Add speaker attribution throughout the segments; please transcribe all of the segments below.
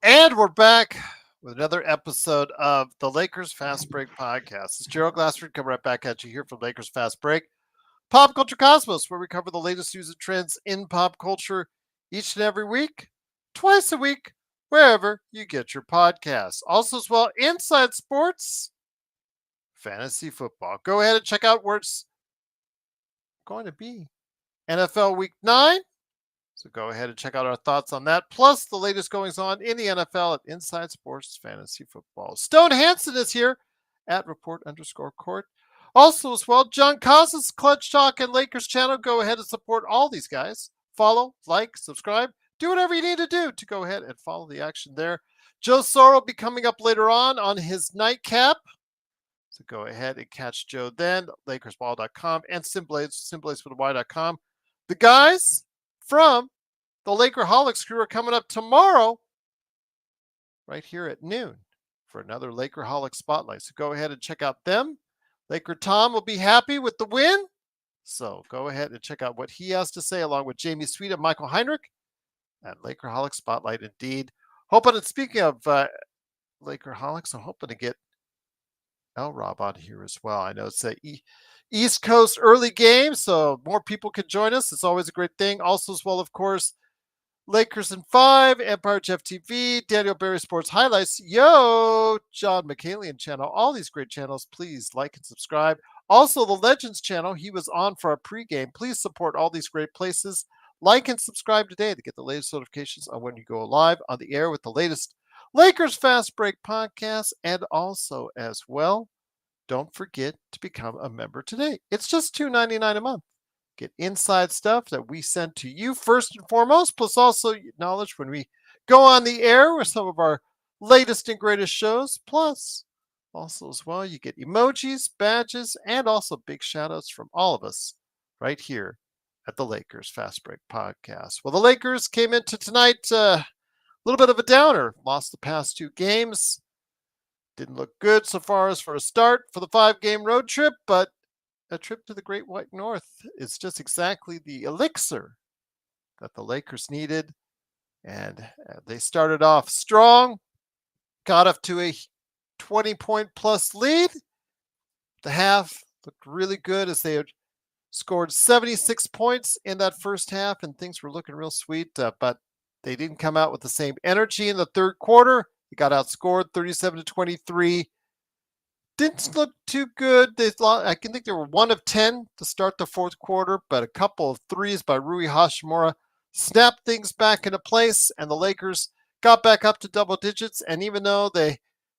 Speaker 1: And we're back with another episode of the Lakers Fast Break podcast. It's Gerald Glassford coming right back at you here from Lakers Fast Break, Pop Culture Cosmos, where we cover the latest news and trends in pop culture each and every week, twice a week, wherever you get your podcasts. Also, as well, Inside Sports, Fantasy Football. Go ahead and check out where it's going to be. NFL Week 9. So go ahead and check out our thoughts on that, plus the latest goings on in the NFL at Inside Sports Fantasy Football. Stone Hansen is here at report_court. Also, as well, John Costas, Clutch Talk and Lakers channel. Go ahead and support all these guys. Follow, like, subscribe, do whatever you need to do to go ahead and follow the action there. Joe Sorrell will be coming up later on his nightcap. So go ahead and catch Joe then, LakersBall.com and SimBlaze with Y.com. The guys from the Lakerholics crew are coming up tomorrow right here at noon for another Lakerholic Spotlight. So go ahead and check out them. Laker Tom will be happy with the win. So go ahead and check out what he has to say along with Jamie Sweet and Michael Heinrich at Lakerholic Spotlight indeed. Hoping, and speaking of Lakerholics, I'm hoping to get L Rob on here as well. I know it's a East Coast early game, so more people can join us. It's always a great thing. Also, as well, of course, Lakers in 5, Empire Jeff TV, Daniel Berry Sports Highlights, Yo, John McCallion channel. All these great channels, please like and subscribe. Also, the Legends channel, he was on for our pregame. Please support all these great places. Like and subscribe today to get the latest notifications on when you go live on the air with the latest Lakers Fast Break podcast. And also, as well, don't forget to become a member today. It's just $2.99 a month. Get inside stuff that we send to you first and foremost, plus also knowledge when we go on the air with some of our latest and greatest shows. Plus, also as well, you get emojis, badges, and also big shout outs from all of us right here at the Lakers Fast Break podcast. Well, the Lakers came into tonight a little bit of a downer. Lost the past 2 games. Didn't look good so far as for a start for the 5-game road trip, but a trip to the Great White North is just exactly the elixir that the Lakers needed. And they started off strong, got up to a 20-point plus lead. The half looked really good as they had scored 76 points in that first half, and things were looking real sweet, but they didn't come out with the same energy in the third quarter. They got outscored 37-23. Didn't look too good. I can think they were 1 of 10 to start the fourth quarter, but a couple of threes by Rui Hachimura snapped things back into place, and the Lakers got back up to double digits. And even though they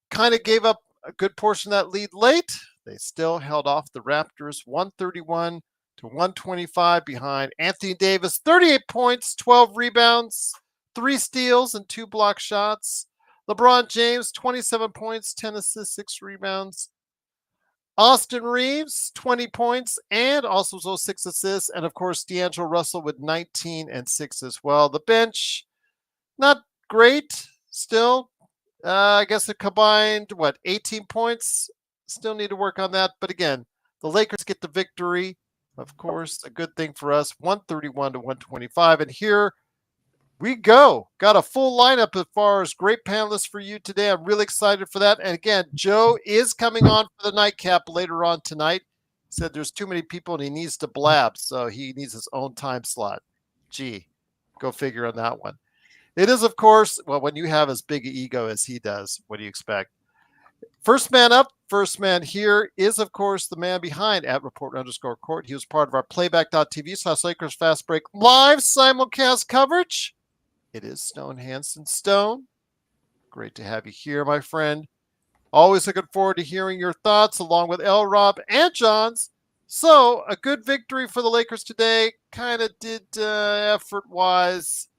Speaker 1: kind of gave up a good portion of that lead late, they still held off the Raptors 131-125 behind. Anthony Davis, 38 points, 12 rebounds, 3 steals, and 2 block shots. LeBron James, 27 points, 10 assists, 6 rebounds. Austin Reaves, 20 points, and also 6 assists. And, of course, D'Angelo Russell with 19 and 6 as well. The bench, not great still. I guess it combined, 18 points? Still need to work on that. But, again, the Lakers get the victory. Of course, a good thing for us, 131-125. And here we go. Got a full lineup as far as great panelists for you today. I'm really excited for that. And again, Joe is coming on for the nightcap later on tonight. He said there's too many people and he needs to blab, so he needs his own time slot. Gee, go figure on that one. It is, of course, well, when you have as big an ego as he does, what do you expect? First man up, first man here is, of course, the man behind at report_court. He was part of our playback.tv/Lakers Fast Break live simulcast coverage. It is Stone Hansen. Stone, great to have you here, my friend. Always looking forward to hearing your thoughts along with L. Rob and John's. So, a good victory for the Lakers today. Kind of did effort-wise,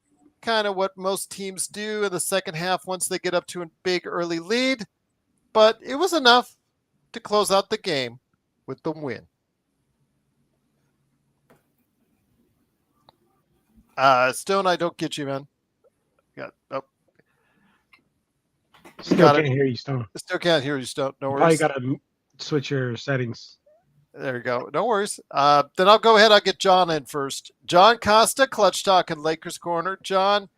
Speaker 1: kind of what most teams do in the second half once they get up to a big early lead. But it was enough to close out the game with the win. Stone, I don't get you, man.
Speaker 2: Still can't hear you, Stone.
Speaker 1: Still can't hear you, Stone. No worries.
Speaker 2: Probably got to switch your settings.
Speaker 1: There you go. No worries. Then I'll go ahead. I'll get John in first. John Costa, Clutch Talk and Lakers Corner. John,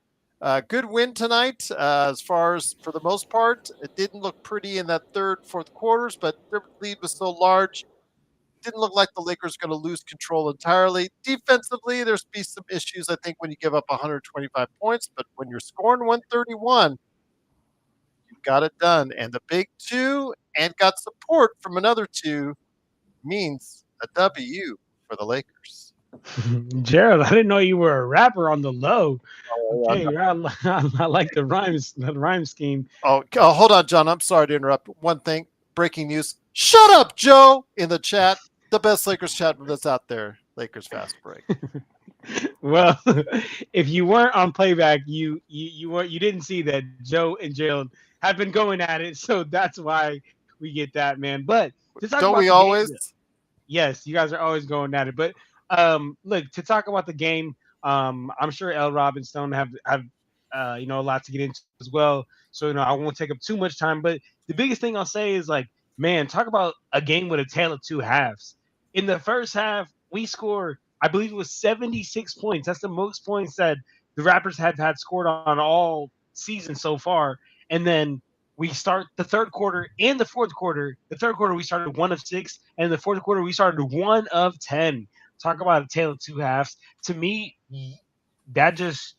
Speaker 1: Good win tonight. As far as for the most part, it didn't look pretty in that third, fourth quarters, but their lead was so large. Didn't look like the Lakers going to lose control entirely. Defensively, there's be some issues, I think, when you give up 125 points, but when you're scoring 131, you got it done. And the big two and got support from another two means a W for the Lakers.
Speaker 2: Gerald, I didn't know you were a rapper on the low.
Speaker 1: Oh,
Speaker 2: Okay, I like the rhyme scheme.
Speaker 1: hold on, John. I'm sorry to interrupt. One thing, breaking news. Shut up, Joe, in the chat. The best Lakers chat that's out there. Lakers fast break.
Speaker 2: Well, if you weren't on playback, you didn't see that Joe and Gerald have been going at it, so that's why we get that, man. But to talk
Speaker 1: Don't
Speaker 2: about
Speaker 1: we
Speaker 2: the game,
Speaker 1: always?
Speaker 2: yes, you guys are always going at it. But look, to talk about the game, I'm sure L. Rob and Stone have a lot to get into as well. So I won't take up too much time. But the biggest thing I'll say is like, man, talk about a game with a tale of two halves. In the first half, we scored, I believe it was 76 points. That's the most points that the Raptors have had scored on all season so far. And then we start the third quarter and the fourth quarter. The third quarter we started 1 of 6, and the fourth quarter we started 1 of 10. Talk about a tale of two halves. To me, that just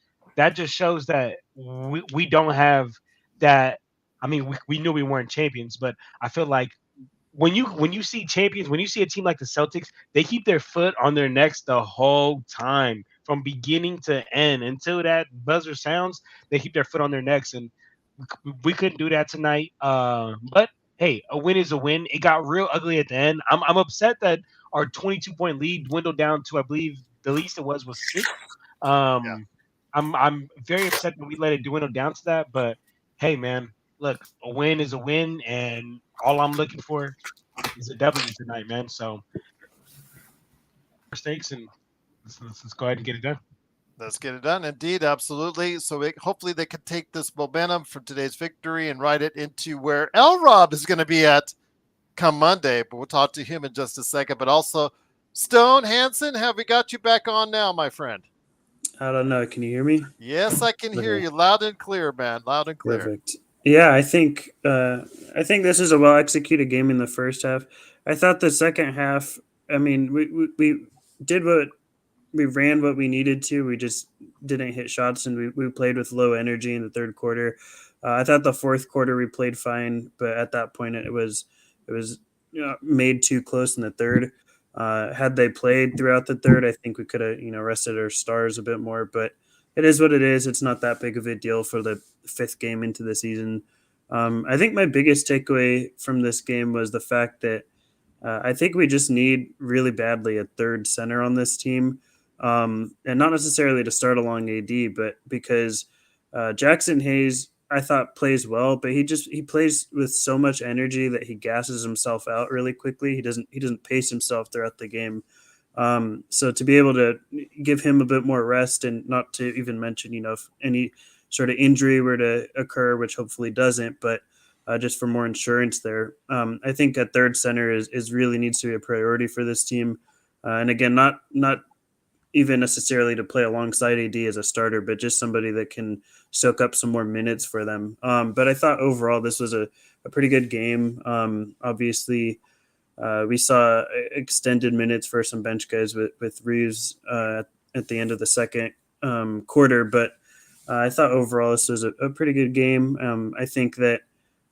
Speaker 2: shows that we don't have that. I mean, we knew we weren't champions, but I feel like when you see champions, when you see a team like the Celtics, they keep their foot on their necks the whole time from beginning to end until that buzzer sounds. They keep their foot on their necks, and we couldn't do that tonight. But hey, a win is a win. It got real ugly at the end. I'm upset that our 22-point lead dwindled down to, I believe the least it was 6.
Speaker 1: Yeah.
Speaker 2: I'm very upset that we let it dwindle down to that. But hey, man, look, a win is a win, and all I'm looking for is a W tonight, man. So mistakes, and let's go ahead and get it done.
Speaker 1: Let's get it done. Indeed, absolutely. So hopefully they can take this momentum from today's victory and ride it into where L. Rob is going to be at come Monday. But we'll talk to him in just a second. But also, Stone Hansen, have we got you back on now, my friend?
Speaker 3: I don't know. Can you hear me?
Speaker 1: Yes, I can hear you loud and clear, man. Loud and clear.
Speaker 3: Perfect. Yeah, I think this is a well executed game in the first half. I thought the second half. I mean, we did what we ran what we needed to. We just didn't hit shots, and we played with low energy in the third quarter. I thought the fourth quarter we played fine, but at that point it was made too close in the third. Had they played throughout the third, I think we could have rested our stars a bit more. But it is what it is. It's not that big of a deal for the fifth game into the season. I think my biggest takeaway from this game was the fact that I think we just need really badly a third center on this team. And not necessarily to start along AD, but because Jackson Hayes, I thought, plays well, but he plays with so much energy that he gasses himself out really quickly. He doesn't pace himself throughout the game. So to be able to give him a bit more rest, and not to even mention, if any sort of injury were to occur, which hopefully doesn't, but just for more insurance there. I think at third center is really needs to be a priority for this team. And again, not even necessarily to play alongside AD as a starter, but just somebody that can soak up some more minutes for them. But I thought overall this was a pretty good game. Obviously, we saw extended minutes for some bench guys with Reaves at the end of the second quarter, but I thought overall this was a pretty good game. I think that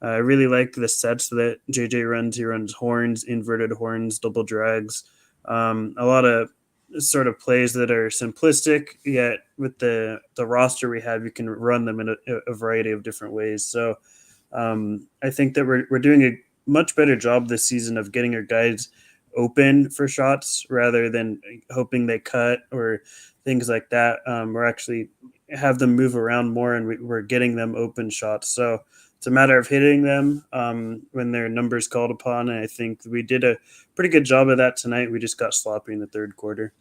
Speaker 3: I really like the sets that JJ runs. He runs horns, inverted horns, double drags, a lot of sort of plays that are simplistic, yet with the roster we have, you can run them in a variety of different ways. So I think that we're doing a much better job this season of getting our guys open for shots rather than hoping they cut or things like that. We're actually have them move around more, and we're getting them open shots. So it's a matter of hitting them when their numbers called upon. And I think we did a pretty good job of that tonight. We just got sloppy in the third quarter.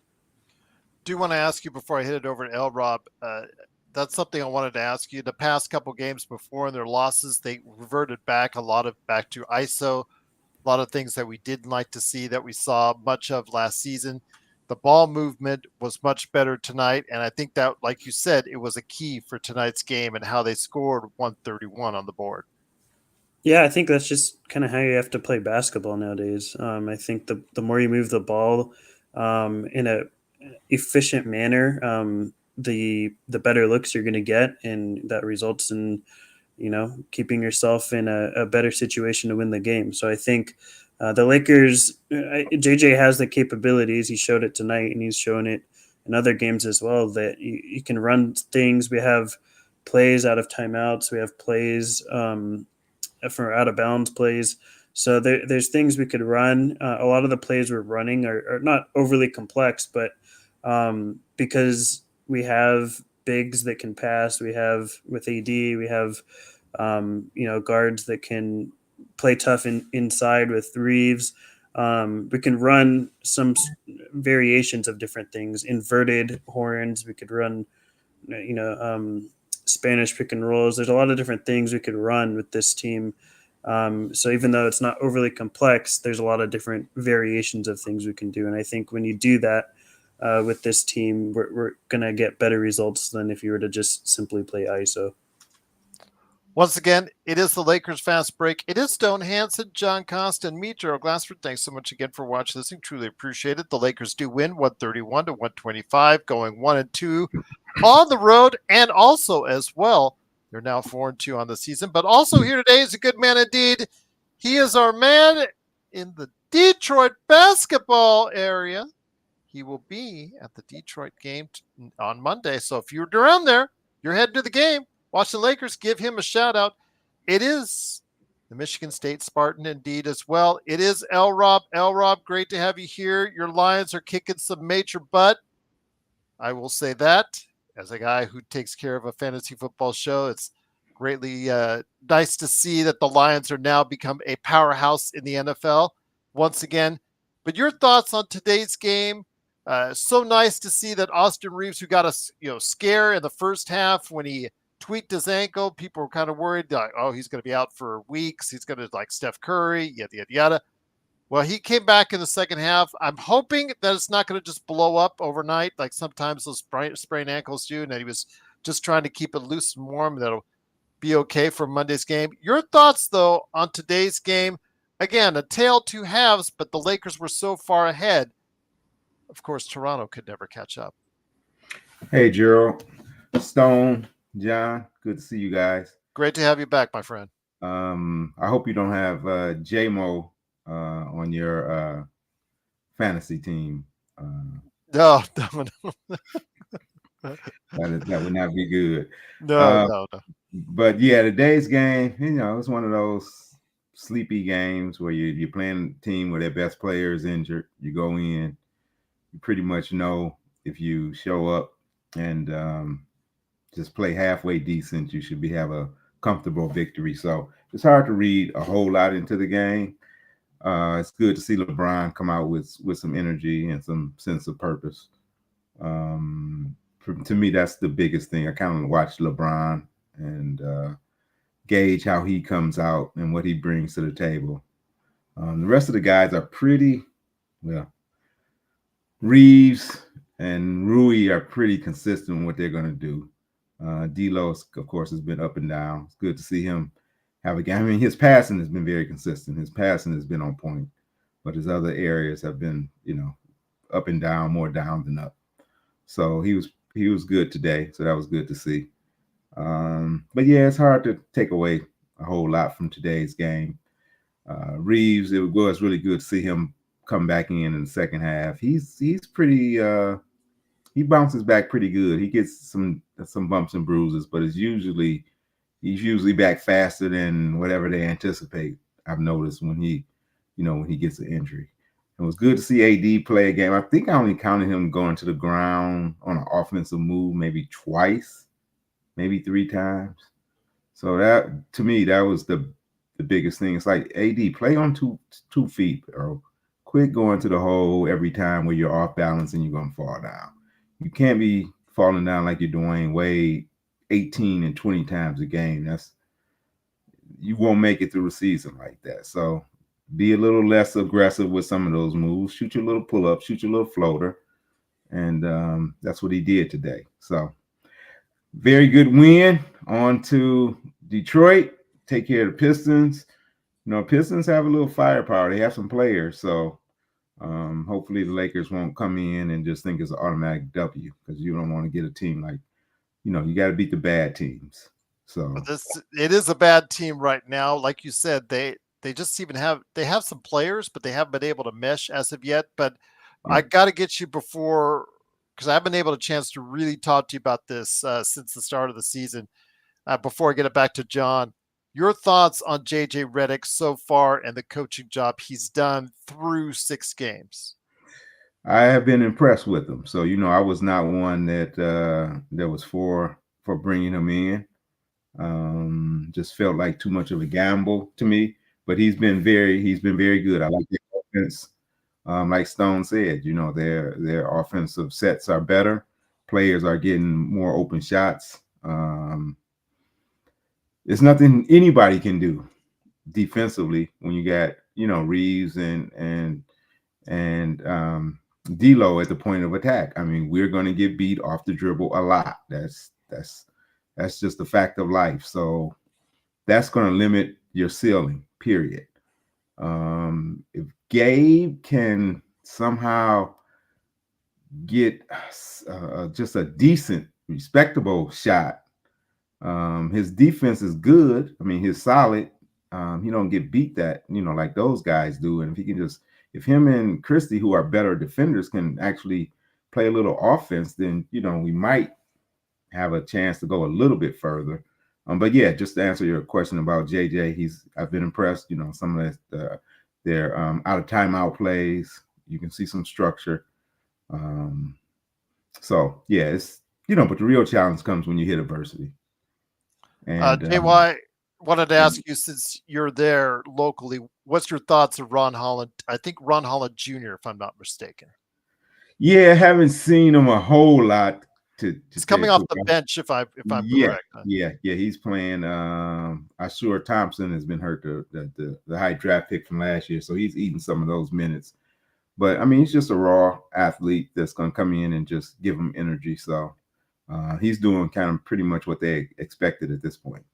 Speaker 1: Do want to ask you before I hit it over to L. Rob, that's something I wanted to ask you. The past couple games before in their losses, they reverted back to ISO, a lot of things that we didn't like to see that we saw much of last season. The ball movement was much better tonight, and I think that, like you said, it was a key for tonight's game and how they scored 131 on the board.
Speaker 3: Yeah, I think that's just kind of how you have to play basketball nowadays. I think the more you move the ball in a efficient manner, the better looks you're going to get, and that results in keeping yourself in a better situation to win the game. So I think the Lakers, JJ has the capabilities. He showed it tonight, and he's shown it in other games as well, that you can run things. We have plays out of timeouts. We have plays for out of bounds plays. So there's things we could run. A lot of the plays we're running are not overly complex, but because we have bigs that can pass, we have with AD, we have guards that can play tough inside with Reaves. We can run some variations of different things, inverted horns. We could run, Spanish pick and rolls. There's a lot of different things we could run with this team. So even though it's not overly complex, there's a lot of different variations of things we can do. And I think when you do that with this team, we're going to get better results than if you were to just simply play ISO.
Speaker 1: Once again, it is the Lakers Fast Break. It is Stone Hansen, John Costa, and me, Gerald Glassford. Thanks so much again for watching this thing. Truly appreciate it. The Lakers do win 131 to 125, going 1-2 on the road, and also as well, they're now 4-2 on the season. But also here today is a good man indeed. He is our man in the Detroit basketball area. He will be at the Detroit game on Monday. So if you're around there, you're heading to the game. Watch the Lakers, give him a shout out. It is the Michigan State Spartan indeed as well. It is L. Rob. L. Rob, great to have you here. Your Lions are kicking some major butt. I will say that as a guy who takes care of a fantasy football show. It's greatly nice to see that the Lions are now become a powerhouse in the NFL once again. But your thoughts on today's game? So nice to see that Austin Reaves, who got a scare in the first half when he tweaked his ankle. People were kind of worried, like, oh, he's going to be out for weeks. He's going to like Steph Curry, yada, yada, yada. Well, he came back in the second half. I'm hoping that it's not going to just blow up overnight, like sometimes those sprained ankles do, and that he was just trying to keep it loose and warm. That'll be okay for Monday's game. Your thoughts, though, on today's game? Again, a tale two halves, but the Lakers were so far ahead. Of course, Toronto could never catch up.
Speaker 4: Hey, Gerald, Stone, John, good to see you guys.
Speaker 1: Great to have you back, my friend.
Speaker 4: I hope you don't have J-Mo on your fantasy team.
Speaker 1: No.
Speaker 4: That would not be good.
Speaker 1: No.
Speaker 4: But yeah, today's game, it's one of those sleepy games where you're playing a team where their best player is injured. You go in, you pretty much know if you show up and just play halfway decent, you should have a comfortable victory. So it's hard to read a whole lot into the game. It's good to see LeBron come out with some energy and some sense of purpose. To me, that's the biggest thing. I kind of watch LeBron and gauge how he comes out and what he brings to the table. The rest of the guys are pretty, well, Reaves and Rui are pretty consistent in what they're going to do. D'Lo, of course, has been up and down. It's good to see him have a game. I mean, his passing has been very consistent. His passing has been on point, but his other areas have been, up and down, more down than up. So he was good today. So that was good to see. But yeah, it's hard to take away a whole lot from today's game. Reaves, it was really good to see him come back in the second half. He's pretty. He bounces back pretty good. He gets some bumps and bruises, but he's usually back faster than whatever they anticipate. I've noticed when he gets an injury. It was good to see AD play a game. I think I only counted him going to the ground on an offensive move maybe twice, maybe 3 times. So that, to me, that was the biggest thing. It's like, AD, play on two feet, bro. Quit going to the hole every time where you're off balance and you're going to fall down. You can't be falling down like you're Dwayne Wade 18 and 20 times a game. You won't make it through a season like that. So be a little less aggressive with some of those moves. Shoot your little pull-up, shoot your little floater. and that's what he did today. So very good win. On to Detroit. Take care of the Pistons. Pistons have a little firepower. They have some players, so hopefully the Lakers won't come in and just think it's an automatic W, because you don't want to get a team like, you got to beat the bad teams. So
Speaker 1: But it is a bad team right now. Like you said, they just they have some players, but they haven't been able to mesh as of yet. But
Speaker 4: yeah.
Speaker 1: I got to get you before, because I haven't been able to chance to really talk to you about this since the start of the season. Before I get it back to John, your thoughts on JJ Redick so far and the coaching job he's done through 6 games?
Speaker 4: I have been impressed with him. So I was not one that was for bringing him in. Just felt like too much of a gamble to me. But he's been very good. I like the offense. Like Stone said, their offensive sets are better. Players are getting more open shots. It's nothing anybody can do defensively when you got Reaves and D'Lo at the point of attack. I mean, we're going to get beat off the dribble a lot. That's just a fact of life. So that's going to limit your ceiling, period. If Gabe can somehow get just a decent, respectable shot, his defense is good. I mean, he's solid. He don't get beat that, like those guys do. And if him and Christie, who are better defenders, can actually play a little offense, then, we might have a chance to go a little bit further. But yeah, just to answer your question about JJ, I've been impressed. Some of their out of timeout plays, you can see some structure. So yeah, it's but the real challenge comes when you hit adversity. And
Speaker 1: JY, wanted to ask you, since you're there locally, what's your thoughts of Ron Holland? I think Ron Holland Jr., if I'm not mistaken.
Speaker 4: Yeah, haven't seen him a whole lot.
Speaker 1: He's coming off the bench, if I'm correct.
Speaker 4: Yeah, he's playing. Ashur Thompson has been hurt, the high draft pick from last year, so he's eating some of those minutes. But I mean, he's just a raw athlete that's going to come in and just give him energy. So he's doing kind of pretty much what they expected at this point.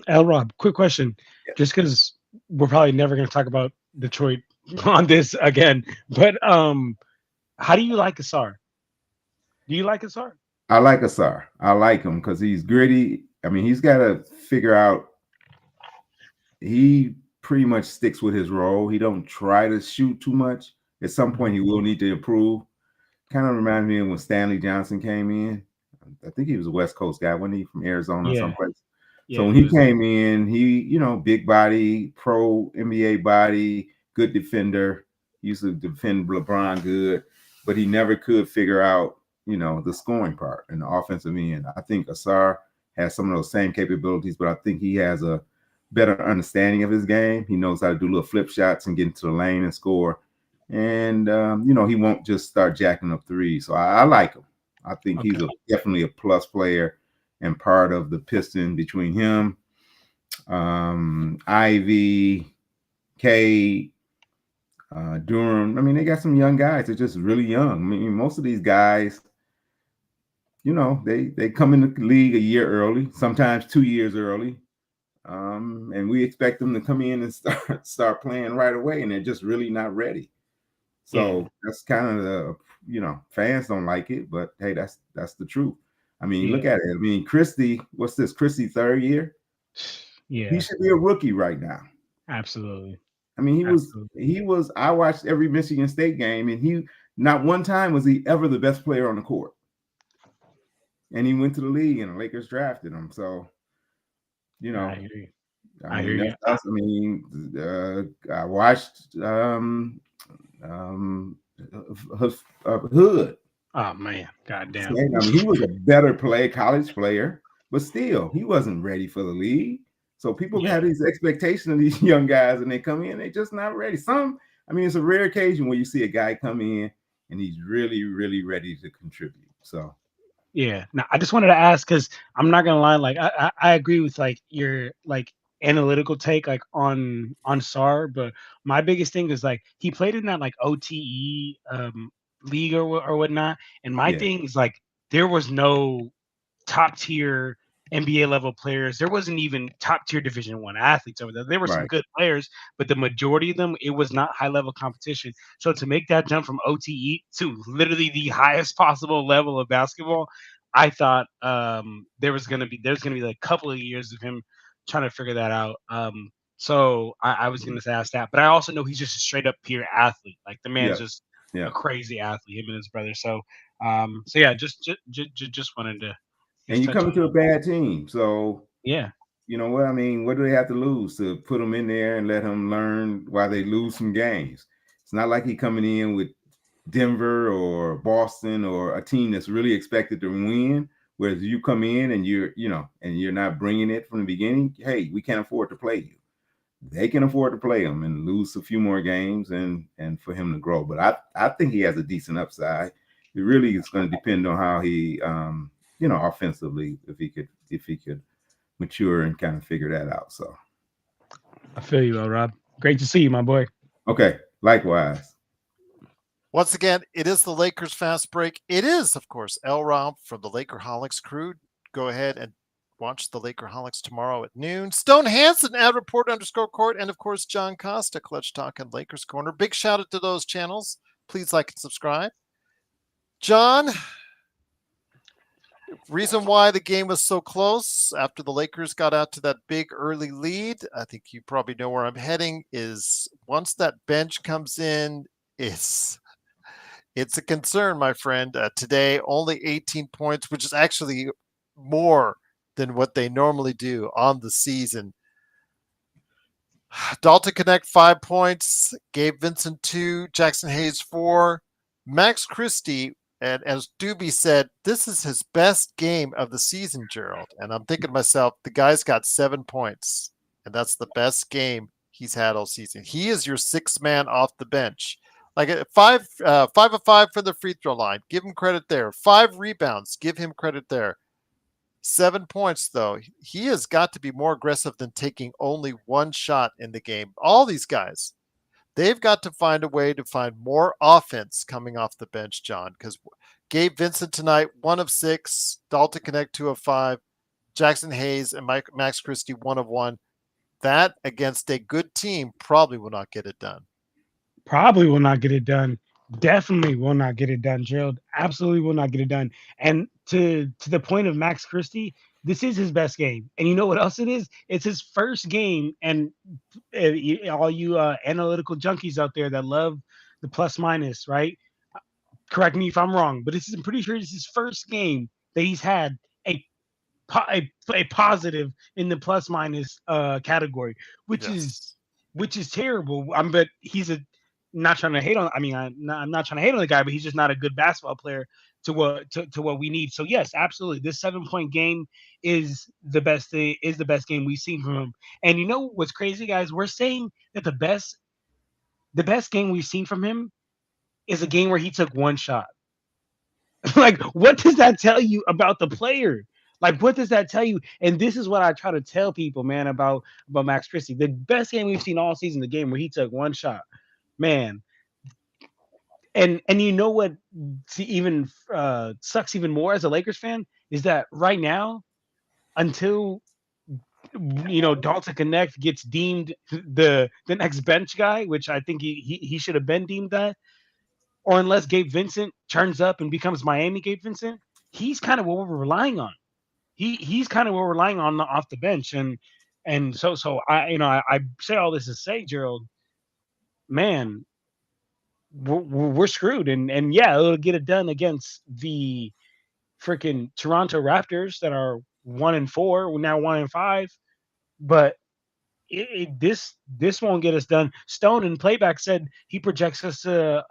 Speaker 2: Rob, quick question. Yeah. Just because we're probably never going to talk about Detroit on this again, but how do you like Ausar? Do you like Ausar?
Speaker 4: I like Ausar. I like him because he's gritty. I mean, he's got to figure out. He pretty much sticks with his role. He don't try to shoot too much. At some point, he will need to improve. Kind of reminds me of when Stanley Johnson came in. I think he was a West Coast guy, wasn't he, from Arizona someplace? Yeah, so when he came in, he, big body, pro NBA body, good defender. He used to defend LeBron good, but he never could figure out, the scoring part and the offensive end. I think Ausar has some of those same capabilities, but I think he has a better understanding of his game. He knows how to do little flip shots and get into the lane and score. And, he won't just start jacking up threes. So I like him. I think he's definitely a plus player and part of the piston between him, Ivy, Cade, Durham. I mean, they got some young guys. They're just really young. I mean, most of these guys, they come in the league a year early, sometimes 2 years early. And we expect them to come in and start playing right away, and they're just really not ready. So that's kind of the, fans don't like it, but hey, that's the truth. I mean, look at it. I mean, Christie, what's this? Christie third year? Yeah. He should be a rookie right now.
Speaker 2: Absolutely.
Speaker 4: I mean, he was, I watched every Michigan State game, and he, not one time was he ever the best player on the court. And he went to the league and the Lakers drafted him. So, I hear you. I watched Hood.
Speaker 2: Oh man, goddamn!
Speaker 4: I mean, he was a better college player, but still, he wasn't ready for the league. So people have these expectations of these young guys, and they come in, they're just not ready. It's a rare occasion where you see a guy come in and he's really, really ready to contribute. So.
Speaker 2: Yeah. Now, I just wanted to ask, because I'm not gonna lie, like I agree with like your like analytical take like on Ausar, but my biggest thing is like he played in that like OTE league or whatnot. And my
Speaker 4: Yeah.
Speaker 2: thing is like there was no top tier NBA level players. There wasn't even top tier Division I athletes over there. There were some
Speaker 4: Right.
Speaker 2: good players, but the majority of them, it was not high level competition. So to make that jump from OTE to literally the highest possible level of basketball, I thought there's gonna be like a couple of years of him trying to figure that out. So I was gonna ask that, but I also know he's just a straight up pure athlete. Like the man's
Speaker 4: Yeah.
Speaker 2: just
Speaker 4: Yeah.
Speaker 2: a crazy athlete, him and his brother. So so yeah, just wanted to
Speaker 4: And you
Speaker 2: touch
Speaker 4: come
Speaker 2: on
Speaker 4: into a
Speaker 2: that.
Speaker 4: bad team, so
Speaker 2: Yeah.
Speaker 4: you know what I mean. What do they have to lose to put him in there and let him learn while they lose some games? It's not like he coming in with Denver or Boston or a team that's really expected to win. Whereas you come in and you're not bringing it from the beginning. Hey, we can't afford to play you. They can afford to play him and lose a few more games and for him to grow. But I think he has a decent upside. It really is going to depend on how he offensively, if he could mature and kind of figure that out. So
Speaker 2: I feel you, Rob. Great to see you, my boy.
Speaker 4: okay, likewise.
Speaker 1: Once again, it is the Lakers Fast Break. It is, of course, L. Rob from the Lakerholics crew. Go ahead and watch the Lakerholics tomorrow at noon. Stone Hansen at report_court. And, of course, John Costa, Clutch Talk and Lakers Corner. Big shout out to those channels. Please like and subscribe. John, reason why the game was so close after the Lakers got out to that big early lead, I think you probably know where I'm heading, is once that bench comes in, it's a concern, my friend. Today, only 18 points, which is actually more than what they normally do on the season. Dalton Connect, 5 points. Gabe Vincent, 2. Jackson Hayes, 4. Max Christie, and as Doobie said, this is his best game of the season, Gerald. And I'm thinking to myself, the guy's got 7 points, and that's the best game he's had all season. He is your sixth man off the bench. Like 5 of 5 for the free throw line. Give him credit there. 5 rebounds. Give him credit there. 7 points, though. He has got to be more aggressive than taking only one shot in the game. All these guys, they've got to find a way to find more offense coming off the bench, John, because Gabe Vincent tonight, 1 of 6. Dalton Connect, 2 of 5. Jackson Hayes and Max Christie, 1 of 1. That, against a good team, probably will not get it done.
Speaker 2: Probably will not get it done. Definitely will not get it done, Gerald. Absolutely will not get it done. And to the point of Max Christie, this is his best game. And you know what else it is? It's his first game. And all you analytical junkies out there that love the plus minus, right? Correct me if I'm wrong, but I'm pretty sure it's his first game that he's had a positive in the plus minus category, which
Speaker 1: Yes.
Speaker 2: is terrible. But he's not trying to hate on. I mean, I'm not trying to hate on the guy, but he's just not a good basketball player to what we need. So yes, absolutely, this 7-point game is the best thing. Is the best game we've seen from him. And you know what's crazy, guys? We're saying that the best game we've seen from him is a game where he took one shot. Like, what does that tell you about the player? Like, what does that tell you? And this is what I try to tell people, man, about Max Christie. The best game we've seen all season, the game where he took one shot, man. And you know what? Even sucks even more as a Lakers fan is that right now, until Dalton Connect gets deemed the next bench guy, which I think he should have been deemed that, or unless Gabe Vincent turns up and becomes Miami Gabe Vincent, he's kind of what we're relying on. He's kind of what we're relying on off the bench, and so I say all this to say, Gerald, man, we're screwed, and yeah, it'll get it done against the freaking Toronto Raptors that are 1-4, we're now 1-5, but this won't get us done. Stone in playback said he projects us to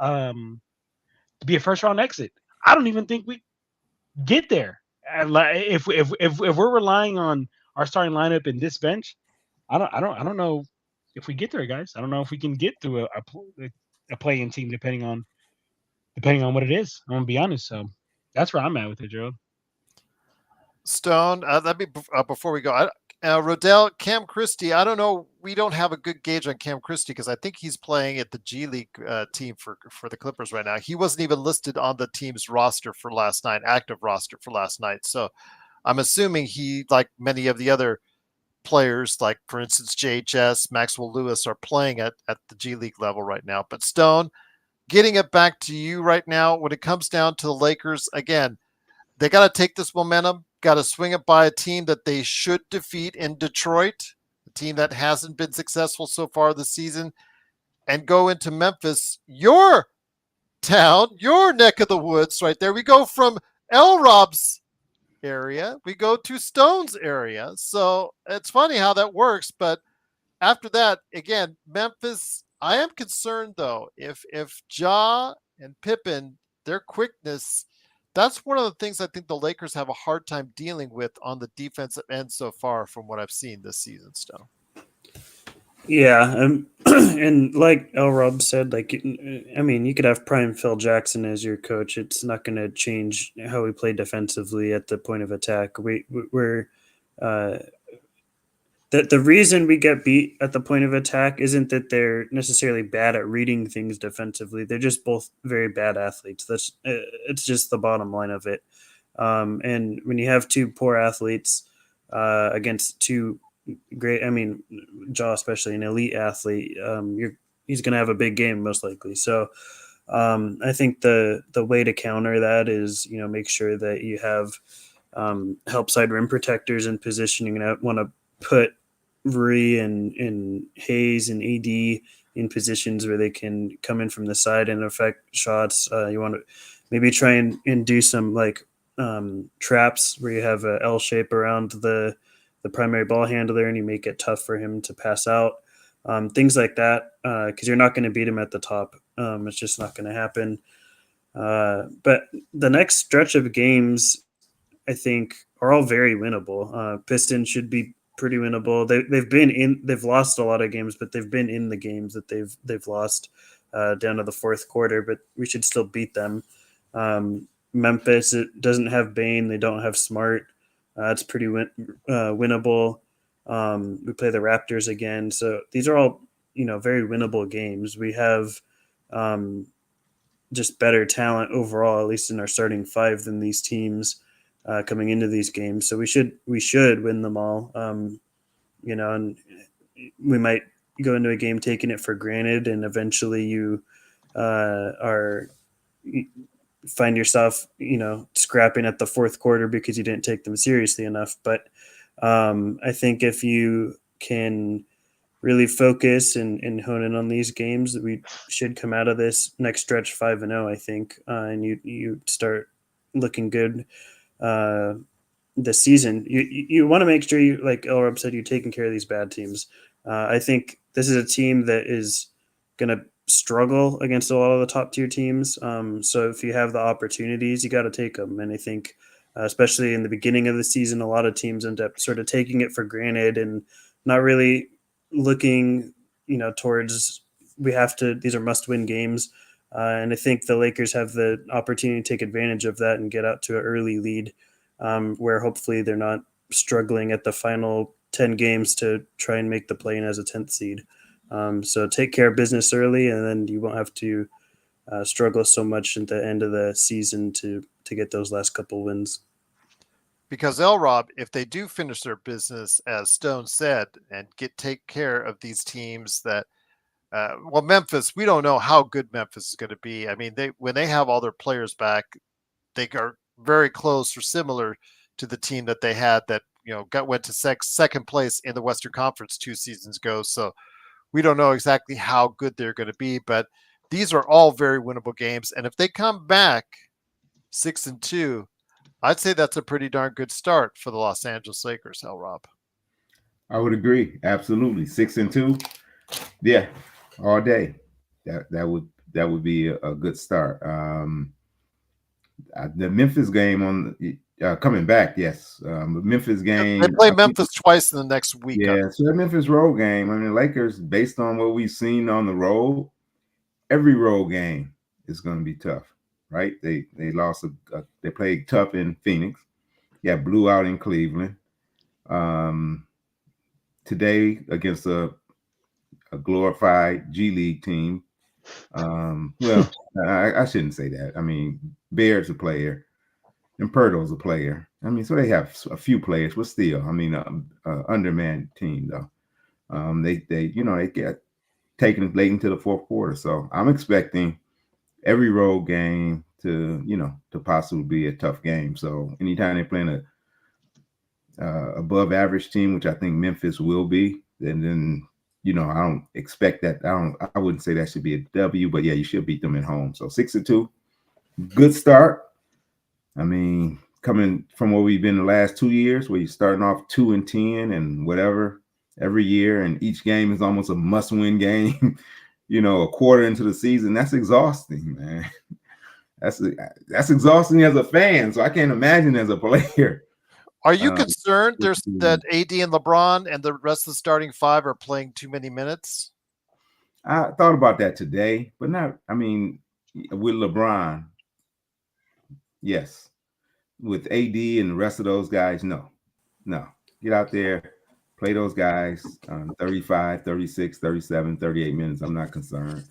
Speaker 2: be a first round exit. I don't even think we get there. If we're relying on our starting lineup in this bench, I don't know if we get there, guys. I don't know if we can get through a play-in team depending on what it is. I'm gonna be honest. So that's where I'm at with it, Gerald.
Speaker 1: Stone, let me before we go. Rodell, Cam Christie, I don't know. We don't have a good gauge on Cam Christie because I think he's playing at the G League team for the Clippers right now. He wasn't even listed on the team's roster for last night, active roster for last night. So I'm assuming he, like many of the other players, like for instance JHS, Maxwell Lewis, are playing at the G League level right now. But Stone, getting it back to you right now, when it comes down to the Lakers, again, they got to take this momentum, got to swing it by a team that they should defeat in Detroit, a team that hasn't been successful so far this season, and go into Memphis, your town, your neck of the woods right there. We go from L. Rob's area, we go to Stone's area. So it's funny how that works. But after that, again, Memphis, I am concerned though, if Ja and Pippen, their quickness, that's one of the things I think the Lakers have a hard time dealing with on the defensive end so far from what I've seen this season, Stone.
Speaker 3: Yeah, and like El Rob said, like I mean, you could have prime Phil Jackson as your coach. It's not going to change how we play defensively at the point of attack. We're the reason we get beat at the point of attack isn't that they're necessarily bad at reading things defensively. They're just both very bad athletes. That's it's just the bottom line of it. And when you have two poor athletes against two great, I mean, Ja especially an elite athlete, he's going to have a big game most likely. So I think the way to counter that is, you know, make sure that you have help side rim protectors in positioning. And I want to put Rui and Hayes and AD in positions where they can come in from the side and affect shots. You want to maybe try and do some like traps where you have a L shape around the primary ball handler and you make it tough for him to pass out. Things like that, because you're not going to beat him at the top. It's just not going to happen. But the next stretch of games, I think, are all very winnable. Pistons should be pretty winnable. They've lost a lot of games, but they've been in the games that they've lost down to the fourth quarter. But we should still beat them. Memphis, it doesn't have Bane. They don't have Smart. It's pretty winnable. We play the Raptors again, so these are all, you know, very winnable games. We have just better talent overall, at least in our starting five, than these teams coming into these games. So we should win them all. You know, and we might go into a game taking it for granted, and eventually you find yourself, you know, scrapping at the fourth quarter because you didn't take them seriously enough. But I think if you can really focus and hone in on these games, that we should come out of this next stretch 5-0, I think, and you start looking good this season. You want to make sure you, like El Rob said, you're taking care of these bad teams. I think this is a team that is going to struggle against a lot of the top tier teams. So if you have the opportunities, you got to take them. And I think, especially in the beginning of the season, a lot of teams end up sort of taking it for granted and not really looking, you know, towards these are must-win games. And I think the Lakers have the opportunity to take advantage of that and get out to an early lead, where hopefully they're not struggling at the final 10 games to try and make the play-in as a 10th seed. So take care of business early, and then you won't have to struggle so much at the end of the season to get those last couple wins.
Speaker 1: Because L. Rob, if they do finish their business, as Stone said, and take care of these teams that, Memphis, we don't know how good Memphis is going to be. I mean, when they have all their players back, they are very close or similar to the team that they had that, you know, went to second place in the Western Conference 2 seasons ago. So we don't know exactly how good they're going to be, but these are all very winnable games. And if they come back 6-2, I'd say that's a pretty darn good start for the Los Angeles Lakers, L. Rob.
Speaker 4: I would agree. Absolutely. 6-2. Yeah, all day. That would be a good start. The Memphis game on coming back, yes. The Memphis game.
Speaker 1: They play Memphis twice in the next week.
Speaker 4: Yeah, so the Memphis road game. I mean, the Lakers, based on what we've seen on the road, every road game is going to be tough, right? They lost they played tough in Phoenix. Yeah, blew out in Cleveland. today against a glorified G League team. Well, I shouldn't say that. I mean, Bear's a player and Pirtle's a player. I mean, so they have a few players, but still, I mean, undermanned team though. They get taken late into the fourth quarter. So I'm expecting every road game to possibly be a tough game. So anytime they're playing a above average team, which I think Memphis will be, then I don't expect that. I wouldn't say that should be a W, but yeah, you should beat them at home. So 6-2, good start. I mean, coming from where we've been the last 2 years, where you're starting off 2-10 and whatever every year, and each game is almost a must-win game. A quarter into the season, that's exhausting, man. That's exhausting as a fan. So I can't imagine as a player.
Speaker 1: Are you concerned that AD and LeBron and the rest of the starting five are playing too many minutes?
Speaker 4: I thought about that today, but not. I mean, with LeBron, yes. With AD and the rest of those guys, no. Get out there, play those guys 35, 36, 37, 38 minutes. I'm not concerned.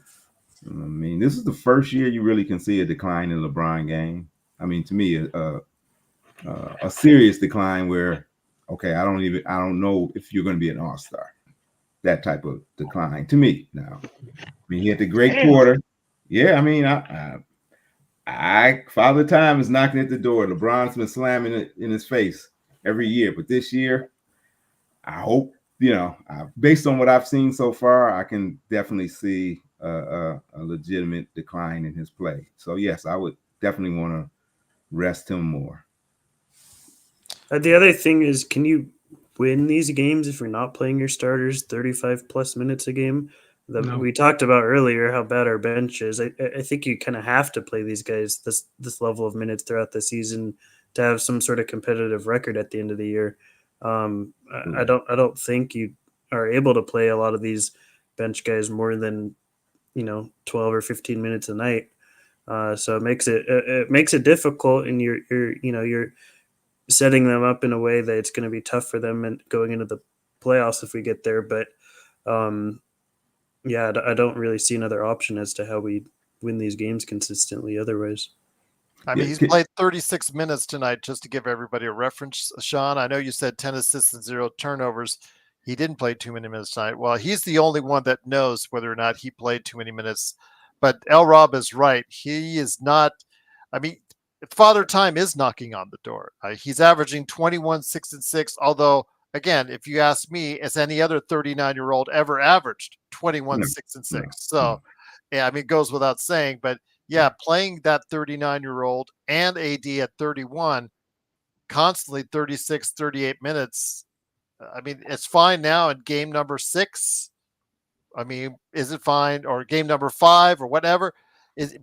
Speaker 4: I mean, this is the first year you really can see a decline in LeBron game. I mean, to me, a serious decline where, okay, I don't know if you're going to be an all-star. That type of decline to me now. I mean, he had the great quarter. Yeah, I mean, I Father Time is knocking at the door. LeBron's been slamming it in his face every year, but this year, I hope, based on what I've seen so far, I can definitely see a legitimate decline in his play. So yes, I would definitely want to rest him more.
Speaker 3: The other thing is, can you win these games if you're not playing your starters 35 plus minutes a game?
Speaker 2: No.
Speaker 3: We talked about earlier how bad our bench is. I think you kind of have to play these guys this level of minutes throughout the season to have some sort of competitive record at the end of the year. I don't think you are able to play a lot of these bench guys more than 12 or 15 minutes a night. So it makes it difficult, and you're setting them up in a way that it's going to be tough for them and going into the playoffs if we get there. But yeah, I don't really see another option as to how we win these games consistently otherwise.
Speaker 1: I mean, he's played 36 minutes tonight, just to give everybody a reference. Sean, I know you said 10 assists and 0 turnovers. He didn't play too many minutes tonight. Well, he's the only one that knows whether or not he played too many minutes. But L. Rob is right. He is not. I mean, Father Time is knocking on the door. He's averaging 21, 6, and 6. Although, again, if you ask me, has any other 39-year-old ever averaged 21, 6, and 6? So, yeah, I mean, it goes without saying. But yeah, playing that 39-year-old and AD at 31, constantly 36, 38 minutes. I mean, it's fine now in game number 6. I mean, is it fine? Or game number 5 or whatever?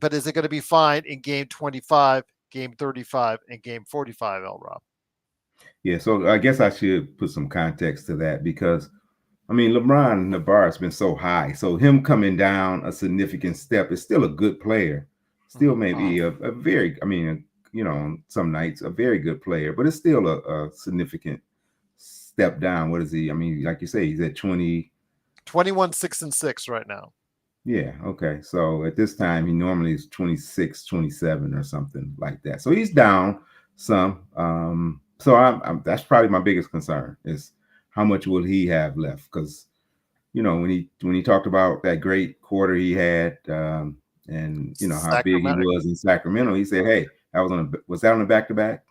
Speaker 1: But is it going to be fine in game 25, game 35, and game 45, L. Rob?
Speaker 4: Yeah, so I guess I should put some context to that because, I mean, LeBron, the bar has been so high. So him coming down a significant step is still a good player. Still maybe a very, I mean, on some nights, a very good player, but it's still a significant step down. What is he? I mean, like you say, he's at
Speaker 1: 21, 6, and 6 right now.
Speaker 4: Yeah, okay. So at this time, he normally is 26, 27 or something like that. So he's down some. So I'm that's probably my biggest concern is how much will he have left? Because, when he talked about that great quarter he had, and how big he was in Sacramento, he said, "Hey, was that on a back-to-back?"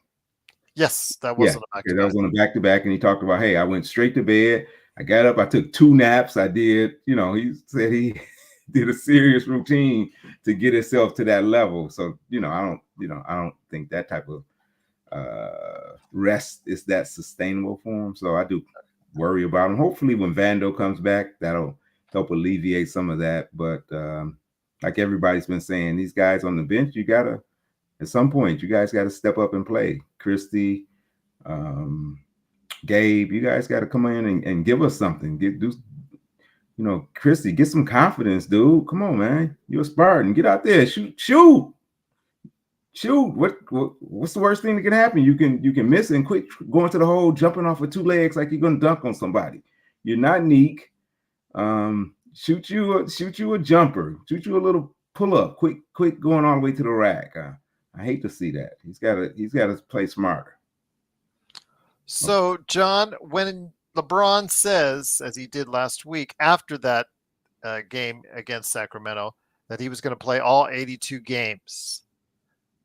Speaker 1: Yes, that was on a back-to-back.
Speaker 4: That was on a back-to-back, and he talked about, "Hey, I went straight to bed. I got up. I took 2 naps. I did." He said he did a serious routine to get himself to that level. So I don't think that type of rest is that sustainable for him. So I do worry about him. Hopefully, when Vando comes back, that'll help alleviate some of that. But like everybody's been saying, these guys on the bench, at some point, you guys got to step up and play. Christie, Gabe, you guys got to come in and give us something. Christie, get some confidence, dude. Come on, man. You're a Spartan. Get out there. Shoot. What's the worst thing that can happen? You can miss and quit going to the hole, jumping off of 2 legs like you're gonna dunk on somebody. You're not Neek. Shoot you a jumper. Shoot you a little pull up. Quick going all the way to the rack. I hate to see that. He's got to play smarter.
Speaker 1: So, John, when LeBron says, as he did last week after that game against Sacramento, that he was going to play all 82 games,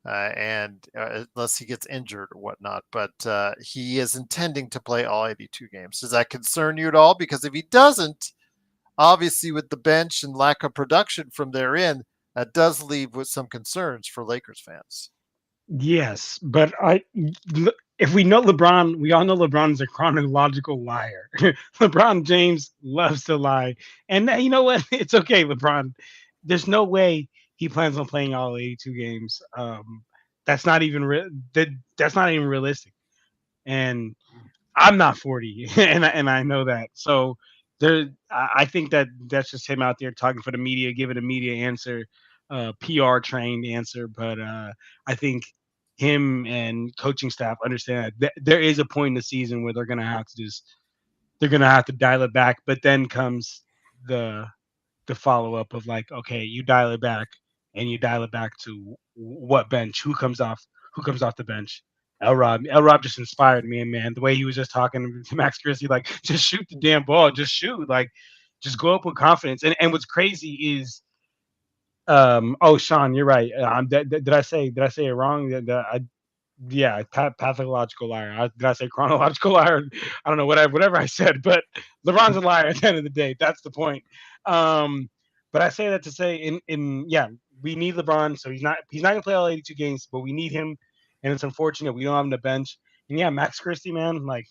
Speaker 1: and unless he gets injured or whatnot, but he is intending to play all 82 games. Does that concern you at all? Because if he doesn't, obviously with the bench and lack of production from therein, that does leave with some concerns for Lakers fans.
Speaker 2: Yes, but if we know LeBron, we all know LeBron is a chronological liar. LeBron James loves to lie, and you know what? It's okay, LeBron. There's no way he plans on playing all 82 games. That's not even that's not even realistic. And I'm not 40, and I know that. So I think that's just him out there talking for the media, giving a media answer, PR trained answer. But I think him and coaching staff understand that there is a point in the season where they're gonna have to dial it back. But then comes the follow up of like, okay, you dial it back, and you dial it back to what bench? Who comes off the bench? L Rob just inspired me, and man, the way he was just talking to Max Christie, like, just shoot the damn ball, just shoot, like, just go up with confidence. And what's crazy is, oh, Sean, you're right. Did I say it wrong? Yeah, pathological liar. Did I say chronological liar? I don't know, whatever I said, but LeBron's a liar at the end of the day. That's the point. But I say that to say, yeah, we need LeBron, so he's not gonna play all 82 games, but we need him, and it's unfortunate we don't have him to bench. And yeah, Max Christie, man, like,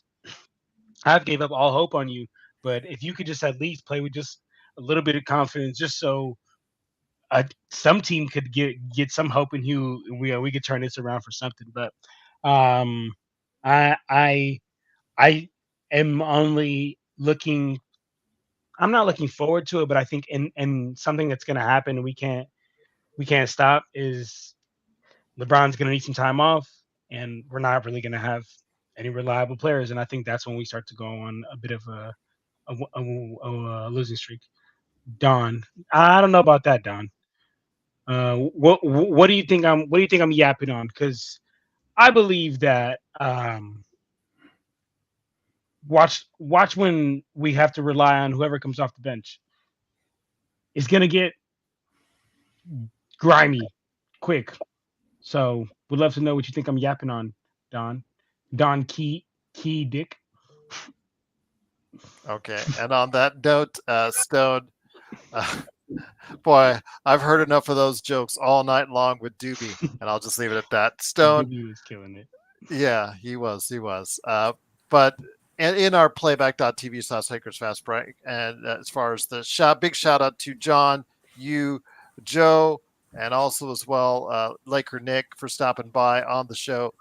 Speaker 2: I've gave up all hope on you, but if you could just at least play with just a little bit of confidence, just so some team could get some hope in you, we could turn this around for something. But I I am only looking. I'm not looking forward to it, but I think in something that's going to happen, we can't stop, is LeBron's going to need some time off, and we're not really going to have any reliable players, and I think that's when we start to go on a bit of a losing streak. Don, I don't know about that, Don. What do you think I'm yapping on? Because I believe that watch when we have to rely on whoever comes off the bench. It's gonna get grimy quick. So would love to know what you think I'm yapping on, Don. Don Key Dick.
Speaker 1: Okay, and on that note, Stone, boy, I've heard enough of those jokes all night long with Doobie, and I'll just leave it at that. Stone,
Speaker 2: Doobie was killing it.
Speaker 1: yeah, he was. But in our playback.tv/Lakers Fast Break, and as far as the big shout out to John, you, Joe, and also as well Laker Nick for stopping by on the show.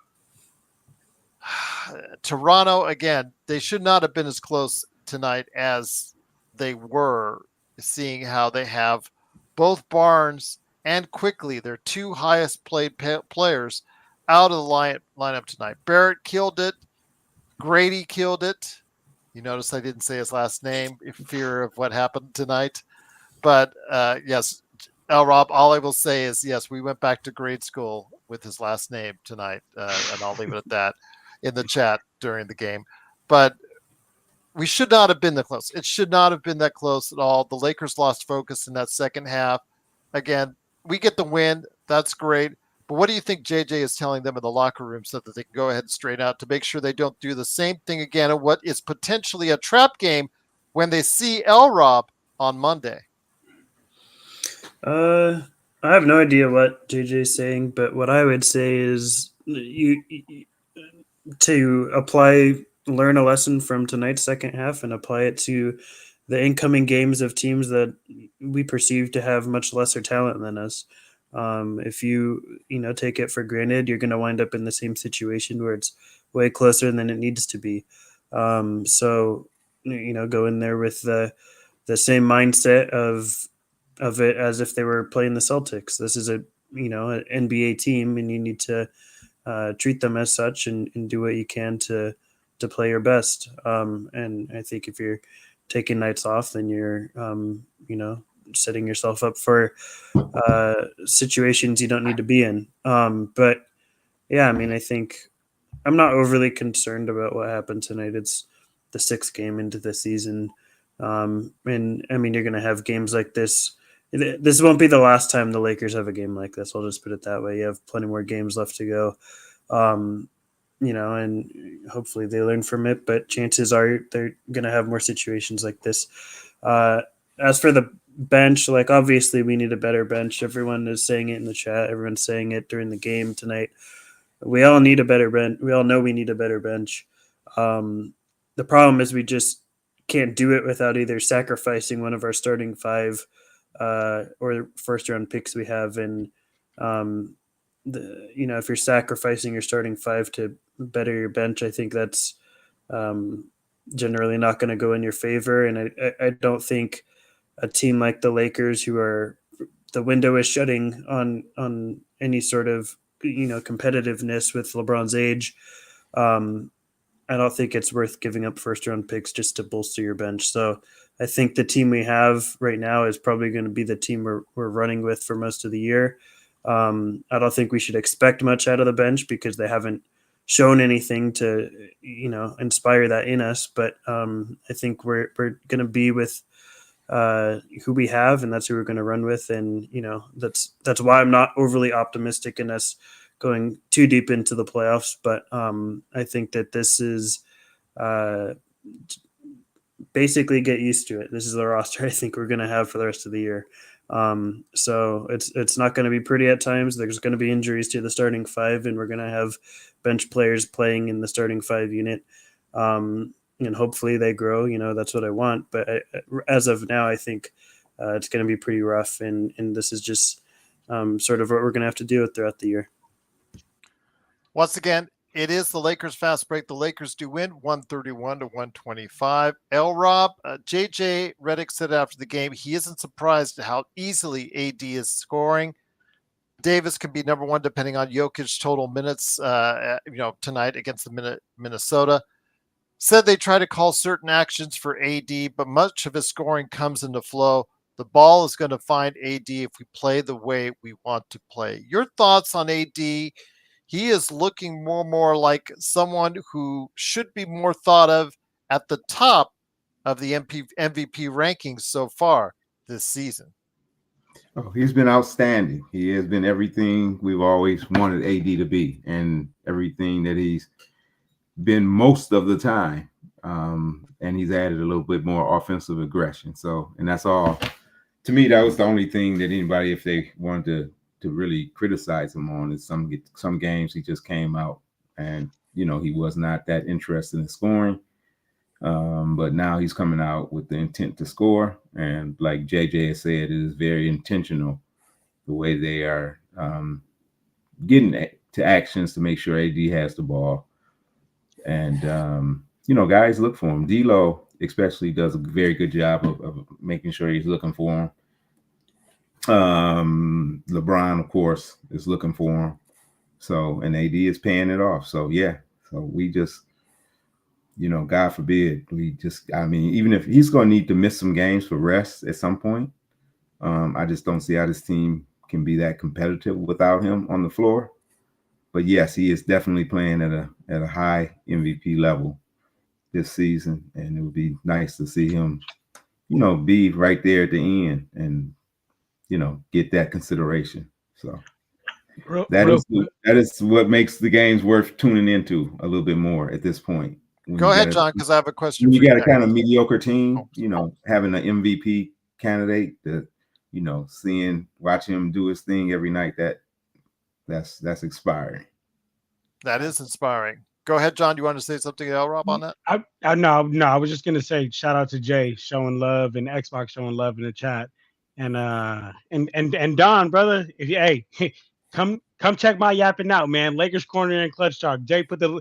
Speaker 1: Toronto, again, they should not have been as close tonight as they were, seeing how they have both Barnes and Quickly, their two highest played players, out of the lineup tonight. Barrett killed it. Grady killed it. You notice I didn't say his last name in fear of what happened tonight. But yes, L. Rob, all I will say is, yes, we went back to grade school with his last name tonight, and I'll leave it at that in the chat during the game. But we should not have been that close. It should not have been that close at all. The Lakers lost focus in that second half. Again, we get the win. That's great. But what do you think JJ is telling them in the locker room so that they can go ahead and straighten out to make sure they don't do the same thing again at what is potentially a trap game when they see L. Rob on Monday?
Speaker 3: I have no idea what JJ's saying, but what I would say is to learn a lesson from tonight's second half and apply it to the incoming games of teams that we perceive to have much lesser talent than us. If you take it for granted, you're going to wind up in the same situation where it's way closer than it needs to be. So go in there with the same mindset of it as if they were playing the Celtics. This is an NBA team, and you need to treat them as such and do what you can to play your best. And I think if you're taking nights off, then you're setting yourself up for situations you don't need to be in. But yeah, I mean, I think I'm not overly concerned about what happened tonight. It's the 6th game into the season. And I mean, you're going to have games like this. This won't be the last time the Lakers have a game like this. I'll just put it that way. You have plenty more games left to go. And hopefully they learn from it, but chances are they're going to have more situations like this. As for the bench, like obviously we need a better bench. Everyone is saying it in the chat. Everyone's saying it during the game tonight. We all need a better bench. We all know we need a better bench. The problem is we just can't do it without either sacrificing one of our starting 5 or first-round picks we have. And, if you're sacrificing your starting 5 to better your bench, I think that's generally not going to go in your favor. And I don't think a team like the Lakers, the window is shutting on any sort of competitiveness with LeBron's age. I don't think it's worth giving up first round picks just to bolster your bench. So I think the team we have right now is probably going to be the team we're running with for most of the year. I don't think we should expect much out of the bench because they haven't shown anything to, inspire that in us. But I think we're going to be with who we have, and that's who we're going to run with. And, that's why I'm not overly optimistic in us going too deep into the playoffs. But I think that this is basically get used to it. This is the roster I think we're going to have for the rest of the year. So it's not going to be pretty at times. There's going to be injuries to the starting 5, and we're going to have bench players playing in the starting 5 unit. And hopefully they grow, that's what I want. But as of now, I think it's going to be pretty rough. And this is just sort of what we're going to have to deal with throughout the year.
Speaker 1: Once again, it is the Lakers fast break. The Lakers do win 131-125. Rob, JJ Redick said after the game, he isn't surprised at how easily AD is scoring. Davis could be number 1 depending on Jokic total minutes, tonight against the Minnesota. Said they try to call certain actions for AD, but much of his scoring comes into flow. The ball is going to find AD if we play the way we want to play. Your thoughts on AD? He is looking more like someone who should be more thought of at the top of the MVP rankings so far this season.
Speaker 4: Oh, he's been outstanding. He has been everything we've always wanted AD to be, and everything that he's been most of the time. And he's added a little bit more offensive aggression. So, and that's all. To me, that was the only thing that anybody, if they wanted to really criticize him on, is some games he just came out and, he was not that interested in scoring. But now he's coming out with the intent to score. And like JJ has said, it is very intentional the way they are getting to actions to make sure AD has the ball. And, guys look for him. D'Lo especially does a very good job of making sure he's looking for him. LeBron, of course, is looking for him. So, and AD is paying it off. So, yeah. So we just, God forbid, even if he's going to need to miss some games for rest at some point, I just don't see how this team can be that competitive without him on the floor. But yes, he is definitely playing at a high MVP level this season, and it would be nice to see him, be right there at the end and, get that consideration. So that is what makes the games worth tuning into a little bit more at this point.
Speaker 1: Go ahead, John, because I have a question.
Speaker 4: You got a kind of mediocre team, having an MVP candidate, watching him do his thing every night. That's inspiring.
Speaker 1: That is inspiring. Go ahead, John. Do you want to say something, Rob, on that?
Speaker 2: No. I was just gonna say shout out to Jay showing love and Xbox showing love in the chat, and Don, brother, come check my yapping out, man. Lakers Corner and Clutch Talk. Jay put the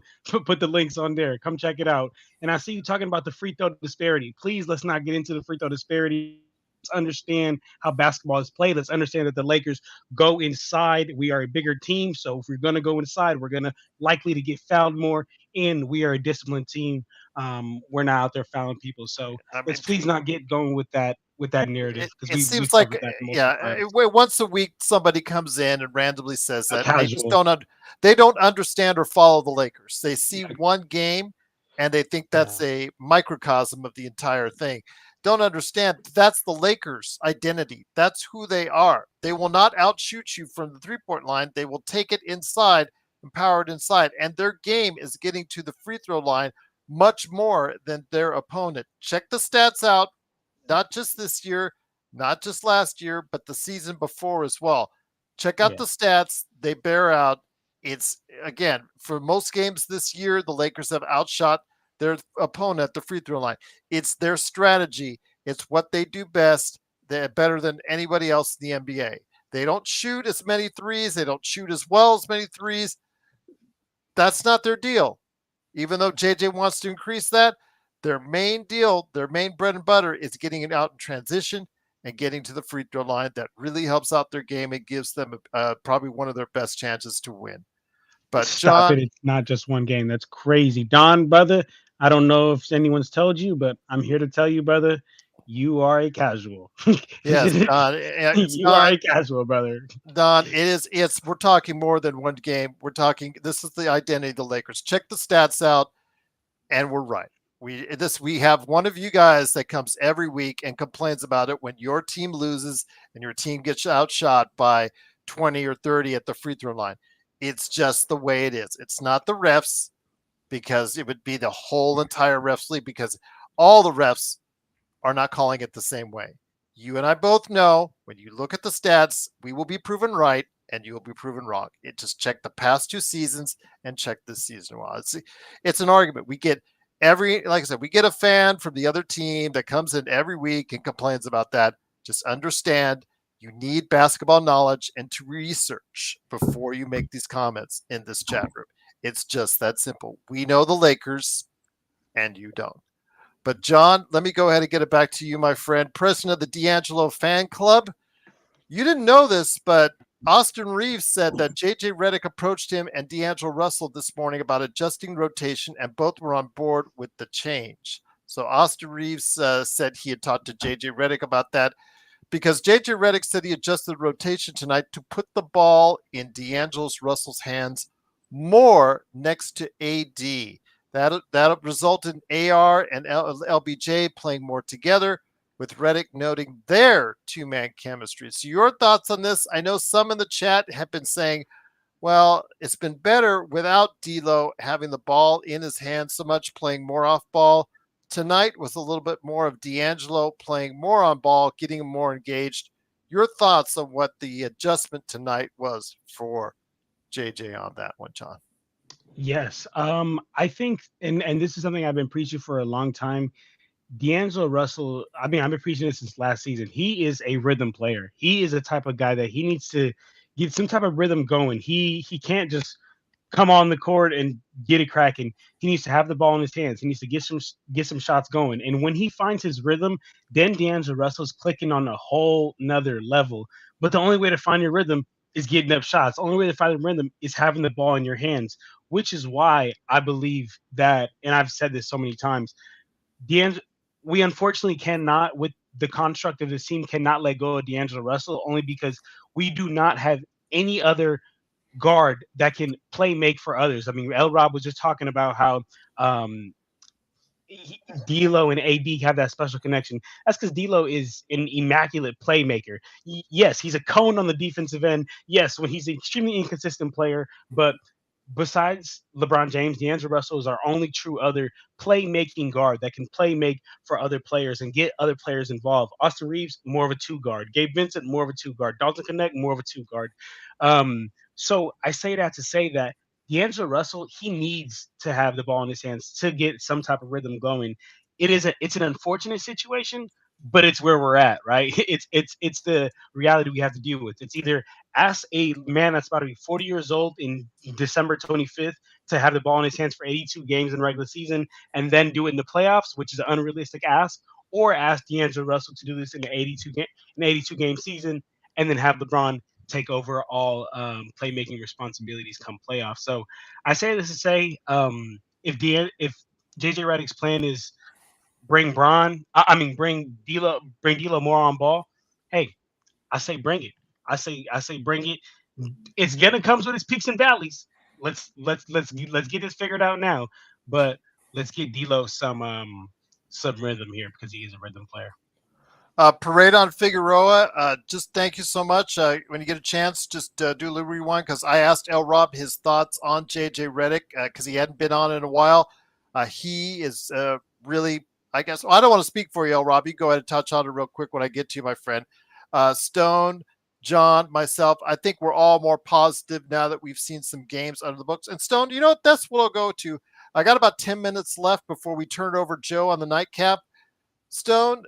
Speaker 2: links on there. Come check it out. And I see you talking about the free throw disparity. Please, let's not get into the free throw disparity. Let's understand how basketball is played. Let's understand that the Lakers go inside. We are a bigger team, so if we're going to go inside, we're going to likely to get fouled more. and we are a disciplined team. We're not out there fouling people. So
Speaker 1: I mean,
Speaker 2: let's please not get going with that narrative, because
Speaker 1: it
Speaker 2: we've
Speaker 1: seems like,
Speaker 2: covered that multiple
Speaker 1: yeah,
Speaker 2: times.
Speaker 1: once a week somebody comes in and randomly says
Speaker 2: A
Speaker 1: that, and they just
Speaker 2: casual.
Speaker 1: they don't understand or follow the Lakers. They see one game and they think that's
Speaker 2: Yeah.
Speaker 1: a microcosm of the entire thing. Don't understand that's the Lakers' identity. That's who they are. They will not outshoot you from the 3-point line. They will take it inside and power it inside. And their game is getting to the free throw line much more than their opponent. Check the stats out, not just this year, not just last year, but the season before as well. Check out
Speaker 2: Yeah.
Speaker 1: the stats. They bear out. It's, again, for most games this year, the Lakers have outshot their opponent at the free throw line. It's their strategy. It's what they do best. They're better than anybody else in the NBA. They don't shoot as many threes. They don't shoot as well as many threes. That's not their deal. Even though JJ wants to increase that, their main deal, their main bread and butter is getting it out in transition and getting to the free throw line. That really helps out their game. It gives them probably one of their best chances to win. But
Speaker 2: Stop it.
Speaker 1: John,
Speaker 2: It's not just one game. That's crazy. Don, brother, I don't know if anyone's told you, but I'm here to tell you, brother, you are a casual.
Speaker 1: yes, Don, it's
Speaker 2: You are
Speaker 1: not
Speaker 2: a casual, brother.
Speaker 1: Don. It's we're talking more than one game. We're talking. This is the identity of the Lakers. Check the stats out, and we're right. We have one of you guys that comes every week and complains about it when your team loses and your team gets outshot by 20 or 30 at the free throw line. It's just the way it is. It's not the refs, because it would be the whole entire refs league, because all the refs are not calling it the same way. You and I both know when you look at the stats, we will be proven right and you will be proven wrong. It just check the past 2 seasons and check this season. Well, it's an argument. We get like I said, we get a fan from the other team that comes in every week and complains about that. Just understand you need basketball knowledge and to research before you make these comments in this chat room. It's just that simple. We know the Lakers and you don't. But John, let me go ahead and get it back to you, my friend, president of the D'Angelo fan club. You didn't know this, but Austin Reaves said that JJ Redick approached him and D'Angelo Russell this morning about adjusting rotation, and both were on board with the change. So Austin Reaves said he had talked to JJ Redick about that, because JJ Redick said he adjusted rotation tonight to put the ball in D'Angelo Russell's hands more next to AD. That resulted in AR and LBJ playing more together, with Redick noting their two-man chemistry. So your thoughts on this? I know some in the chat have been saying, well, it's been better without D'Lo having the ball in his hands so much, playing more off ball. Tonight was a little bit more of D'Angelo playing more on ball, getting him more engaged. Your thoughts on what the adjustment tonight was for JJ on that one, John?
Speaker 2: Yes. I think, and this is something I've been preaching for a long time. D'Angelo Russell, I mean, I've been preaching this since last season. He is a rhythm player. He is a type of guy that he needs to get some type of rhythm going. He can't just come on the court and get it cracking. He needs to have the ball in his hands. He needs to get some shots going. And when he finds his rhythm, then D'Angelo Russell's clicking on a whole nother level. But the only way to find your rhythm is getting up shots. The only way to find the rhythm is having the ball in your hands, which is why I believe that, and I've said this so many times, we unfortunately cannot, with the construct of this team, cannot let go of D'Angelo Russell, only because we do not have any other guard that can play make for others. I mean, L. Rob was just talking about how um, D'Lo and AB have that special connection. That's because D'Lo is an immaculate playmaker. Yes, he's a cone on the defensive end. Yes, when he's an extremely inconsistent player, but besides LeBron James, D'Angelo Russell is our only true other playmaking guard that can play make for other players and get other players involved. Austin Reaves, more of a two guard. Gabe Vincent, more of a two guard. Dalton Connect, more of a two guard. So I say that to say that D'Angelo Russell, he needs to have the ball in his hands to get some type of rhythm going. It's an unfortunate situation, but it's where we're at, right? It's the reality we have to deal with. It's either ask a man that's about to be 40 years old in December 25th to have the ball in his hands for 82 games in regular season and then do it in the playoffs, which is an unrealistic ask, or ask D'Angelo Russell to do this in the 82 game season and then have LeBron take over all playmaking responsibilities come playoffs. So I say this to say if JJ Redick's plan is bring D'Lo more on ball, hey, I say bring it. I say bring it. It's gonna come with its peaks and valleys. Let's get this figured out now. But let's get D'Lo some rhythm here because he is a rhythm player.
Speaker 1: Parade on Figueroa. Just thank you so much. When you get a chance, just do a little rewind because I asked El Rob his thoughts on JJ Redick because he hadn't been on in a while. He is really, I guess, well, I don't want to speak for you, El Rob. You go ahead and touch on it real quick when I get to you, my friend. Stone, John, myself, I think we're all more positive now that we've seen some games under the books. And Stone, you know what? That's what I'll go to. I got about 10 minutes left before we turn it over Joe on the nightcap. Stone,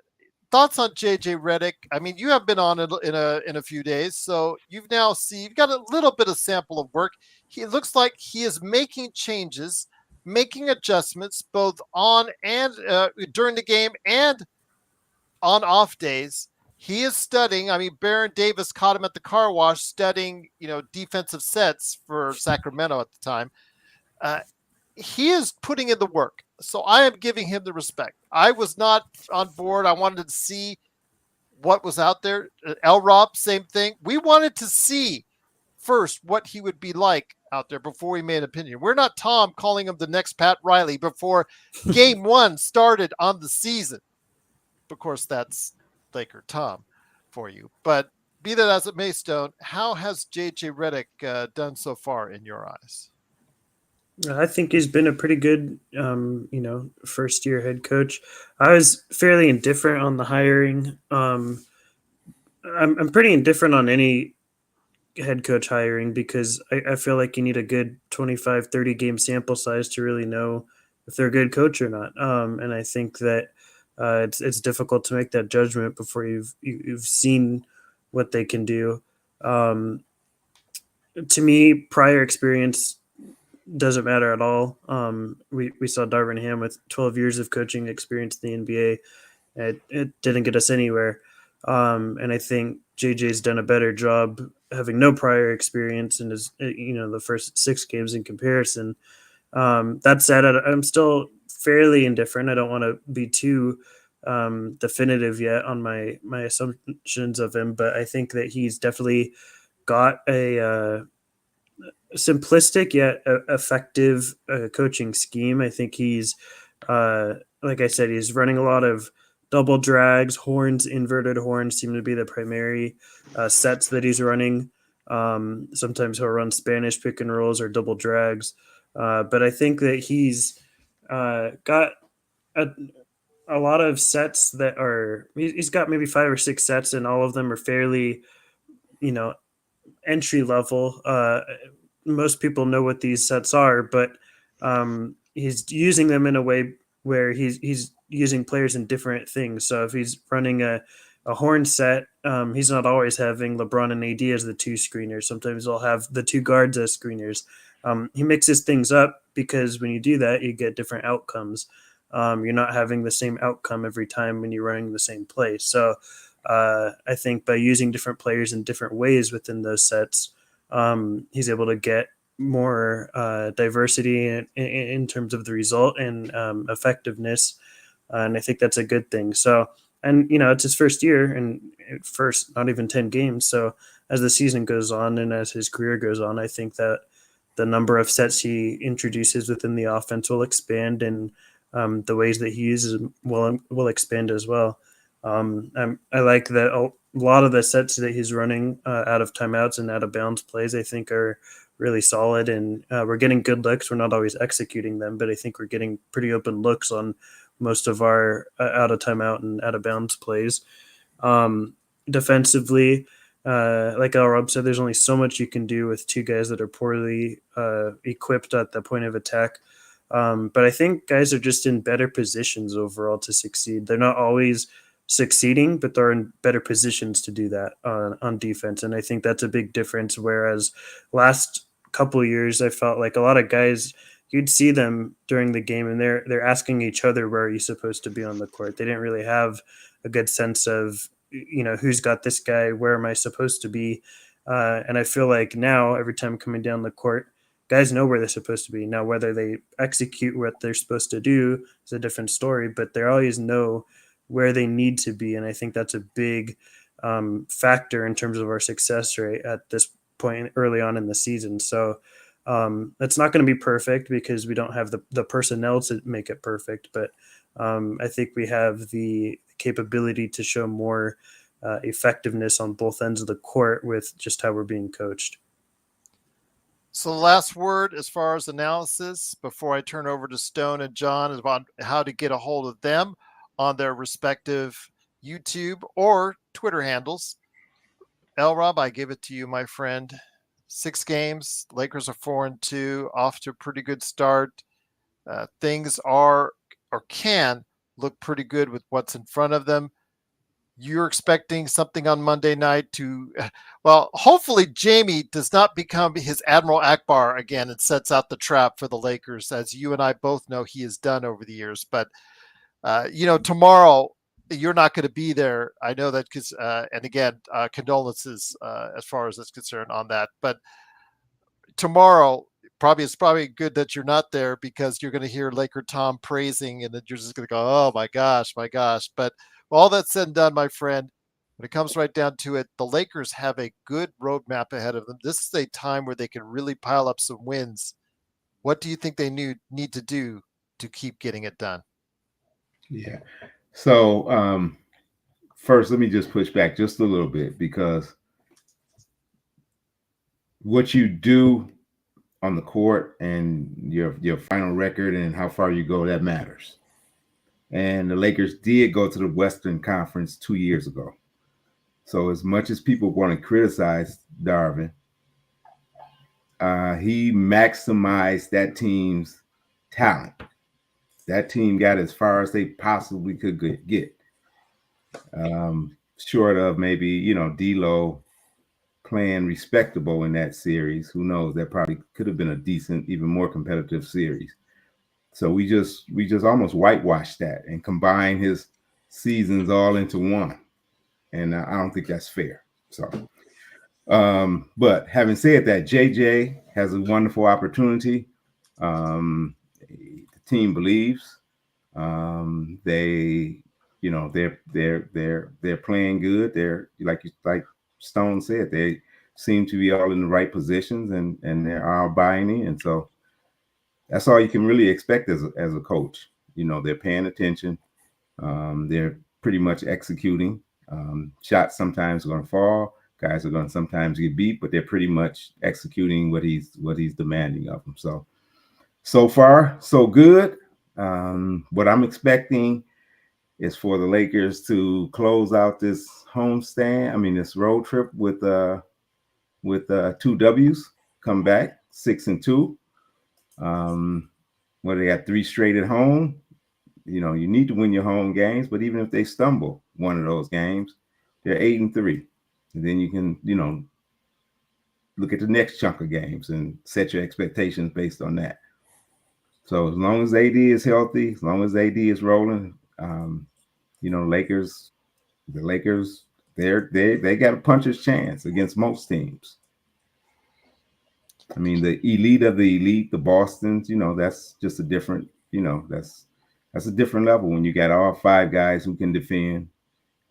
Speaker 1: thoughts on JJ Redick? I mean, you have been on in a few days, so you've got a little bit of sample of work. He looks like he is making changes, making adjustments both on and during the game and on off days. He is studying. I mean, Baron Davis caught him at the car wash studying, defensive sets for Sacramento at the time. He is putting in the work. So I am giving him the respect. I was not on board. I wanted to see what was out there. El Rob, same thing. We wanted to see first what he would be like out there before we made an opinion. We're not Tom calling him the next Pat Riley before game one started on the season. Of course, that's Laker Tom for you. But be that as it may, Stone, how has JJ Redick done so far in your eyes?
Speaker 3: I think he's been a pretty good, first year head coach. I was fairly indifferent on the hiring. I'm pretty indifferent on any head coach hiring because I feel like you need a good 25, 30 game sample size to really know if they're a good coach or not. And I think that it's difficult to make that judgment before you've seen what they can do. To me, prior experience doesn't matter at all. We saw Darvin Ham with 12 years of coaching experience in the NBA. It didn't get us anywhere. And I think JJ's done a better job having no prior experience in his, the first 6 games in comparison. That said, I'm still fairly indifferent. I don't want to be too definitive yet on my assumptions of him, but I think that he's definitely got a simplistic yet effective coaching scheme. I think he's, like I said, he's running a lot of double drags, horns, inverted horns seem to be the primary sets that he's running. Sometimes he'll run Spanish pick and rolls or double drags. But I think that he's got a lot of sets that are, he's got maybe 5 or 6 sets and all of them are fairly, entry level. Most people know what these sets are, but he's using them in a way where he's using players in different things. So if he's running a horn set, he's not always having LeBron and AD as the 2 screeners. Sometimes he'll have the 2 guards as screeners. He mixes things up because when you do that, you get different outcomes. You're not having the same outcome every time when you're running the same play. So I think by using different players in different ways within those sets, he's able to get more diversity in terms of the result and effectiveness. And I think that's a good thing. So, and, it's his first year and first, not even 10 games. So as the season goes on and as his career goes on, I think that the number of sets he introduces within the offense will expand and the ways that he uses will expand as well. I like that a lot of the sets that he's running out of timeouts and out of bounds plays, I think, are really solid. And we're getting good looks. We're not always executing them, but I think we're getting pretty open looks on most of our out of timeout and out of bounds plays. Defensively, like Al Rob said, there's only so much you can do with 2 guys that are poorly equipped at the point of attack. But I think guys are just in better positions overall to succeed. They're not always succeeding, but they're in better positions to do that on defense. And I think that's a big difference. Whereas last couple of years, I felt like a lot of guys, you'd see them during the game and they're asking each other, where are you supposed to be on the court? They didn't really have a good sense of, who's got this guy? Where am I supposed to be? And I feel like now every time coming down the court, guys know where they're supposed to be. Now, whether they execute what they're supposed to do is a different story, but they always know where they need to be. And I think that's a big factor in terms of our success rate at this point early on in the season. So it's not going to be perfect because we don't have the personnel to make it perfect, but I think we have the capability to show more effectiveness on both ends of the court with just how we're being coached.
Speaker 1: So the last word as far as analysis before I turn over to Stone and John is about how to get a hold of them on their respective YouTube or Twitter handles. Rob, I give it to you, my friend. 6 games. Lakers are 4-2, off to a pretty good start. Things are or can look pretty good with what's in front of them. You're expecting something on Monday night to, well, hopefully Jamie does not become his Admiral Akbar again and sets out the trap for the Lakers, as you and I both know he has done over the years. But, tomorrow you're not going to be there. I know that because, and again, condolences as far as that's concerned on that. But tomorrow, it's probably good that you're not there because you're going to hear Laker Tom praising and then you're just going to go, oh my gosh. But all that said and done, my friend, when it comes right down to it, the Lakers have a good roadmap ahead of them. This is a time where they can really pile up some wins. What do you think they need to do to keep getting it done?
Speaker 4: Yeah. So first, let me just push back just a little bit because what you do on the court and your final record and how far you go, that matters. And the Lakers did go to the Western Conference 2 years ago. So as much as people want to criticize Darvin, he maximized that team's talent. That team got as far as they possibly could get. Short of maybe, D'Lo playing respectable in that series. Who knows? That probably could have been a decent, even more competitive series. So we just almost whitewashed that and combined his seasons all into one. And I don't think that's fair. So, but having said that, JJ has a wonderful opportunity. The team believes. They're playing good. They're like Stone said, they seem to be all in the right positions and they're all buying in. So that's all you can really expect as a coach. They're paying attention. They're pretty much executing. Shots sometimes are going to fall. Guys are going to sometimes get beat, but they're pretty much executing what he's demanding of them. So far, so good. What I'm expecting is for the Lakers to close out this this road trip with 2 W's, come back 6-2. Where they got 3 straight at home. You need to win your home games, but even if they stumble one of those games, they're 8-3. And then you can, look at the next chunk of games and set your expectations based on that. So as long as AD is healthy, as long as AD is rolling, the Lakers, they got a puncher's chance against most teams. I mean, the elite of the elite, the Bostons, that's just a different, that's a different level when you got all 5 guys who can defend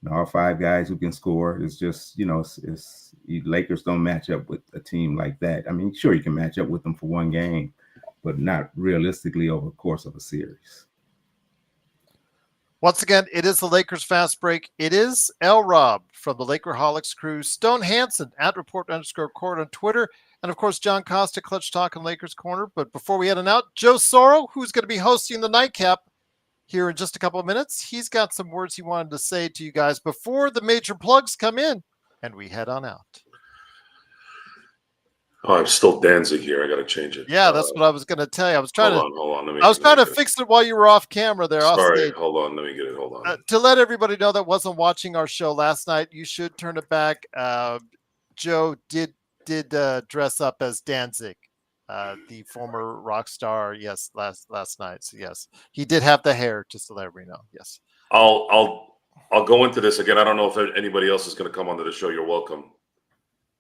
Speaker 4: and all 5 guys who can score. It's just, Lakers don't match up with a team like that. I mean, sure, you can match up with them for one game, but not realistically over the course of a series.
Speaker 1: Once again, it is the Lakers Fast Break. It is Rob from the Lakerholics crew, Stone Hansen at @report_court on Twitter, and of course, John Costa, Clutch Talk and Lakers Corner. But before we head on out, Joe Soro, who's going to be hosting the nightcap here in just a couple of minutes. He's got some words he wanted to say to you guys before the major plugs come in and we head on out.
Speaker 5: Oh, I'm still Danzig here. I got to change it.
Speaker 1: Yeah, that's what I was going to tell you. I was trying
Speaker 5: hold on.
Speaker 1: I was trying to fix it while you were off camera there.
Speaker 5: Sorry, hold on. Let me get it. Hold on.
Speaker 1: To let everybody know that wasn't watching our show last night, you should turn it back. Joe did dress up as Danzig, the former rock star. Yes, last night. So yes, he did have the hair. Just to let everybody know. Yes.
Speaker 5: I'll go into this again. I don't know if anybody else is going to come onto the show. You're welcome,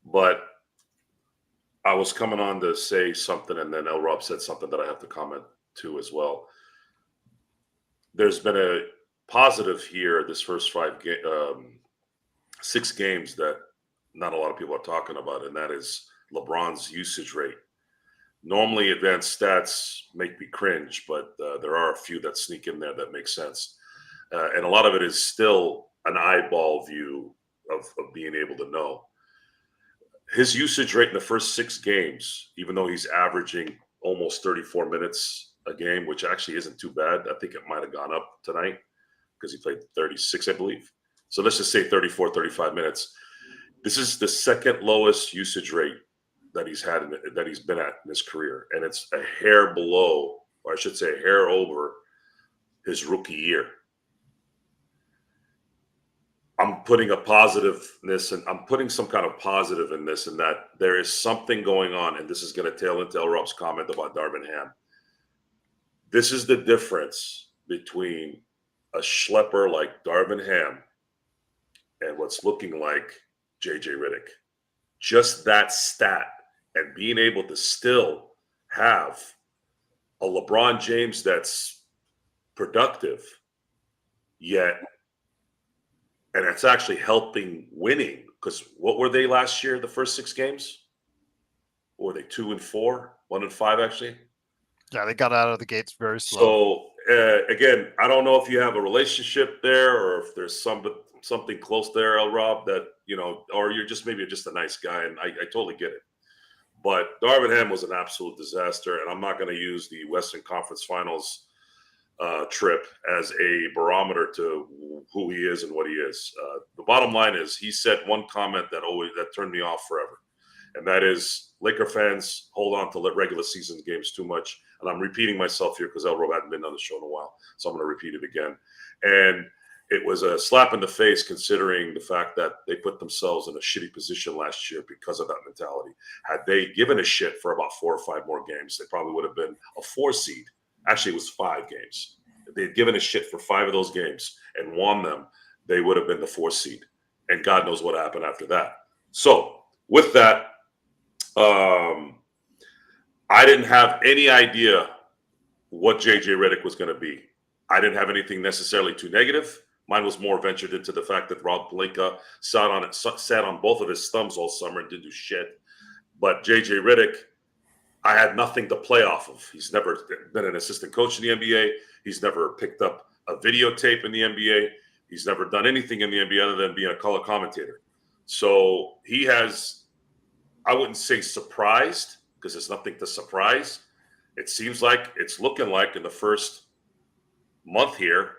Speaker 5: but I was coming on to say something, and then L. Rob said something that I have to comment to as well. There's been a positive here this first 6 games that not a lot of people are talking about, and that is LeBron's usage rate. Normally, advanced stats make me cringe, but there are a few that sneak in there that make sense. And a lot of it is still an eyeball view of being able to know. His usage rate in the first 6 games, even though he's averaging almost 34 minutes a game, which actually isn't too bad. I think it might have gone up tonight because he played 36, I believe. So let's just say 34, 35 minutes. This is the second lowest usage rate that he's been at in his career. And it's a hair below, or I should say a hair over his rookie year. I'm putting a positiveness, and I'm putting some kind of positive in this, and that there is something going on, and this is going to tail into L. Rob's comment about Darvin Ham. This is the difference between a schlepper like Darvin Ham and what's looking like JJ Redick. Just that stat, and being able to still have a LeBron James that's productive, yet, and it's actually helping winning. Because what were they last year, the first 6 games? Or were they 2-4, 1-5 actually?
Speaker 1: Yeah, they got out of the gates very slow.
Speaker 5: So again, I don't know if you have a relationship there, or if there's something close there, L. Rob, that or you're just a nice guy, and I totally get it. But Darvin Ham was an absolute disaster, and I'm not going to use the Western Conference Finals trip as a barometer to who he is and what he is. The bottom line is, he said one comment that turned me off forever, and that is, Laker fans hold on to regular season games too much. And I'm repeating myself here because Elro hadn't been on the show in a while, so I'm going to repeat it again. And it was a slap in the face, considering the fact that they put themselves in a shitty position last year because of that mentality. Had they given a shit for about 4 or 5 more games, they probably would have been a 4 seed. Actually, it was 5 games. If they had given a shit for 5 of those games and won them, they would have been the 4 seed. And God knows what happened after that. So with that, I didn't have any idea what JJ Redick was going to be. I didn't have anything necessarily too negative. Mine was more ventured into the fact that Rob Pelinka sat on both of his thumbs all summer and didn't do shit. But JJ Redick, I had nothing to play off of. He's never been an assistant coach in the NBA. He's never picked up a videotape in the NBA. He's never done anything in the NBA other than being a color commentator. So he has, I wouldn't say surprised, because there's nothing to surprise. It seems like it's looking like in the first month here,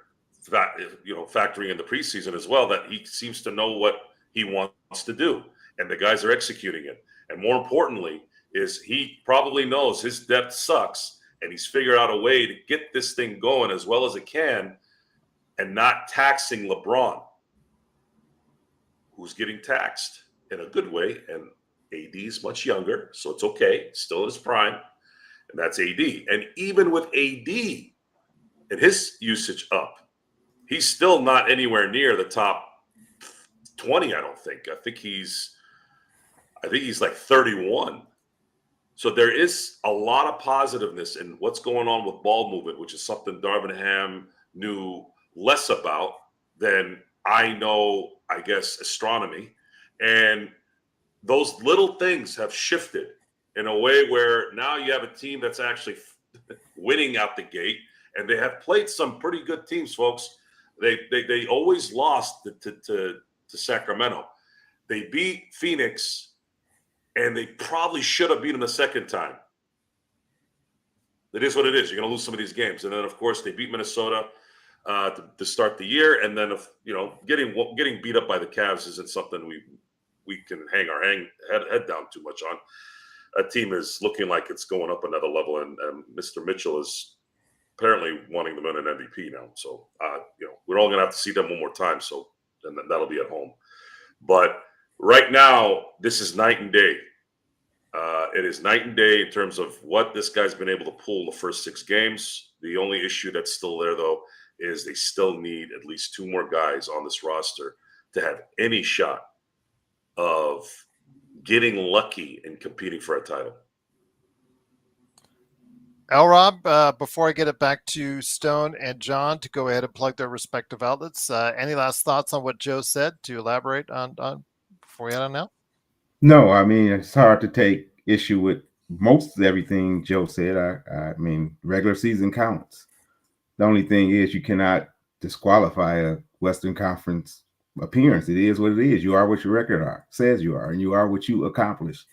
Speaker 5: factoring in the preseason as well, that he seems to know what he wants to do, and the guys are executing it. And more importantly, is he probably knows his depth sucks, and he's figured out a way to get this thing going as well as it can, and not taxing LeBron, who's getting taxed in a good way. And AD is much younger, so it's okay. Still in his prime, and that's AD. And even with AD and his usage up, he's still not anywhere near the top 20, I don't think. I think he's like 31. So there is a lot of positiveness in what's going on with ball movement, which is something Darvin Ham knew less about than I know, I guess, astronomy. And those little things have shifted in a way where now you have a team that's actually winning out the gate, and they have played some pretty good teams, folks. They always lost to Sacramento. They beat Phoenix, and they probably should have beat them the second time. It is what it is. You're going to lose some of these games. And then, of course, they beat Minnesota to start the year. And then, getting beat up by the Cavs isn't something we can hang our head down too much on. A team is looking like it's going up another level, and Mr. Mitchell is apparently wanting to win an MVP now. So, we're all going to have to see them one more time. So, and that'll be at home. But right now, this is night and day. It is night and day in terms of what this guy's been able to pull the first 6 games. The only issue that's still there, though, is they still need at least 2 more guys on this roster to have any shot of getting lucky and competing for a title.
Speaker 1: Rob, before I get it back to Stone and John to go ahead and plug their respective outlets, any last thoughts on what Joe said to elaborate on before we head on out?
Speaker 4: No, I mean, it's hard to take issue with most of everything Joe said. I mean, regular season counts. The only thing is you cannot disqualify a Western Conference appearance. It is what it is. You are what your record says you are, and you are what you accomplished.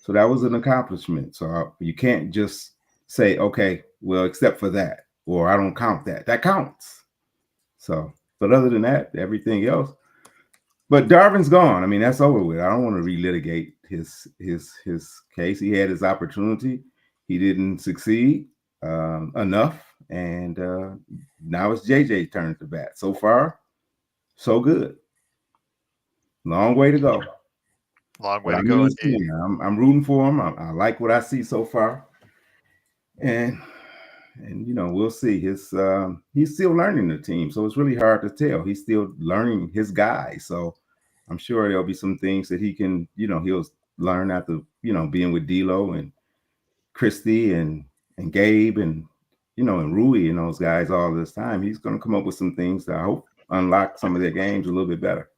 Speaker 4: So that was an accomplishment. So you can't just say, okay, well, except for that, or I don't count that. That counts. So, but other than that, everything else. But Darvin's gone. I mean, that's over with. I don't want to relitigate his case. He had his opportunity. He didn't succeed enough. And now it's JJ's turn to bat. So far, so good. Long way to go.
Speaker 1: Long way to go.
Speaker 4: I'm rooting for him. I like what I see so far. And you know, we'll see. He's still learning the team. So it's really hard to tell. He's still learning his guy. So I'm sure there'll be some things that he can, you know, he'll learn after, you know, being with D'Lo and Christie and Gabe and, you know, and Rui and those guys all this time. He's going to come up with some things that I hope unlock some of their games a little bit better.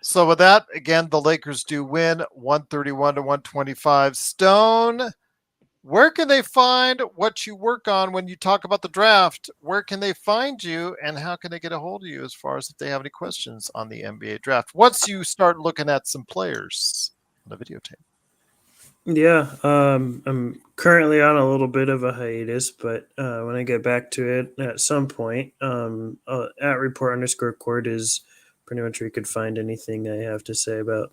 Speaker 1: So with that, again, the Lakers do win 131 to 125. Stone, where can they find what you work on when you talk about the draft? Where can they find you, and how can they get a hold of you as far as if they have any questions on the NBA draft once you start looking at some players on the videotape?
Speaker 3: Yeah, I'm currently on a little bit of a hiatus, but when I get back to it at some point, at report_court is pretty much where you could find anything I have to say about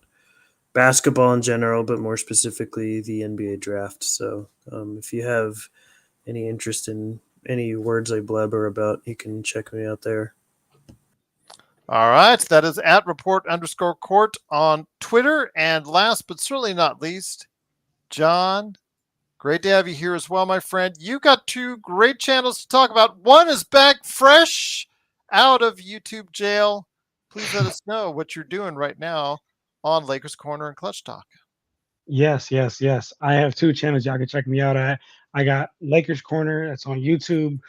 Speaker 3: basketball in general, but more specifically the NBA draft. So if you have any interest in any words I blabber about, you can check me out there.
Speaker 1: All right. That is at report_court on Twitter. And last but certainly not least, John, great to have you here as well, my friend. You got two great channels to talk about. One is back fresh out of YouTube jail. Please let us know what you're doing right now on Lakers Corner and Clutch Talk.
Speaker 2: Yes. I have two channels y'all can check me out at. I got Lakers Corner, that's on YouTube.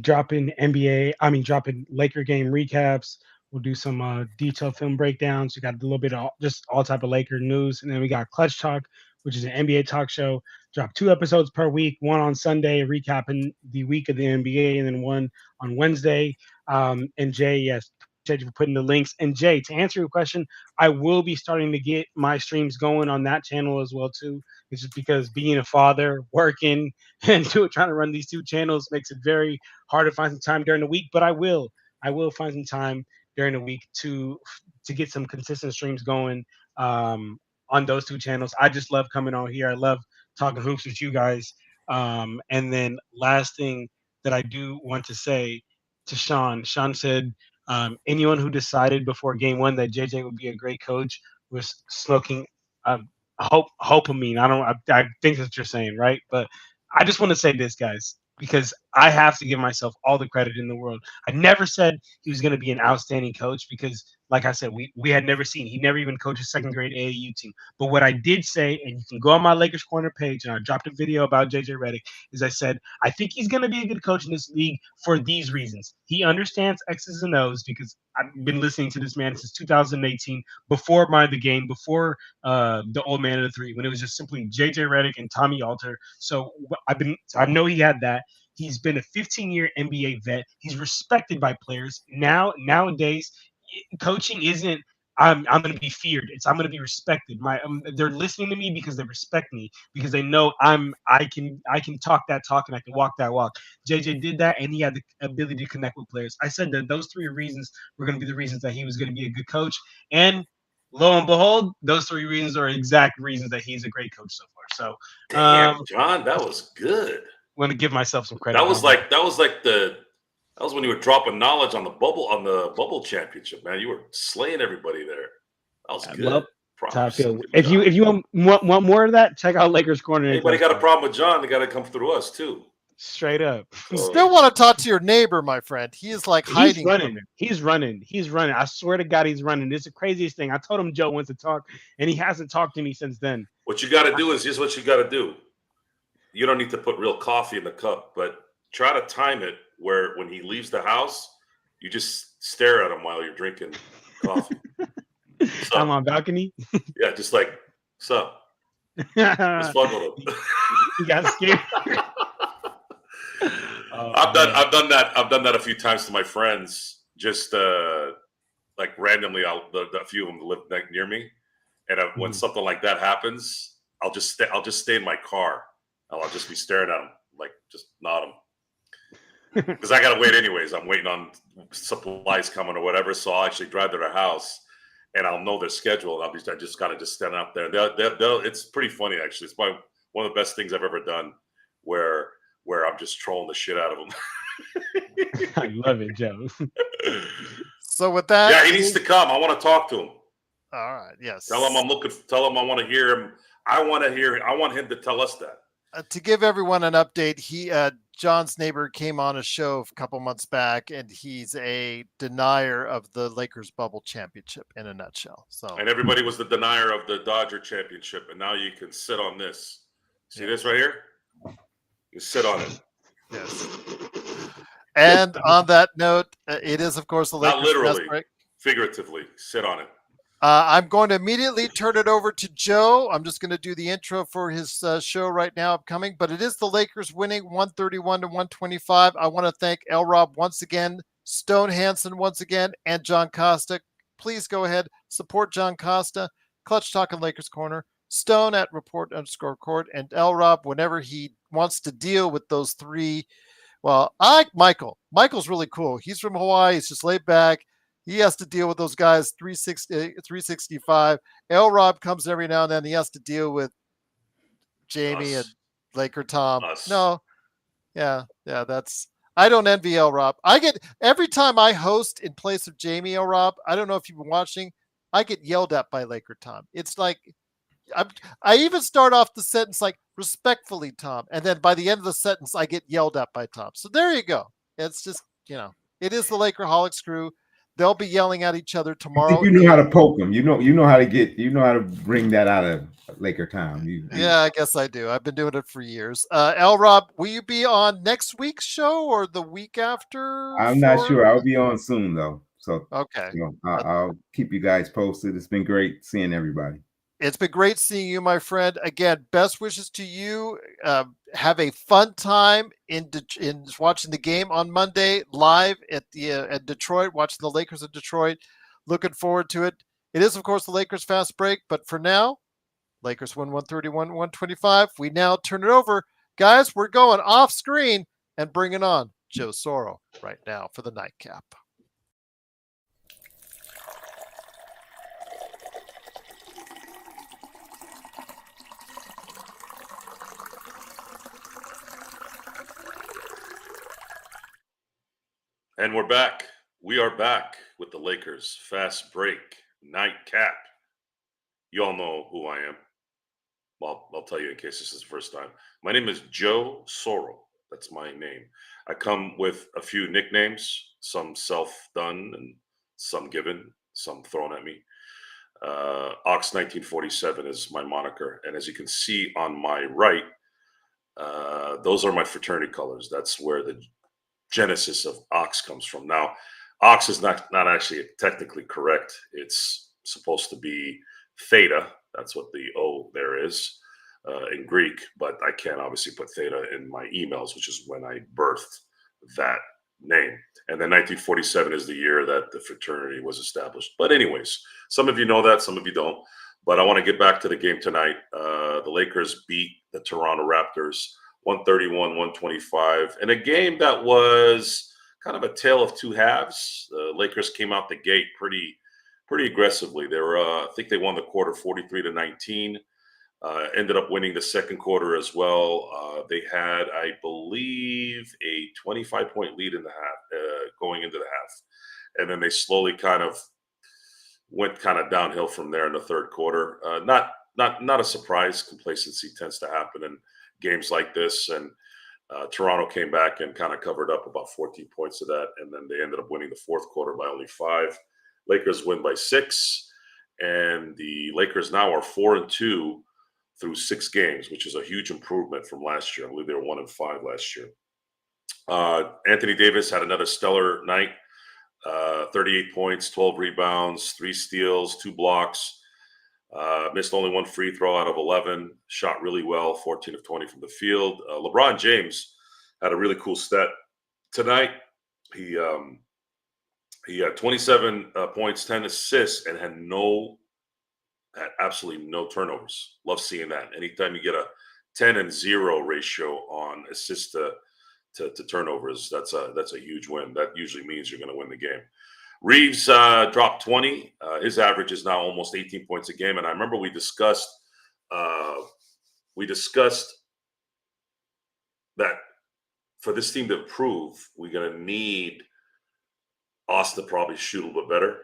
Speaker 2: Dropping Laker game recaps. We'll do some detailed film breakdowns. We got a little bit of just all type of Laker news, and then we got Clutch Talk, which is an NBA talk show. Drop 2 episodes per week, one on Sunday recapping the week of the NBA, and then one on Wednesday. And Jay, yes, appreciate you for putting the links. And Jay, to answer your question, I will be starting to get my streams going on that channel as well too. It's just because being a father, working, and trying to run these 2 channels makes it very hard to find some time during the week. But I will find some time during the week to get some consistent streams going on those 2 channels. I just love coming on here. I love talking hoops with you guys. And then last thing that I do want to say to Sean said, anyone who decided before game 1 that JJ would be a great coach was smoking hopamine. I think that's what you're saying, right? But I just want to say this, guys, because I have to give myself all the credit in the world. I never said he was going to be an outstanding coach because, like I said, we had never seen. He never even coached a second grade AAU team. But what I did say, and you can go on my Lakers Corner page, and I dropped a video about JJ Redick, is I said, I think he's going to be a good coach in this league for these reasons. He understands X's and O's because I've been listening to this man since 2018, before Mind the Game, before the old man of the 3, when it was just simply JJ Redick and Tommy Alter. So I know he had that. He's been a 15-year NBA vet. He's respected by players. Nowadays, coaching isn't I'm going to be feared. I'm going to be respected. They're listening to me because they respect me, because they know I can talk that talk and I can walk that walk. JJ did that, and he had the ability to connect with players. I said that those 3 reasons were going to be the reasons that he was going to be a good coach, and lo and behold, those 3 reasons are exact reasons that he's a great coach so far. So,
Speaker 5: damn, John, that was good.
Speaker 2: I'm going to give myself some credit.
Speaker 5: That was when you were dropping knowledge on the bubble championship, man. You were slaying everybody there. That was good.
Speaker 2: If you want more of that, check out Lakers Corner.
Speaker 5: Anybody got a problem with John, they got to come through us too.
Speaker 2: Straight up.
Speaker 1: Still want to talk to your neighbor, my friend. He is like hiding.
Speaker 2: He's running. He's running. He's running. I swear to God, he's running. It's the craziest thing. I told him Joe wants to talk, and he hasn't talked to me since then.
Speaker 5: What you got to do is here's what you got to do. You don't need to put real coffee in the cup, but try to time it where when he leaves the house, you just stare at him while you're drinking coffee.
Speaker 2: I'm on balcony.
Speaker 5: Yeah, just like, sup? Just fuck with him.
Speaker 2: You got scared.
Speaker 5: I've done that a few times to my friends. Just like randomly, a few of them live near me, and when something like that happens, I'll just stay in my car. I'll just be staring at them, like just nod them, because I gotta wait anyways. I'm waiting on supplies coming or whatever, so I'll actually drive to their house, and I'll know their schedule. And I just gotta stand up there. It's pretty funny actually. It's probably one of the best things I've ever done, where I'm just trolling the shit out of them.
Speaker 2: I love it, Joe.
Speaker 1: So with that,
Speaker 5: yeah, he needs to come. I want to talk to him.
Speaker 1: All right. Yes.
Speaker 5: Tell him Tell him I want to hear him. I want him to tell us that.
Speaker 1: To give everyone an update, John's neighbor came on a show a couple months back, and he's a denier of the Lakers bubble championship in a nutshell. So,
Speaker 5: and everybody was the denier of the Dodger championship, and now you can sit on this. See this right here? You sit on it.
Speaker 1: Yes. And on that note, it is of course the Lakers.
Speaker 5: Not literally, figuratively, sit on it.
Speaker 1: I'm going to immediately turn it over to Joe. I'm just going to do the intro for his show right now upcoming, but it is the Lakers winning 131-125. I want to thank L. Rob once again, Stone Hansen once again, and John Costa. Please go ahead, support John Costa, Clutch Talk and Lakers Corner, Stone at report_court, and L. Rob whenever he wants to deal with those three. Well, I like Michael. Michael's really cool. He's from Hawaii. He's just laid back. He has to deal with those guys 365. L. Rob comes every now and then. He has to deal with Jamie and Laker Tom. No. Yeah, that's I don't envy L. Rob. I get every time I host in place of Jamie L. Rob, I don't know if you've been watching, I get yelled at by Laker Tom. It's like I even start off the sentence like respectfully, Tom, and then by the end of the sentence, I get yelled at by Tom. So there you go. It's just, it is the Lakerholics crew. They'll be yelling at each other tomorrow.
Speaker 4: You know how to poke them. You know how to bring that out of Laker Town.
Speaker 1: Yeah, I guess I do. I've been doing it for years. L. Rob, will you be on next week's show or the week after?
Speaker 4: I'm not sure. I'll be on soon though. So
Speaker 1: okay,
Speaker 4: I'll keep you guys posted. It's been great seeing everybody.
Speaker 1: It's been great seeing you, my friend. Again, best wishes to you. Have a fun time in watching the game on Monday live at Detroit, watching the Lakers in Detroit. Looking forward to it. It is, of course, the Lakers fast break, but for now, Lakers win 131-125. We now turn it over. Guys, we're going off screen and bringing on Joe Soro right now for the nightcap.
Speaker 5: And we're back. We are back with the Lakers fast break nightcap. You all know who I am. Well, I'll tell you in case this is the first time. My name is Joe Soro. That's my name. I come with a few nicknames, some self-done and some given, some thrown at me. Ox 1947 is my moniker. And as you can see on my right, those are my fraternity colors. That's where the genesis of Ox comes from. Now, Ox is not actually technically correct. It's supposed to be theta. That's what the O there is in Greek, but I can't obviously put theta in my emails, which is when I birthed that name. And then 1947 is the year that the fraternity was established. But anyways, some of you know that, some of you don't. But I want to get back to the game tonight. The Lakers beat the Toronto Raptors 131-125 in a game that was kind of a tale of two halves. The Lakers came out the gate pretty aggressively. They were, I think they won the quarter 43-19. Ended up winning the second quarter as well. They had, I believe, a 25-point lead in the half, going into the half, and then they slowly went downhill from there in the third quarter. Not a surprise. Complacency tends to happen in games like this, and Toronto came back and kind of covered up about 14 points of that, and then they ended up winning the fourth quarter by only 5. Lakers win by 6, and the Lakers now are 4-2 through 6 games, which is a huge improvement from last year. I believe they were 1-5 last year. Anthony Davis had another stellar night. 38 points, 12 rebounds, 3 steals, 2 blocks. Missed only 1 free throw out of 11. Shot really well, 14 of 20 from the field. LeBron James had a really cool stat tonight. He had 27 points, 10 assists, and had absolutely no turnovers. Love seeing that. Anytime you get a 10-0 ratio on assists to turnovers, that's a huge win. That usually means you're going to win the game. Reaves dropped 20. His average is now almost 18 points a game. And I remember we discussed that for this team to improve, we're going to need Austin to probably shoot a little bit better,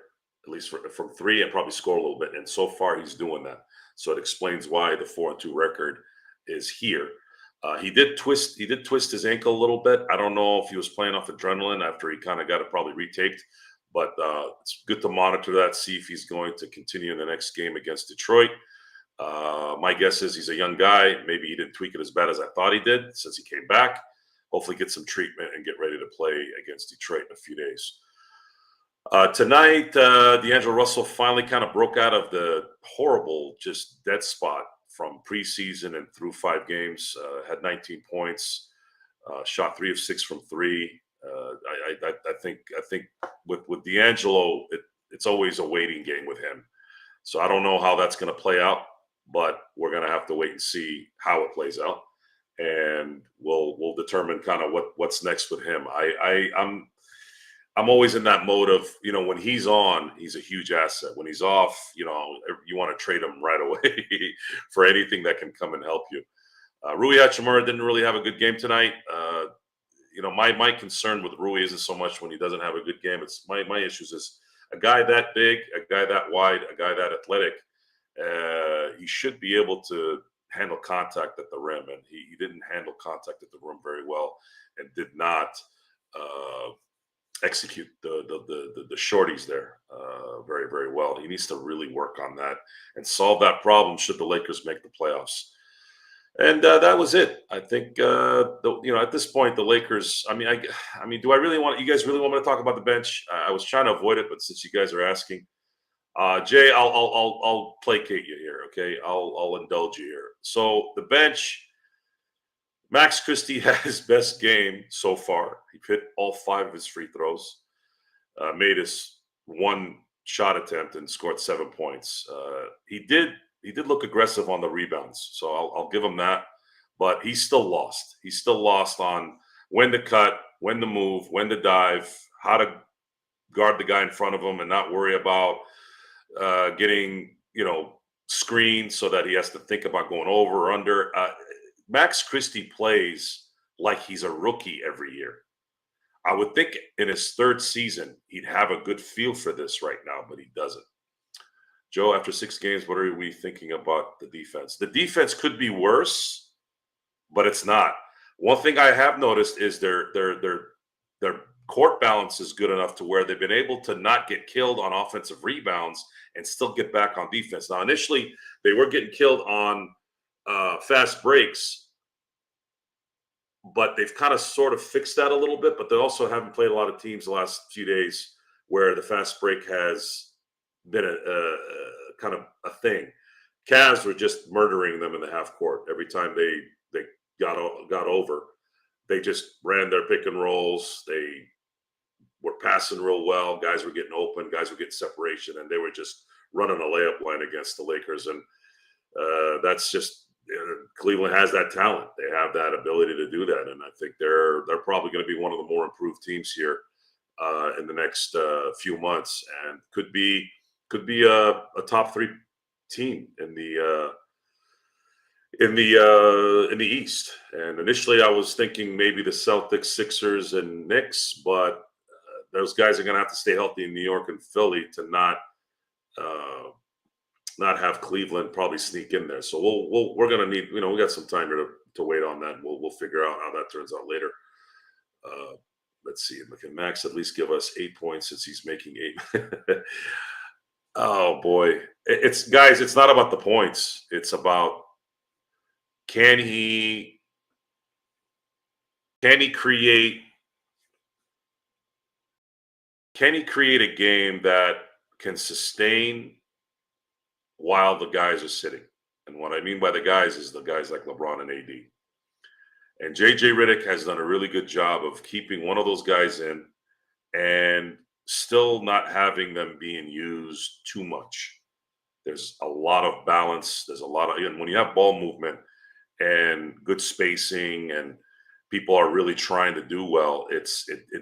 Speaker 5: at least from 3, and probably score a little bit. And so far, he's doing that. So it explains why the 4-2 record is here. He did twist his ankle a little bit. I don't know if he was playing off adrenaline after he kind of got it probably retaped, but it's good to monitor that, see if he's going to continue in the next game against Detroit. My guess is he's a young guy. Maybe he didn't tweak it as bad as I thought he did since he came back. Hopefully get some treatment and get ready to play against Detroit in a few days. Tonight, D'Angelo Russell finally kind of broke out of the horrible, just dead spot from preseason and through 5 games. Had 19 points, shot 3 of 6 from 3. I think with D'Angelo, it's always a waiting game with him. So I don't know how that's going to play out, but we're going to have to wait and see how it plays out, and we'll determine kind of what's next with him. I'm always in that mode of, when he's on, he's a huge asset. When he's off, you want to trade him right away for anything that can come and help you. Rui Hachimura didn't really have a good game tonight. My concern with Rui isn't so much when he doesn't have a good game. It's my issues is a guy that big, a guy that wide, a guy that athletic. He should be able to handle contact at the rim, and he didn't handle contact at the rim very well, and did not execute the shorties there very, very well. He needs to really work on that and solve that problem should the Lakers make the playoffs. And that was it. I think at this point the Lakers. I mean, do I really want you guys really want me to talk about the bench? I was trying to avoid it, but since you guys are asking, Jay, I'll placate you here. Okay, I'll indulge you here. So the bench. Max Christie had his best game so far. He hit all 5 of his free throws, made his 1 shot attempt, and scored 7 points. He did look aggressive on the rebounds, so I'll give him that. But he's still lost. He's still lost on when to cut, when to move, when to dive, how to guard the guy in front of him, and not worry about getting screened so that he has to think about going over or under. Max Christie plays like he's a rookie every year. I would think in his 3rd season, he'd have a good feel for this right now, but he doesn't. Joe, after 6 games, what are we thinking about the defense? The defense could be worse, but it's not. One thing I have noticed is their court balance is good enough to where they've been able to not get killed on offensive rebounds and still get back on defense. Now, initially, they were getting killed on fast breaks, but they've kind of sort of fixed that a little bit. But they also haven't played a lot of teams the last few days where the fast break has been a kind of a thing. Cavs were just murdering them in the half court every time they got over. They just ran their pick and rolls. They were passing real well. Guys were getting open. Guys were getting separation, and they were just running a layup line against the Lakers. And that's just Cleveland has that talent. They have that ability to do that, and I think they're probably going to be one of the more improved teams here in the next few months, and could be a top 3 team in the East. And initially, I was thinking maybe the Celtics, Sixers, and Knicks, but those guys are going to have to stay healthy in New York and Philly to not not have Cleveland probably sneak in there. So we're gonna need, we got some time here to wait on that. We'll figure out how that turns out later. Let's see. Can Max at least give us 8 points since he's making 8? Oh boy, it's guys. It's not about the points. It's about can he create a game that can sustain while the guys are sitting. And what I mean by the guys is the guys like LeBron and AD. And JJ Redick has done a really good job of keeping one of those guys in and still not having them being used too much. There's a lot of balance. There's a lot of, when you have ball movement and good spacing and people are really trying to do well, it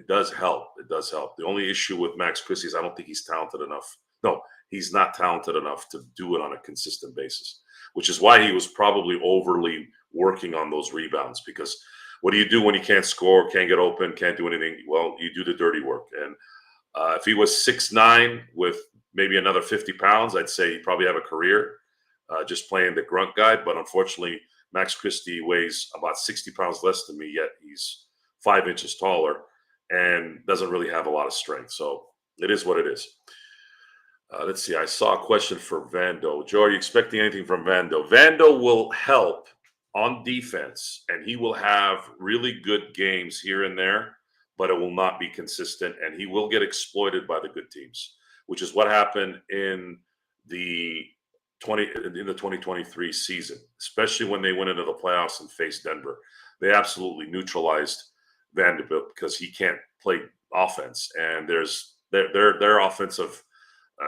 Speaker 5: does help. It does help. The only issue with Max Christie is I don't think he's talented enough. No, he's not talented enough to do it on a consistent basis, which is why he was probably overly working on those rebounds. Because what do you do when you can't score, can't get open, can't do anything? Well, you do the dirty work. And if he was 6'9" with maybe another 50 pounds, I'd say he'd probably have a career just playing the grunt guy. But unfortunately, Max Christie weighs about 60 pounds less than me, yet he's 5 inches taller and doesn't really have a lot of strength. So it is what it is. Let's see. I saw a question for Vando. Joe, are you expecting anything from Vando? Vando will help on defense, and he will have really good games here and there, but it will not be consistent, and he will get exploited by the good teams, which is what happened in the 2023 season, especially when they went into the playoffs and faced Denver. They absolutely neutralized Vanderbilt because he can't play offense, and their offensive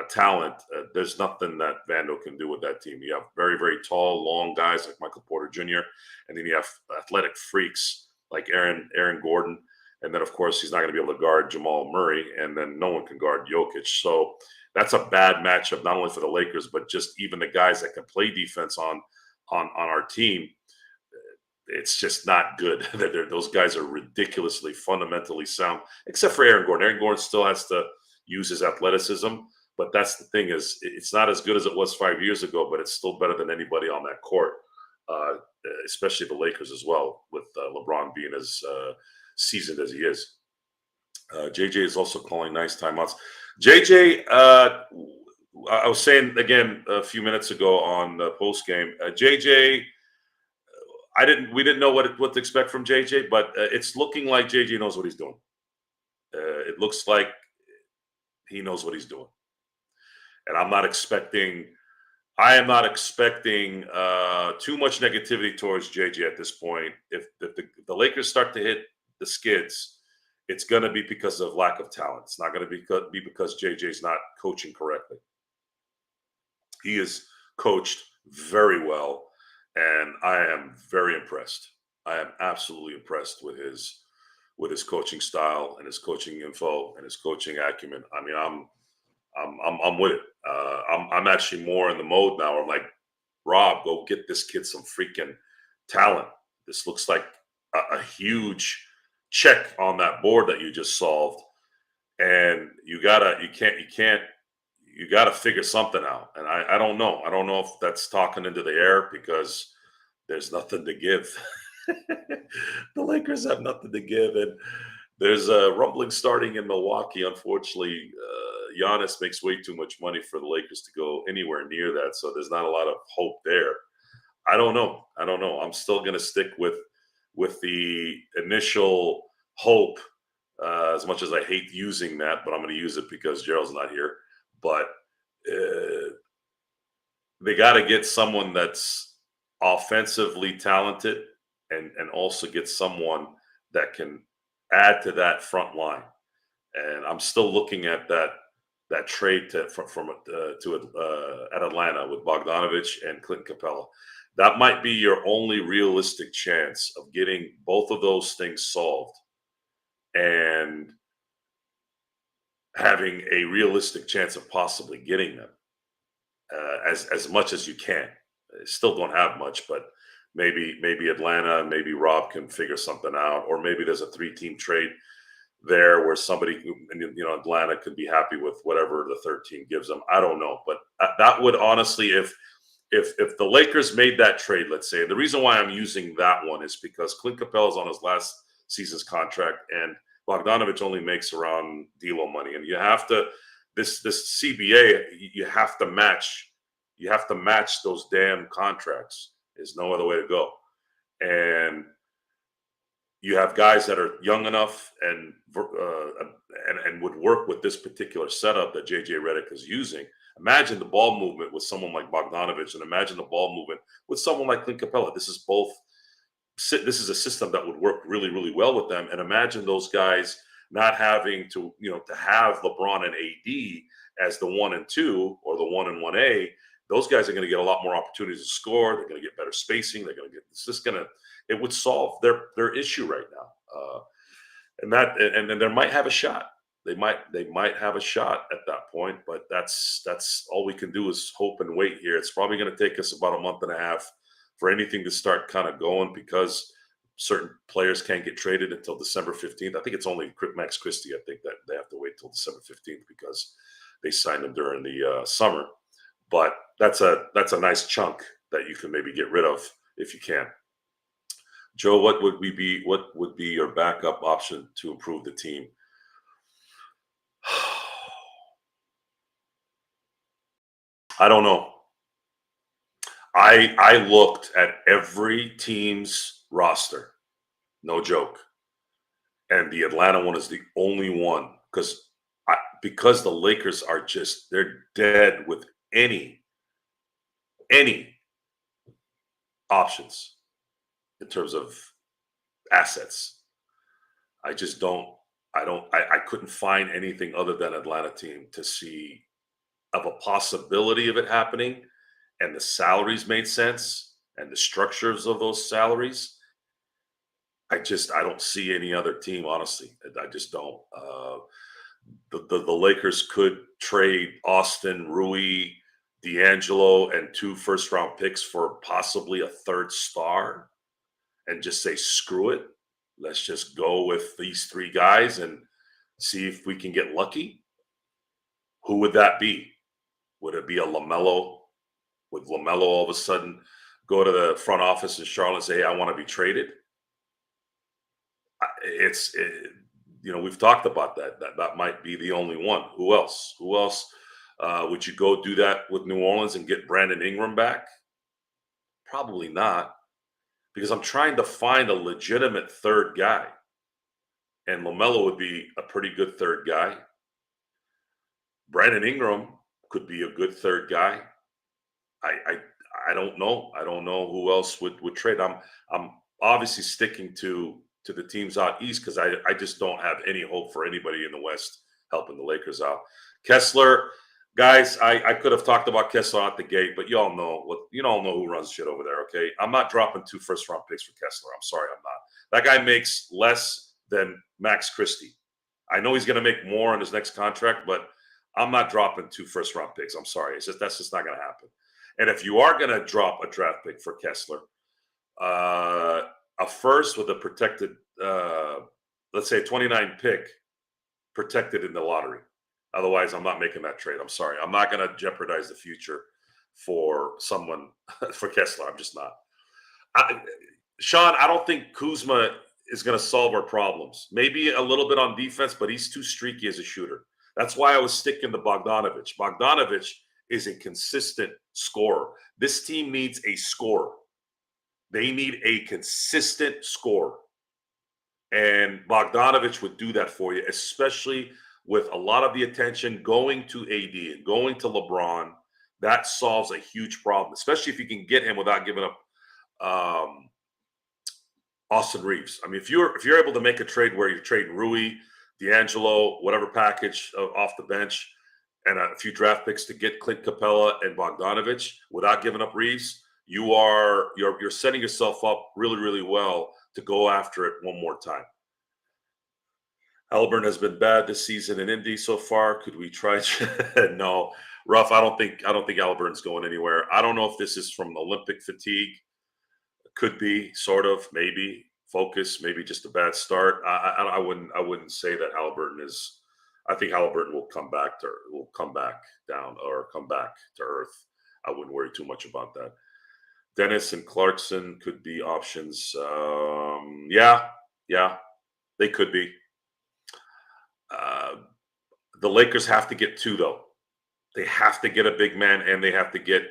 Speaker 5: talent. There's nothing that Vando can do with that team. You have very, very tall, long guys like Michael Porter Jr., and then you have athletic freaks like Aaron Gordon, and then of course he's not going to be able to guard Jamal Murray, and then no one can guard Jokic. So that's a bad matchup, not only for the Lakers, but just even the guys that can play defense on our team. It's just not good. Those guys are ridiculously fundamentally sound, except for Aaron Gordon. Aaron Gordon still has to use his athleticism, but that's the thing, is it's not as good as it was 5 years ago, but it's still better than anybody on that court, especially the Lakers as well, with LeBron being as seasoned as he is. JJ is also calling nice timeouts. JJ, I was saying again a few minutes ago on the post game, JJ, we didn't know what to expect from JJ, but it's looking like JJ knows what he's doing. It looks like he knows what he's doing, and I am not expecting too much negativity towards JJ at this point. If the Lakers start to hit the skids, it's going to be because of lack of talent. It's not going to be because JJ's not coaching correctly. He is coached very well, and I am very impressed. I am absolutely impressed with his coaching style and his coaching info and his coaching acumen. I mean, I'm with it. I'm actually more in the mode now where I'm like, Rob, go get this kid some freaking talent. This looks like a huge check on that board that you just solved, and you gotta figure something out. And I don't know if that's talking into the air because there's nothing to give. The Lakers have nothing to give, and there's a rumbling starting in Milwaukee. Unfortunately, Giannis makes way too much money for the Lakers to go anywhere near that, so there's not a lot of hope there. I don't know. I'm still going to stick with the initial hope, as much as I hate using that, but I'm going to use it because Gerald's not here. But they got to get someone that's offensively talented and also get someone that can add to that front line. And I'm still looking at that trade at Atlanta with Bogdanovich and Clint Capella. That might be your only realistic chance of getting both of those things solved and having a realistic chance of possibly getting them as much as you can. Still don't have much, but maybe Atlanta, maybe Rob can figure something out, or maybe there's a 3-team trade there where somebody, Atlanta could be happy with whatever the third team gives them. I don't know, but that would honestly, if the Lakers made that trade, let's say, the reason why I'm using that one is because Clint Capella is on his last season's contract, and Bogdanovich only makes around D'Lo money, and you have to this CBA, you have to match those damn contracts. There's no other way to go, and you have guys that are young enough and would work with this particular setup that JJ Redick is using. Imagine the ball movement with someone like Bogdanovich, and imagine the ball movement with someone like Clint Capella. This is a system that would work really, really well with them. And imagine those guys not having to have LeBron and AD as the 1 and 2 or the 1 and 1A. Those guys are going to get a lot more opportunities to score. They're going to get better spacing. It would solve their issue right now. And then there might have a shot. They might have a shot at that point, but that's all we can do is hope and wait here. It's probably going to take us about a month and a half for anything to start kind of going, because certain players can't get traded until December 15th. I think it's only Max Christie. I think that they have to wait till December 15th because they signed him during the summer. But that's a nice chunk that you can maybe get rid of if you can. Joe, what would be your backup option to improve the team? I don't know. I looked at every team's roster, no joke, and the Atlanta one is the only one because the Lakers are they're dead with any options in terms of assets. I couldn't find anything other than Atlanta team to see of a possibility of it happening, and the salaries made sense and the structures of those salaries. I don't see any other team, honestly. I just don't. The Lakers could trade Austin, Rui, D'Angelo, and 2 first-round picks for possibly a third star and just say, screw it. Let's just go with these 3 guys and see if we can get lucky. Who would that be? Would it be a LaMelo? Would LaMelo all of a sudden go to the front office in Charlotte and say, hey, I want to be traded? We've talked about that. That might be the only one. Who else? Would you go do that with New Orleans and get Brandon Ingram back? Probably not, because I'm trying to find a legitimate third guy, and LaMelo would be a pretty good third guy. Brandon Ingram could be a good third guy. I don't know. I don't know who else would trade. I'm obviously sticking to the teams out east because I just don't have any hope for anybody in the West helping the Lakers out. Kessler, guys, I could have talked about Kessler out the gate, but you all know who runs shit over there, okay? I'm not dropping 2 first-round picks for Kessler. I'm sorry, I'm not. That guy makes less than Max Christie. I know he's going to make more on his next contract, but I'm not dropping 2 first-round picks. I'm sorry. That's just not going to happen. And if you are going to drop a draft pick for Kessler, a first with a protected, let's say a 29 pick protected in the lottery. Otherwise, I'm not making that trade. I'm sorry. I'm not going to jeopardize the future for someone, for Kessler. I'm just not. Sean, I don't think Kuzma is going to solve our problems. Maybe a little bit on defense, but he's too streaky as a shooter. That's why I was sticking to Bogdanovich. Bogdanovich is a consistent scorer. This team needs a scorer. They need a consistent scorer. And Bogdanovich would do that for you, especially with a lot of the attention going to AD and going to LeBron. That solves a huge problem, especially if you can get him without giving up Austin Reaves. I mean, if you're able to make a trade where you're trading Rui, D'Angelo, whatever package off the bench, and a few draft picks to get Clint Capella and Bogdanovich without giving up Reaves, you're setting yourself up really, really well to go after it one more time. Halliburton has been bad this season in Indy so far. Could we try? No, Ruff. I don't think Halliburton's going anywhere. I don't know if this is from Olympic fatigue. Could be, sort of, maybe focus, maybe just a bad start. I wouldn't say that Halliburton is. I think Halliburton will come back down or come back to earth. I wouldn't worry too much about that. Dennis and Clarkson could be options. Yeah, they could be. The Lakers have to get two, though. They have to get a big man, and they have to get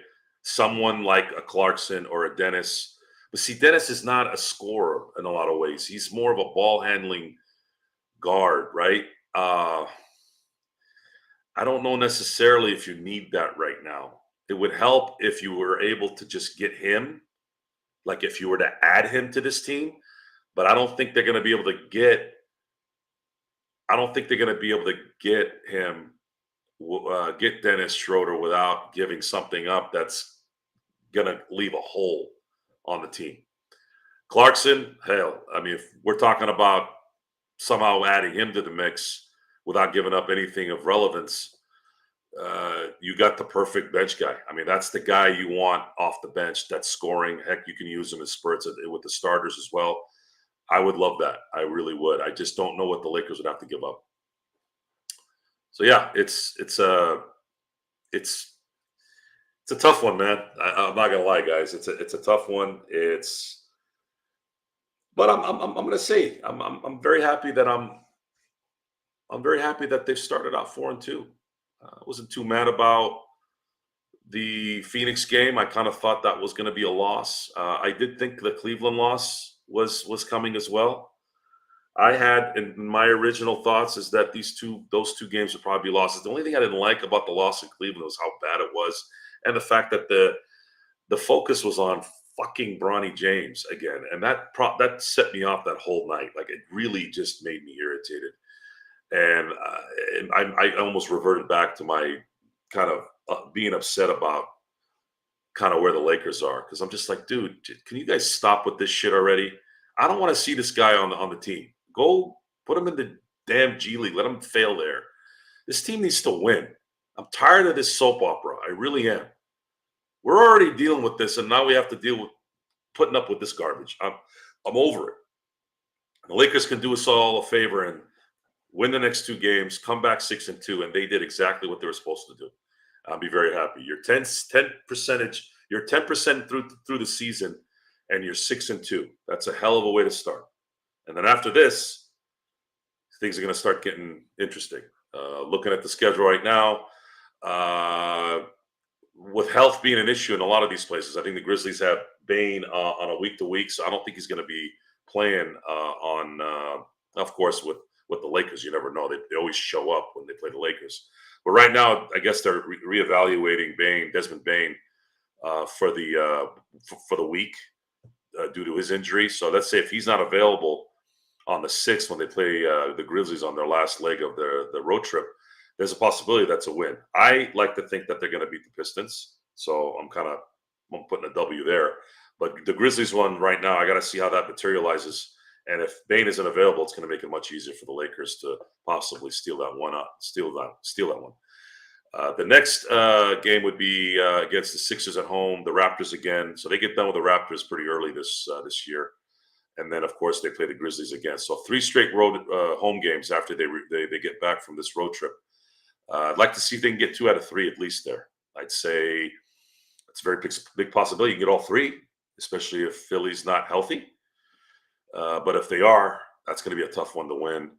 Speaker 5: someone like a Clarkson or a Dennis. But see, Dennis is not a scorer in a lot of ways. He's more of a ball handling guard, right? I don't know necessarily if you need that right now. It would help if you were able to just get him, like if you were to add him to this team. But I don't think they're going to be able to get. I don't think they're going to be able to get him, get Dennis Schroeder without giving something up that's going to leave a hole on the team. Clarkson, hell, I mean, if we're talking about somehow adding him to the mix without giving up anything of relevance, you got the perfect bench guy. I mean, that's the guy you want off the bench that's scoring. Heck, you can use him as spurts with the starters as well. I would love that. I really would. I just don't know what the Lakers would have to give up. So yeah, it's a tough one, man. I'm not gonna lie, guys. It's a tough one. But I'm gonna say I'm very happy that I'm very happy that they've started out 4-2. I wasn't too mad about the Phoenix game. I kind of thought that was going to be a loss. I did think the Cleveland loss was coming as well. I had in my original thoughts is that those two games would probably be losses. The only thing I didn't like about the loss in Cleveland was how bad it was, and the fact that the focus was on fucking Bronny James again, and that set me off that whole night. Like it really just made me irritated, and I almost reverted back to my kind of being upset about kind of where the Lakers are, because I'm just like, dude, can you guys stop with this shit already? I don't want to see this guy on the team. Go put him in the damn G League. Let him fail there. This team needs to win. I'm tired of this soap opera. I really am. We're already dealing with this, and now we have to deal with putting up with this garbage. I'm over it. The Lakers can do us all a favor and win the next two games, come back 6-2, and they did exactly what they were supposed to do. I'll be very happy. You're 10%. You're 10% through the season, and you're 6-2. That's a hell of a way to start. And then after this, things are going to start getting interesting. Looking at the schedule right now, with health being an issue in a lot of these places, I think the Grizzlies have Bane on a week-to-week, so I don't think he's going to be playing of course, with the Lakers. You never know. They always show up when they play the Lakers. But right now, I guess they're reevaluating Desmond Bane, for the week due to his injury. So let's say if he's not available on the 6th when they play the Grizzlies on their last leg of the road trip, there's a possibility that's a win. I like to think that they're going to beat the Pistons. So I'm putting a W there. But the Grizzlies one right now, I got to see how that materializes. And if Bane isn't available, it's going to make it much easier for the Lakers to possibly steal that one. The next game would be against the Sixers at home, the Raptors again. So they get done with the Raptors pretty early this year, and then of course they play the Grizzlies again. So 3 straight road home games after they get back from this road trip. I'd like to see if they can get 2 out of 3 at least there. I'd say it's a very big possibility you can get all 3, especially if Philly's not healthy. But if they are, that's going to be a tough one to win.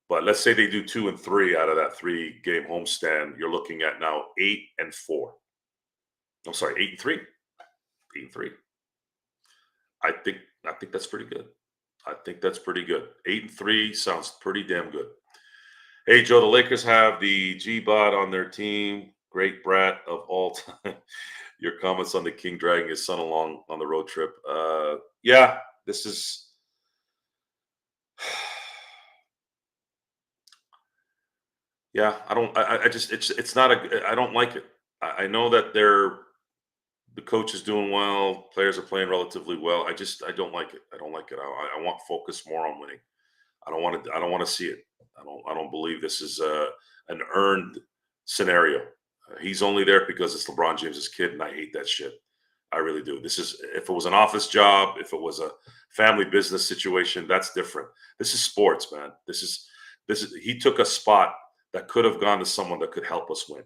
Speaker 5: But let's say they do 2 and 3 out of that 3-game homestand. You're looking at now 8-4. I'm sorry, 8-3. 8-3. I think that's pretty good. 8-3 sounds pretty damn good. Hey Joe, the Lakers have the G-Bot on their team. Great brat of all time. Your comments on the King dragging his son along on the road trip. Yeah, this is. Yeah, I don't like it. I know that the coach is doing well, players are playing relatively well. I don't like it. I I want focus more on winning. I don't want to see it. I don't believe this is an earned scenario. He's only there because it's LeBron James's kid, and I hate that shit. I really do. This is, if it was an office job, if it was a family business situation, that's different. This is sports, man. This is he took a spot that could have gone to someone that could help us win.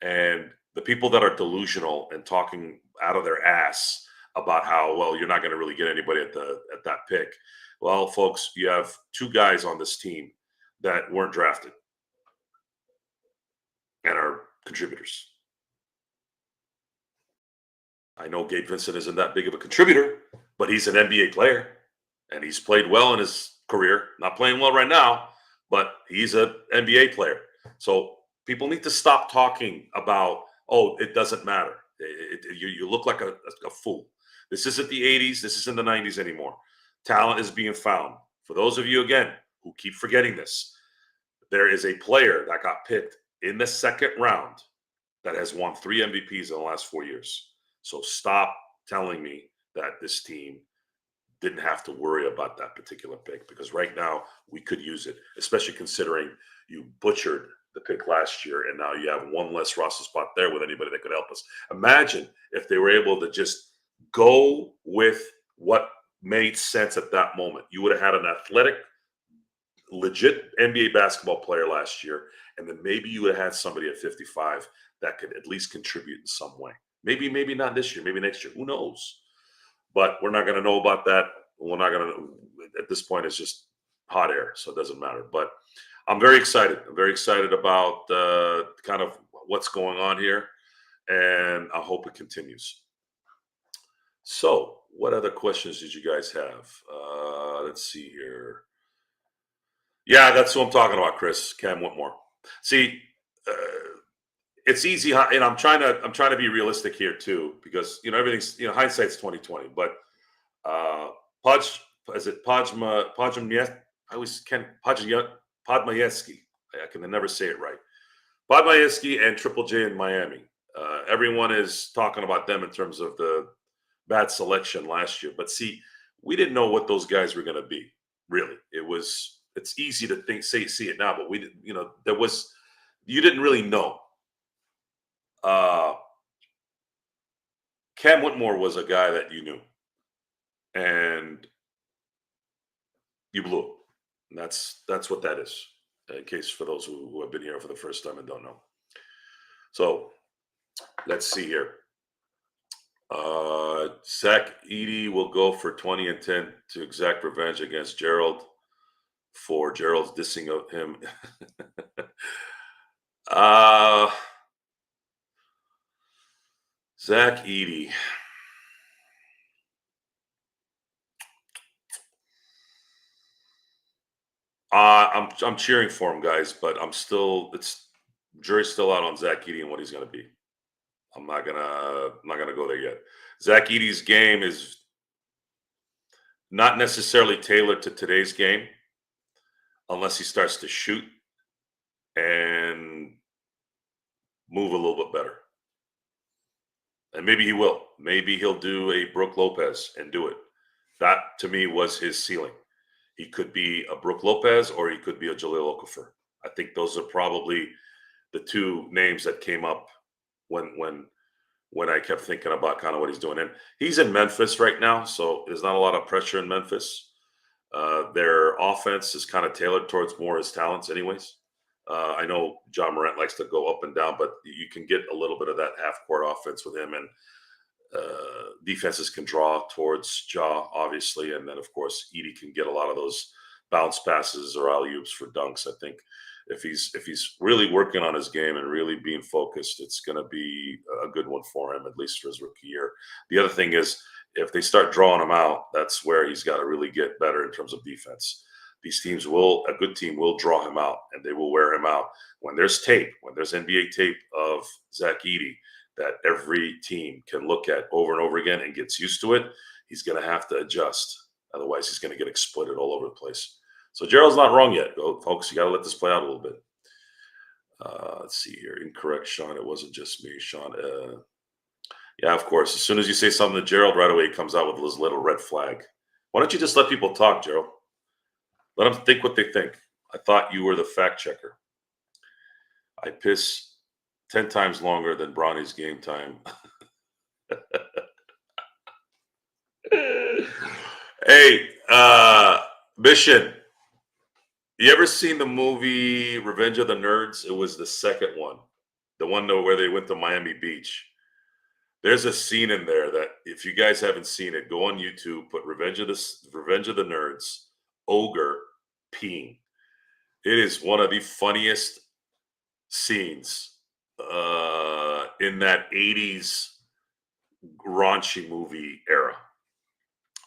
Speaker 5: And the people that are delusional and talking out of their ass about how, well, you're not going to really get anybody at that pick. Well, folks, you have two guys on this team that weren't drafted and are contributors. I know Gabe Vincent isn't that big of a contributor, but he's an NBA player and he's played well in his career. Not playing well right now, but he's an NBA player. So people need to stop talking about, oh, it doesn't matter. You look like a fool. This isn't the 80s. This isn't the 90s anymore. Talent is being found. For those of you, again, who keep forgetting this, there is a player that got picked in the second round that has won 3 MVPs in the last 4 years. So stop telling me that this team didn't have to worry about that particular pick, because right now we could use it, especially considering you butchered the pick last year and now you have one less roster spot there with anybody that could help us. Imagine if they were able to just go with what made sense at that moment. You would have had an athletic, legit NBA basketball player last year, and then maybe you would have had somebody at 55 that could at least contribute in some way. Maybe not this year, maybe next year. Who knows? But we're not going to know about that. We're not going to, at this point, it's just hot air, so it doesn't matter. But I'm very excited. I'm very excited about kind of what's going on here, and I hope it continues. So what other questions did you guys have? Let's see here. Yeah, that's who I'm talking about, Chris. Cam Whitmore. See, it's easy, and I'm trying to be realistic here too, because everything's hindsight's 20/20. But Podmajewski. I always can Podmajewski. I can never say it right. Podmajewski and Triple J in Miami. Everyone is talking about them in terms of the bad selection last year. But see, we didn't know what those guys were going to be. Really, it's easy to see it now, but we didn't. You didn't really know. Cam Whitmore was a guy that you knew, and you blew it. And that's what that is. In case for those who have been here for the first time and don't know. So let's see here. Zach Edey will go for 20 and 10 to exact revenge against Gerald for Gerald's dissing of him. Zach Edey. I'm cheering for him, guys, but jury's still out on Zach Edey and what he's going to be. I'm not gonna go there yet. Zach Edey's game is not necessarily tailored to today's game, unless he starts to shoot and move a little bit better. And maybe he will. Maybe he'll do a Brook Lopez and do it. That, to me, was his ceiling. He could be a Brook Lopez or he could be a Jahlil Okafor. I think those are probably the two names that came up when I kept thinking about kind of what he's doing. And he's in Memphis right now, so there's not a lot of pressure in Memphis. Their offense is kind of tailored towards more his talents anyways. I know John Morant likes to go up and down, but you can get a little bit of that half-court offense with him, and defenses can draw towards Ja, obviously, and then, of course, Edey can get a lot of those bounce passes or alley-oops for dunks. I think if he's really working on his game and really being focused, it's going to be a good one for him, at least for his rookie year. The other thing is, if they start drawing him out, that's where he's got to really get better in terms of defense. These teams a good team will draw him out, and they will wear him out. When there's NBA tape of Zach Edey that every team can look at over and over again and gets used to it, he's going to have to adjust. Otherwise, he's going to get exploited all over the place. So Gerald's not wrong yet, folks. You got to let this play out a little bit. Let's see here. Incorrect, Sean. It wasn't just me, Sean. Yeah, of course. As soon as you say something to Gerald, right away he comes out with his little red flag. Why don't you just let people talk, Gerald? Let them think what they think. I thought you were the fact checker. I piss 10 times longer than Bronny's game time. Hey, Mission, you ever seen the movie Revenge of the Nerds? It was the second one, the one where they went to Miami Beach. There's a scene in there that if you guys haven't seen it, go on YouTube, put Revenge of the Nerds, ogre peeing. It is one of the funniest scenes in that 80s raunchy movie era.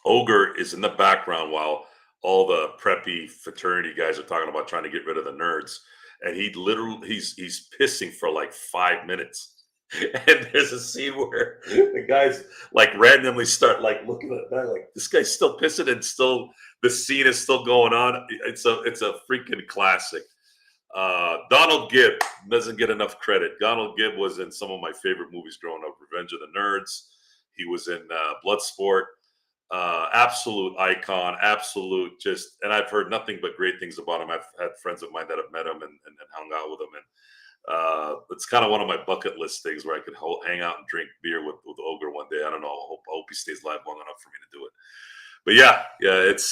Speaker 5: Ogre is in the background while all the preppy fraternity guys are talking about trying to get rid of the nerds, and he's pissing for like 5 minutes. And there's a scene where the guys like randomly start like looking at that, like this guy's still pissing, and still the scene is still going on. It's a freaking classic. Donald Gibb doesn't get enough credit. Donald Gibb was in some of my favorite movies growing up. Revenge of the Nerds. He was in Bloodsport. Absolute icon. Absolute just. And I've heard nothing but great things about him. I've had friends of mine that have met him and hung out with him. And it's kind of one of my bucket list things where I could hang out and drink beer with Ogre one day. I don't know. I hope he stays alive long enough for me to do it. But yeah, it's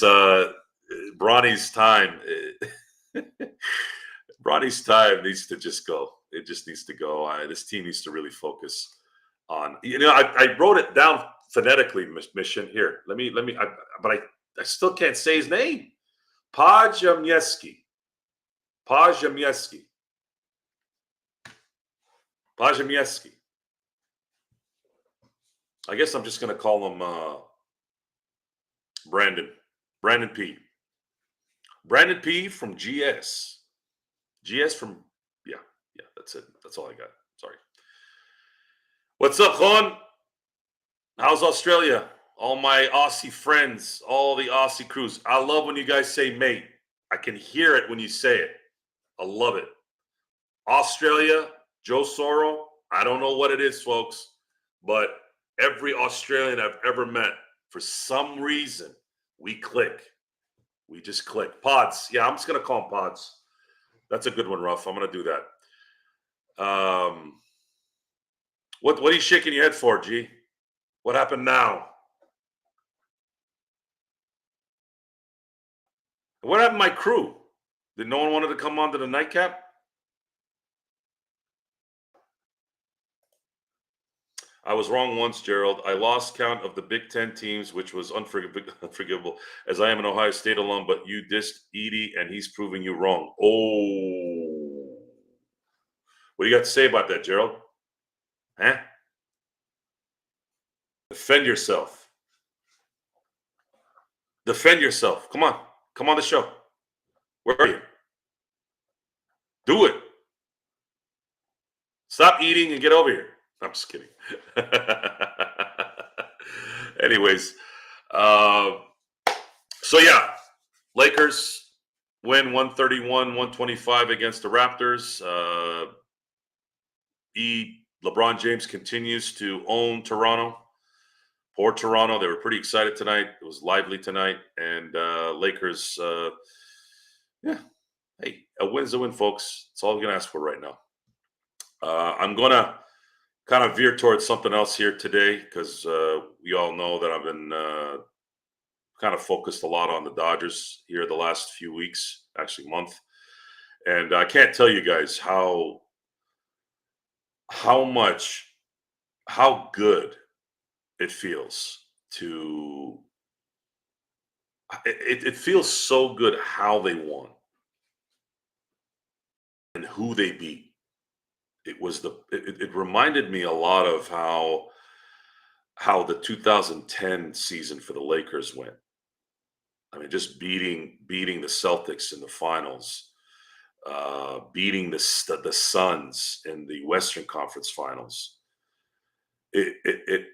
Speaker 5: Bronny's time. Bronny's time needs to just go. It just needs to go. This team needs to really focus on. I wrote it down phonetically. Mission here. Let me. But I still can't say his name. Pajamieski. I guess I'm just going to call him Brandon P. Brandon P from GS. GS from, yeah, that's it. That's all I got. Sorry. What's up, Juan? How's Australia? All my Aussie friends, all the Aussie crews. I love when you guys say mate. I can hear it when you say it. I love it. Australia, Joe Soro, I don't know what it is, folks, but every Australian I've ever met, for some reason, we click. We just click. Pods. Yeah, I'm just going to call them Pods. That's a good one, Ruff. I'm going to do that. What are you shaking your head for, G? What happened now? What happened to my crew? Did no one wanted to come onto the nightcap? I was wrong once, Gerald. I lost count of the Big Ten teams, which was unforgivable, as I am an Ohio State alum, but you dissed Edie, and he's proving you wrong. Oh. What do you got to say about that, Gerald? Huh? Defend yourself. Defend yourself. Come on. Come on the show. Where are you? Do it. Stop eating and get over here. I'm just kidding. Anyways, so yeah, Lakers win 131-125 against the Raptors. LeBron James continues to own Toronto. Poor Toronto. They were pretty excited tonight. It was lively tonight. And Lakers, yeah, hey, a win's a win, folks. That's all we can ask for right now. I'm going to kind of veer towards something else here today because we all know that I've been kind of focused a lot on the Dodgers here the last few weeks, actually month. And I can't tell you guys how good it feels to it feels so good how they won and who they beat. It reminded me a lot of how the 2010 season for the Lakers went. I mean, just beating the Celtics in the finals, beating the Suns in the Western Conference Finals.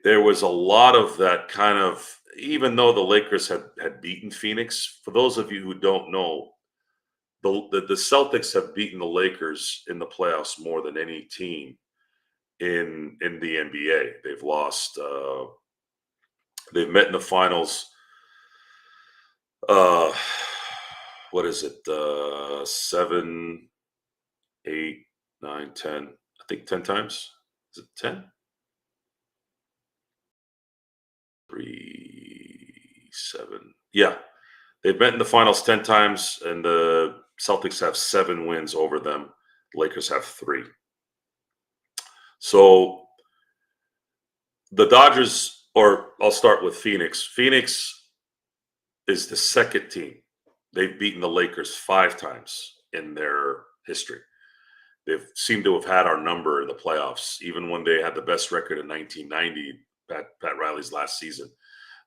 Speaker 5: There was a lot of that kind of, even though the Lakers had beaten Phoenix. For those of you who don't know, the Celtics have beaten the Lakers in the playoffs more than any team in the NBA. They've lost. They've met in the finals. What is it? 7, 8, 9, 10. I think 10 times. Is it 10? 3, 7. Yeah. They've met in the finals 10 times, and the Celtics have 7 wins over them. The Lakers have 3. So the Dodgers, or I'll start with Phoenix. Phoenix is the second team. They've beaten the Lakers 5 times in their history. They've seemed to have had our number in the playoffs. Even when they had the best record in 1990, Pat Riley's last season,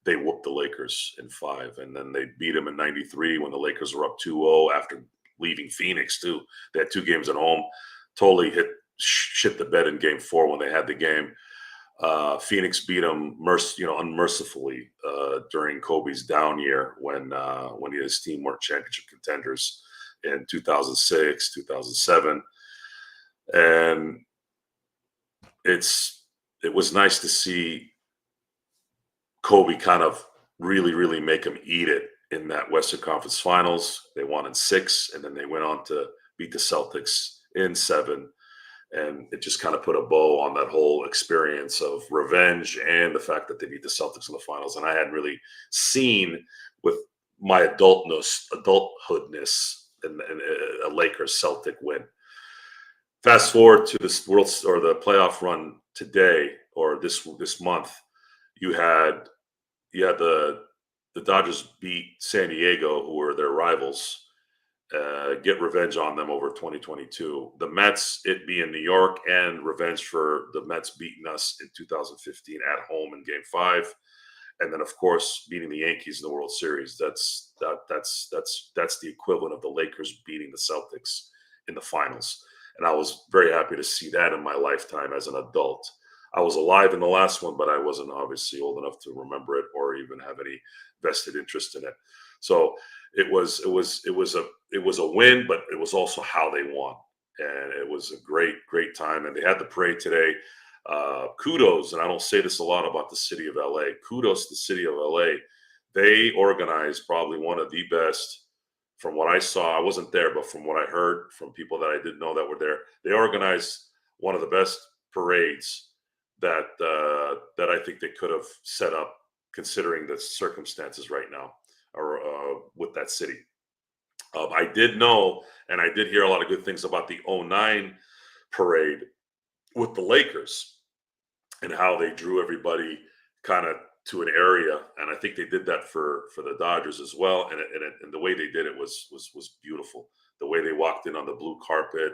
Speaker 5: they whooped the Lakers in 5. And then they beat them in 93 when the Lakers were up 2-0 after leaving Phoenix, too. They had 2 games at home. Totally shit the bed in game 4 when they had the game. Phoenix beat them unmercifully during Kobe's down year when his team weren't championship contenders in 2006, 2007. And it was nice to see Kobe kind of really, really make him eat it in that Western Conference Finals. They won in 6, and then they went on to beat the Celtics in 7. And it just kind of put a bow on that whole experience of revenge and the fact that they beat the Celtics in the finals. And I hadn't really seen with my adulthoodness in a Lakers Celtic win. Fast forward to this the playoff run today, or this month, you had the Dodgers beat San Diego, who were their rivals, get revenge on them over 2022. The Mets, it being New York, and revenge for the Mets beating us in 2015 at home in Game 5, and then of course beating the Yankees in the World Series. That's the equivalent of the Lakers beating the Celtics in the finals, and I was very happy to see that in my lifetime as an adult. I was alive in the last one, but I wasn't obviously old enough to remember it or even have any vested interest in it. So it was a win, but it was also how they won, and it was a great time. And they had the parade today. Kudos, and I don't say this a lot about the city of LA. Kudos to the city of LA. They organized probably one of the best. From what I saw, I wasn't there, but from what I heard from people that I didn't know that were there, they organized one of the best parades that I think they could have set up, considering the circumstances right now, or with that city. I did know, and I did hear a lot of good things about the 2009 parade with the Lakers and how they drew everybody kind of to an area, and I think they did that for the Dodgers as well. And the way they did it was beautiful. The way they walked in on the blue carpet,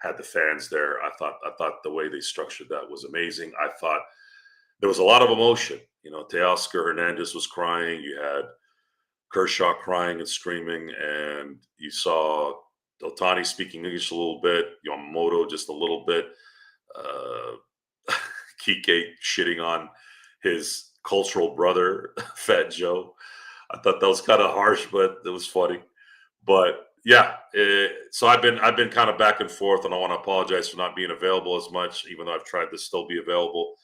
Speaker 5: had the fans there. I thought the way they structured that was amazing. I thought there was a lot of emotion. Teoscar Hernandez was crying. You had Kershaw crying and screaming, and you saw Ohtani speaking English a little bit, Yamamoto just a little bit, Kike shitting on his cultural brother, Fat Joe. I thought that was kind of harsh, but it was funny. But yeah, so I've been kind of back and forth, and I want to apologize for not being available as much, even though I've tried to still be available.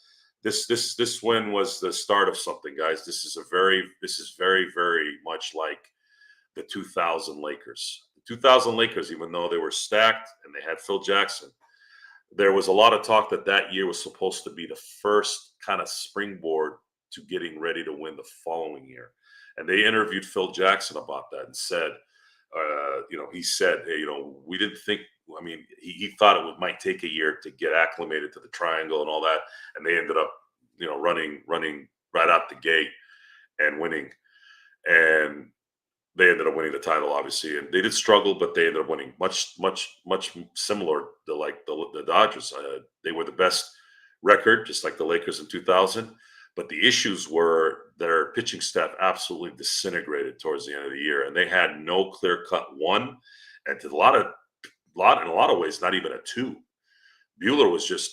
Speaker 5: This win was the start of something, guys. This is very, very much like the 2000 Lakers. The 2000 Lakers, even though they were stacked and they had Phil Jackson, there was a lot of talk that year was supposed to be the first kind of springboard to getting ready to win the following year. And they interviewed Phil Jackson about that and said, he said, hey, we didn't think, he thought it might take a year to get acclimated to the triangle and all that. And they ended up, running right out the gate and winning. And they ended up winning the title, obviously. And they did struggle, but they ended up winning much similar to like the Dodgers. They were the best record, just like the Lakers in 2000. But the issues were their pitching staff absolutely disintegrated towards the end of the year, and they had no clear-cut one, and in a lot of ways, not even a 2. Buehler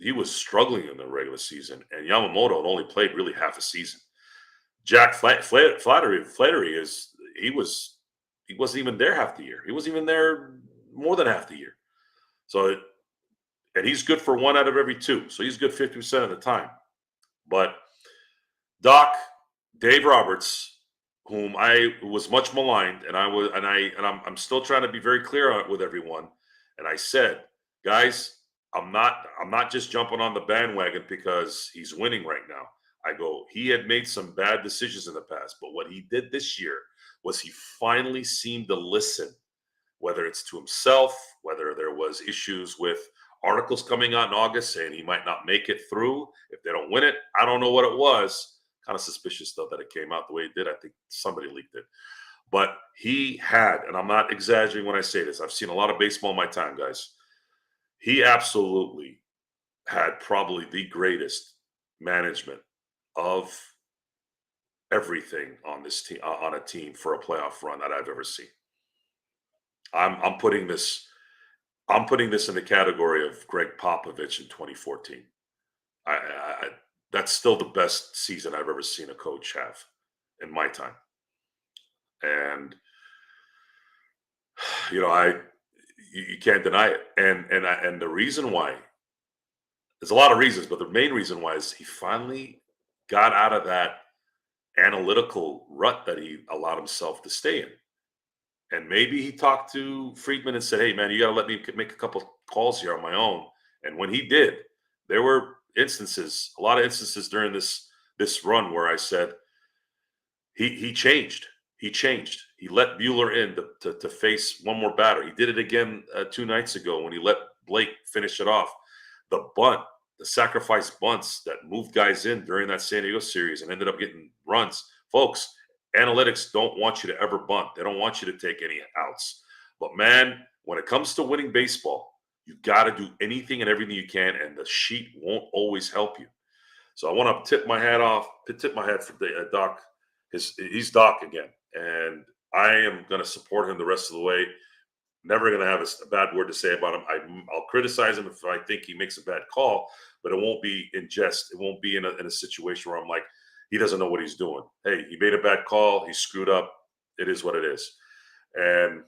Speaker 5: he was struggling in the regular season, and Yamamoto had only played really half a season. Jack Flattery he wasn't even there half the year. He wasn't even there more than half the year. So, and he's good for 1 out of every 2, so he's good 50% of the time. But Dave Roberts, who was much maligned, and I'm still trying to be very clear on it with everyone. And I said, guys, I'm not just jumping on the bandwagon because he's winning right now. I go, he had made some bad decisions in the past, but what he did this year was he finally seemed to listen, whether it's to himself, whether there was issues with articles coming out in August saying he might not make it through if they don't win it. I don't know what it was. Kind of suspicious, though, that it came out the way it did. I think somebody leaked it. But he had, and I'm not exaggerating when I say this, I've seen a lot of baseball in my time, guys. He absolutely had probably the greatest management of everything on this team, on a team for a playoff run that I've ever seen. I'm putting this in the category of Greg Popovich in 2014. That's still the best season I've ever seen a coach have in my time. And you can't deny it. And the reason why, there's a lot of reasons, but the main reason why is he finally got out of that analytical rut that he allowed himself to stay in. And maybe he talked to Friedman and said, hey, man, you got to let me make a couple calls here on my own. And when he did, there were a lot of instances during this run where I said he changed. He changed. He let Buehler in to face one more batter. He did it again 2 nights ago when he let Blake finish it off. The sacrifice bunts that moved guys in during that San Diego series and ended up getting runs. Folks, analytics don't want you to ever bunt. They don't want you to take any outs. But, man, when it comes to winning baseball, you got to do anything and everything you can, and the sheet won't always help you. So I want to tip my hat for Doc. He's Doc again, and I am going to support him the rest of the way. Never going to have a bad word to say about him. I'll criticize him if I think he makes a bad call, but it won't be in jest. It won't be in a situation where I'm like, he doesn't know what he's doing. Hey, he made a bad call. He screwed up. It is what it is. And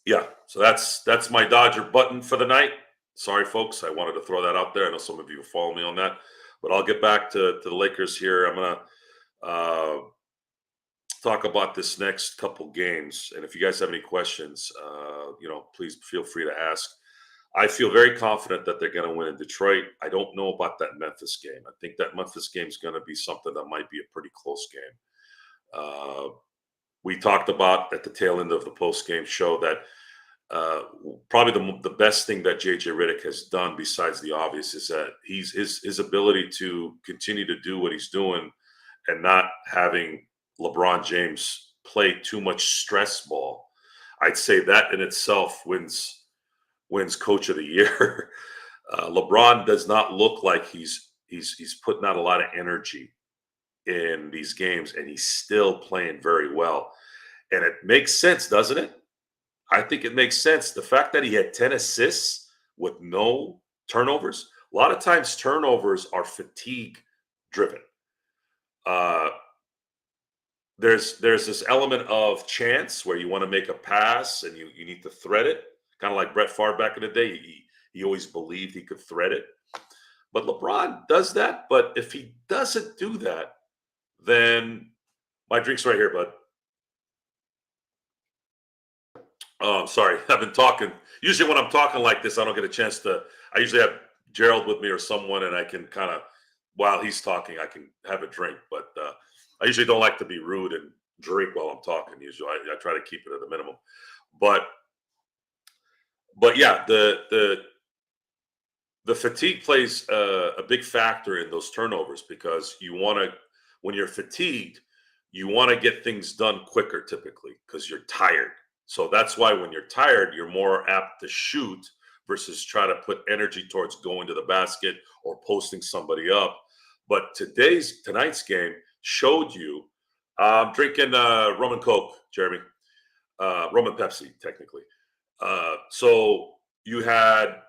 Speaker 5: yeah, so that's my Dodger button for the night. Sorry, folks. I wanted to throw that out there. I know some of you follow me on that, but I'll get back to the Lakers here. I'm going to talk about this next couple games. And if you guys have any questions, please feel free to ask. I feel very confident that they're going to win in Detroit. I don't know about that Memphis game. I think that Memphis game is going to be something that might be a pretty close game. We talked about at the tail end of the post-game show that probably the best thing that J.J. Redick has done, besides the obvious, is that his ability to continue to do what he's doing and not having LeBron James play too much stress ball. I'd say that in itself wins Coach of the Year. LeBron does not look like he's putting out a lot of energy in these games, and he's still playing very well. And it makes sense, doesn't it? I think it makes sense. The fact that he had 10 assists with no turnovers. A lot of times turnovers are fatigue driven. There's this element of chance where you want to make a pass and you need to thread it. Kind of like Brett Favre back in the day. He always believed he could thread it. But LeBron does that. But if he doesn't do that, then my drink's right here, bud. Oh, I'm sorry. I've been talking. Usually when I'm talking like this, I don't get a chance to. I usually have Gerald with me or someone, and I can kind of, while he's talking, I can have a drink. But I usually don't like to be rude and drink while I'm talking. Usually I try to keep it at a minimum. But yeah, the fatigue plays a big factor in those turnovers, because when you're fatigued, you want to get things done quicker typically because you're tired. So that's why when you're tired, you're more apt to shoot versus try to put energy towards going to the basket or posting somebody up. But tonight's game showed you. I'm drinking rum and Coke, Jeremy. Rum and Pepsi, technically. So you had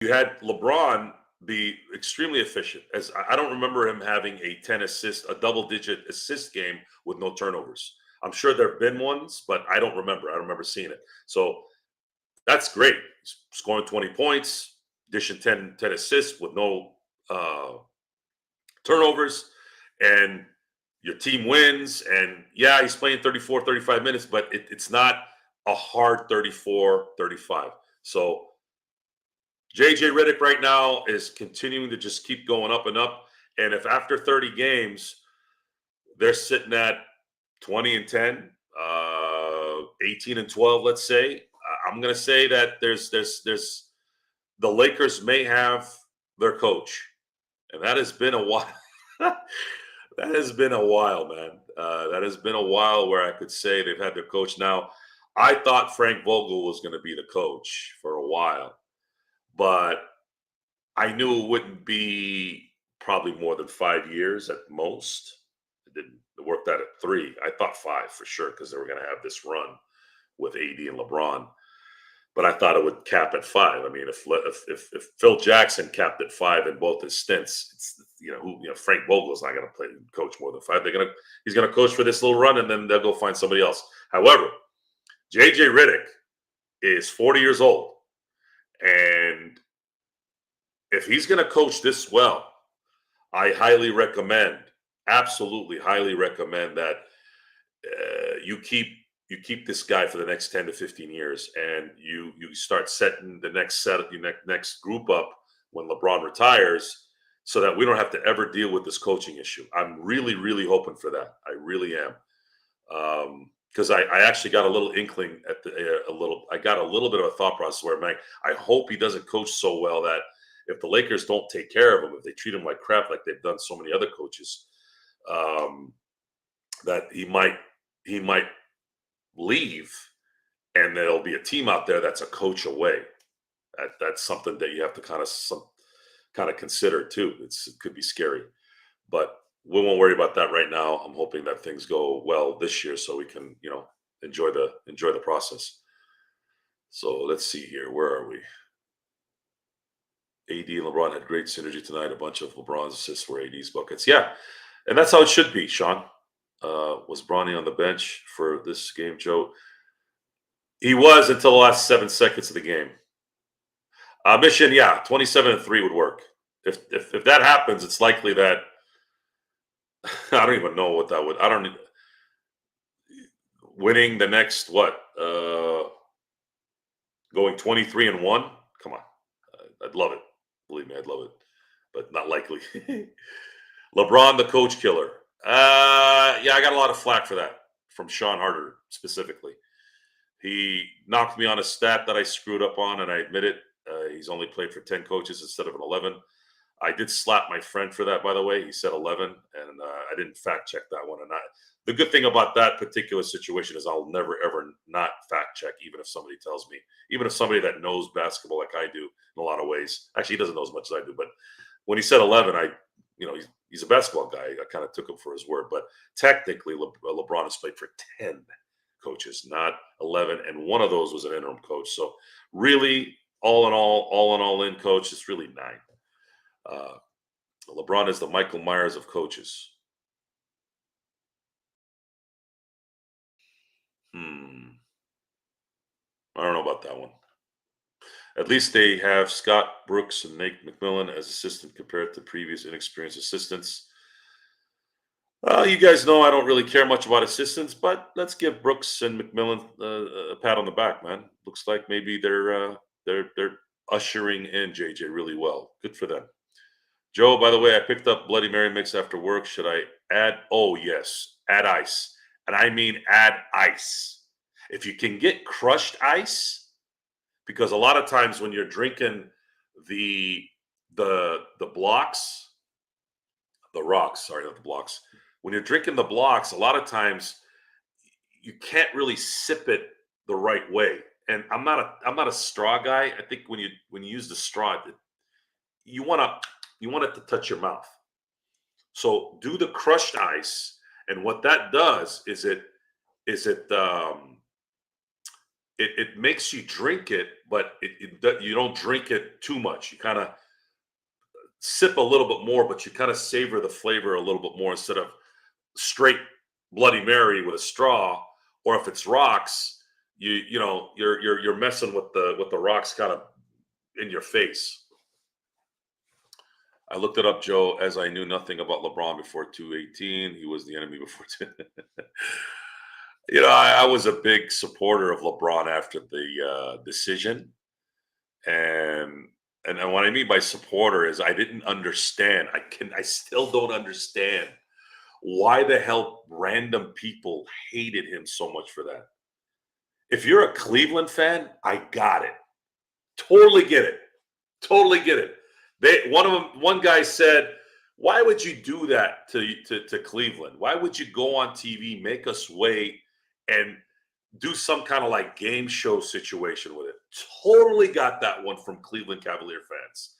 Speaker 5: LeBron be extremely efficient. As I don't remember him having a double-digit assist game with no turnovers. I'm sure there have been ones, but I don't remember. I don't remember seeing it. So that's great. He's scoring 20 points, dishing 10 assists with no turnovers, and your team wins. And yeah, he's playing 34, 35 minutes, but it's not a hard 34, 35. So JJ Redick right now is continuing to just keep going up and up. And if after 30 games, they're sitting at 20-10, 18-12, let's say, I'm going to say that there's the Lakers may have their coach. And that has been a while. That has been a while, man. That has been a while where I could say they've had their coach. Now, I thought Frank Vogel was going to be the coach for a while, but I knew it wouldn't be probably more than 5 years at most. It didn't work out at 3. I thought 5 for sure because they were going to have this run with AD and LeBron. But I thought it would cap at 5. I mean, if Phil Jackson capped at 5 in both his stints, it's, Frank Vogel's not going to play coach more than 5. He's going to coach for this little run, and then they'll go find somebody else. However, JJ Redick is 40 years old, and if he's going to coach this well, I absolutely highly recommend that you keep this guy for the next 10 to 15 years, and you start setting the next group up when LeBron retires, so that we don't have to ever deal with this coaching issue. I'm really, really hoping for that. I really am, because I actually got a little inkling I got a little bit of a thought process where I hope he doesn't coach so well that if the Lakers don't take care of him, if they treat him like crap, like they've done so many other coaches, that he might leave, and there'll be a team out there that's a coach away. That's something that you have to kind of consider too. It could be scary, but we won't worry about that right now. I'm hoping that things go well this year so we can, enjoy the process. So let's see here. Where are we? AD and LeBron had great synergy tonight. A bunch of LeBron's assists were AD's buckets. Yeah, and that's how it should be, Sean. Was Bronny on the bench for this game, Joe? He was until the last 7 seconds of the game. Mission, yeah, 27-3 would work. If that happens, it's likely that I don't even know what that would. Winning the next going 23-1. Come on, I'd love it. Believe me, I'd love it, but not likely. LeBron, the coach killer. Yeah, I got a lot of flack for that from Sean Harder specifically. He knocked me on a stat that I screwed up on, and I admit it. He's only played for 10 coaches instead of an 11. I did slap my friend for that, by the way. He said 11, and I didn't fact check that one. And the good thing about that particular situation is I'll never, ever not fact check, even if somebody tells me, even if somebody that knows basketball like I do in a lot of ways. Actually, he doesn't know as much as I do, but when he said 11, he's a basketball guy. I kind of took him for his word, but technically LeBron has played for 10 coaches, not 11, and one of those was an interim coach. So really, all in all, coach, it's really 9. LeBron is the Michael Myers of coaches. I don't know about that one. At least they have Scott Brooks and Nate McMillan as assistant compared to previous inexperienced assistants. You guys know I don't really care much about assistants, but let's give Brooks and McMillan a pat on the back, man. Looks like maybe they're ushering in JJ really well. Good for them. Joe, by the way, I picked up Bloody Mary mix after work. Should I add? Oh, yes. Add ice. And I mean add ice. If you can get crushed ice, because a lot of times when you're drinking the blocks, the rocks, sorry, not the blocks. When you're drinking the blocks, a lot of times you can't really sip it the right way. And I'm not a straw guy. I think when you use the straw, you want it to touch your mouth. So do the crushed ice, and what that does is it makes you drink it, but you don't drink it too much. You kind of sip a little bit more, but you kind of savor the flavor a little bit more instead of straight Bloody Mary with a straw. Or if it's rocks, you're messing with the rocks kind of in your face. I looked it up, Joe, as I knew nothing about LeBron before 218. He was the enemy before 2. I was a big supporter of LeBron after the decision. And and what I mean by supporter is I didn't understand. I still don't understand why the hell random people hated him so much for that. If you're a Cleveland fan, I got it. Totally get it. Totally get it. One guy said, "Why would you do that to Cleveland? Why would you go on TV, make us wait, and do some kind of like game show situation with it?" Totally got that one from Cleveland Cavalier fans.